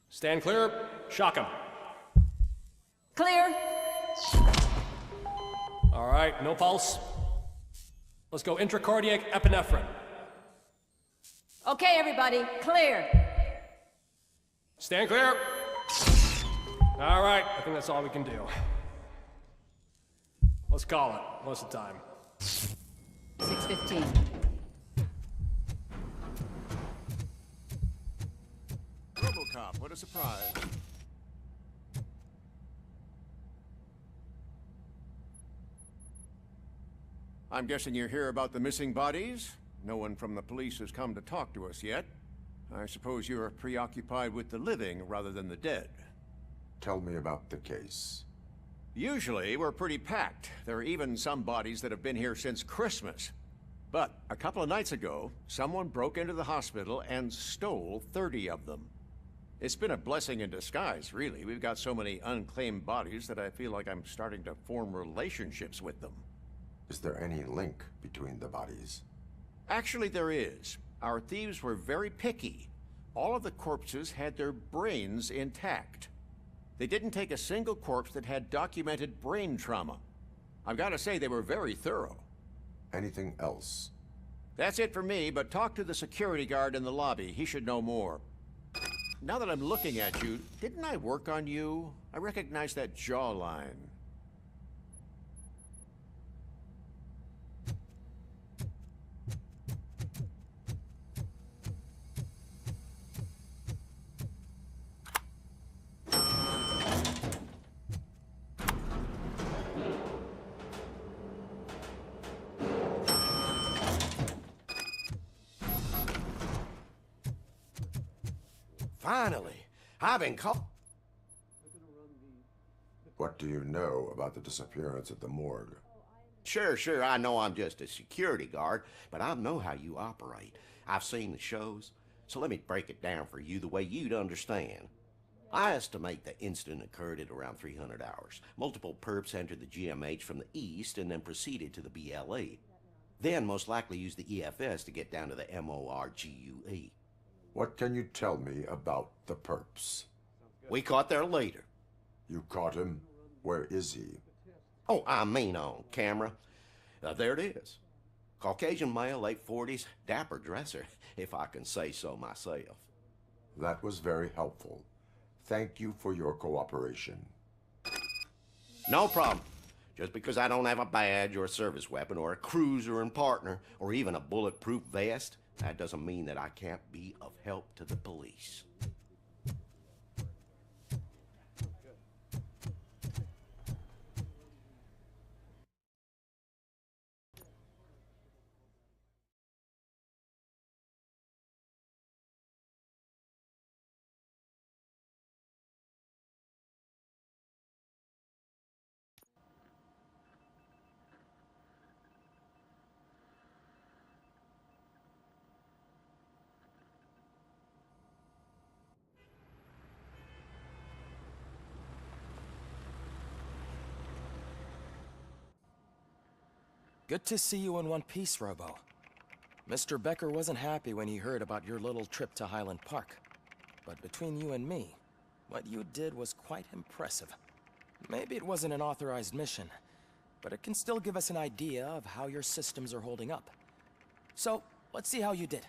Speaker 12: Stand clear. Shock him.
Speaker 11: Clear.
Speaker 12: All right, no pulse. Let's go intracardiac epinephrine.
Speaker 11: Okay, everybody, clear.
Speaker 12: Stand clear. All right, I think that's all we can do. Let's call it. What's the time?
Speaker 11: 6:15.
Speaker 15: RoboCop, what a surprise. I'm guessing you're here about the missing bodies? No one from the police has come to talk to us yet. I suppose you're preoccupied with the living rather than the dead.
Speaker 1: Tell me about the case.
Speaker 15: Usually, we're pretty packed. There are even some bodies that have been here since Christmas. But a couple of nights ago, someone broke into the hospital and stole 30 of them. It's been a blessing in disguise, really. We've got so many unclaimed bodies that I feel like I'm starting to form relationships with them.
Speaker 1: Is there any link between the bodies?
Speaker 15: Actually, there is. Our thieves were very picky. All of the corpses had their brains intact. They didn't take a single corpse that had documented brain trauma. I've got to say, they were very thorough.
Speaker 1: Anything else?
Speaker 15: That's it for me, but talk to the security guard in the lobby. He should know more. Now that I'm looking at you, didn't I work on you? I recognize that jawline.
Speaker 19: Finally, I've been caught.
Speaker 1: What do you know about the disappearance at the morgue?
Speaker 19: Sure, I know I'm just a security guard, but I know how you operate. I've seen the shows, so let me break it down for you the way you'd understand. I estimate the incident occurred at around 300 hours. Multiple perps entered the GMH from the east and then proceeded to the BLE. Then most likely used the EFS to get down to the MORGUE.
Speaker 1: What can you tell me about the perps?
Speaker 19: We caught their leader.
Speaker 1: You caught him? Where is he?
Speaker 19: Oh, I mean on camera. There it is. Caucasian male, late 40s, dapper dresser, if I can say so myself.
Speaker 1: That was very helpful. Thank you for your cooperation.
Speaker 19: No problem. Just because I don't have a badge or a service weapon or a cruiser and partner or even a bulletproof vest, that doesn't mean that I can't be of help to the police.
Speaker 7: Good to see you in one piece, Robo. Mr. Becker wasn't happy when he heard about your little trip to Highland Park. But between you and me, what you did was quite impressive. Maybe it wasn't an authorized mission, but it can still give us an idea of how your systems are holding up. So, let's see how you did.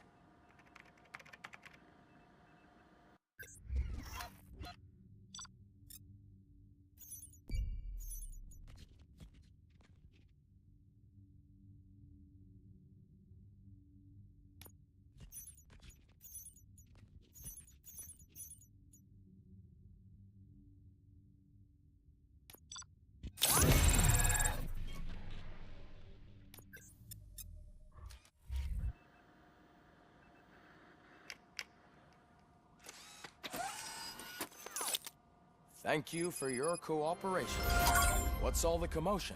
Speaker 7: Thank you for your cooperation. What's all the commotion?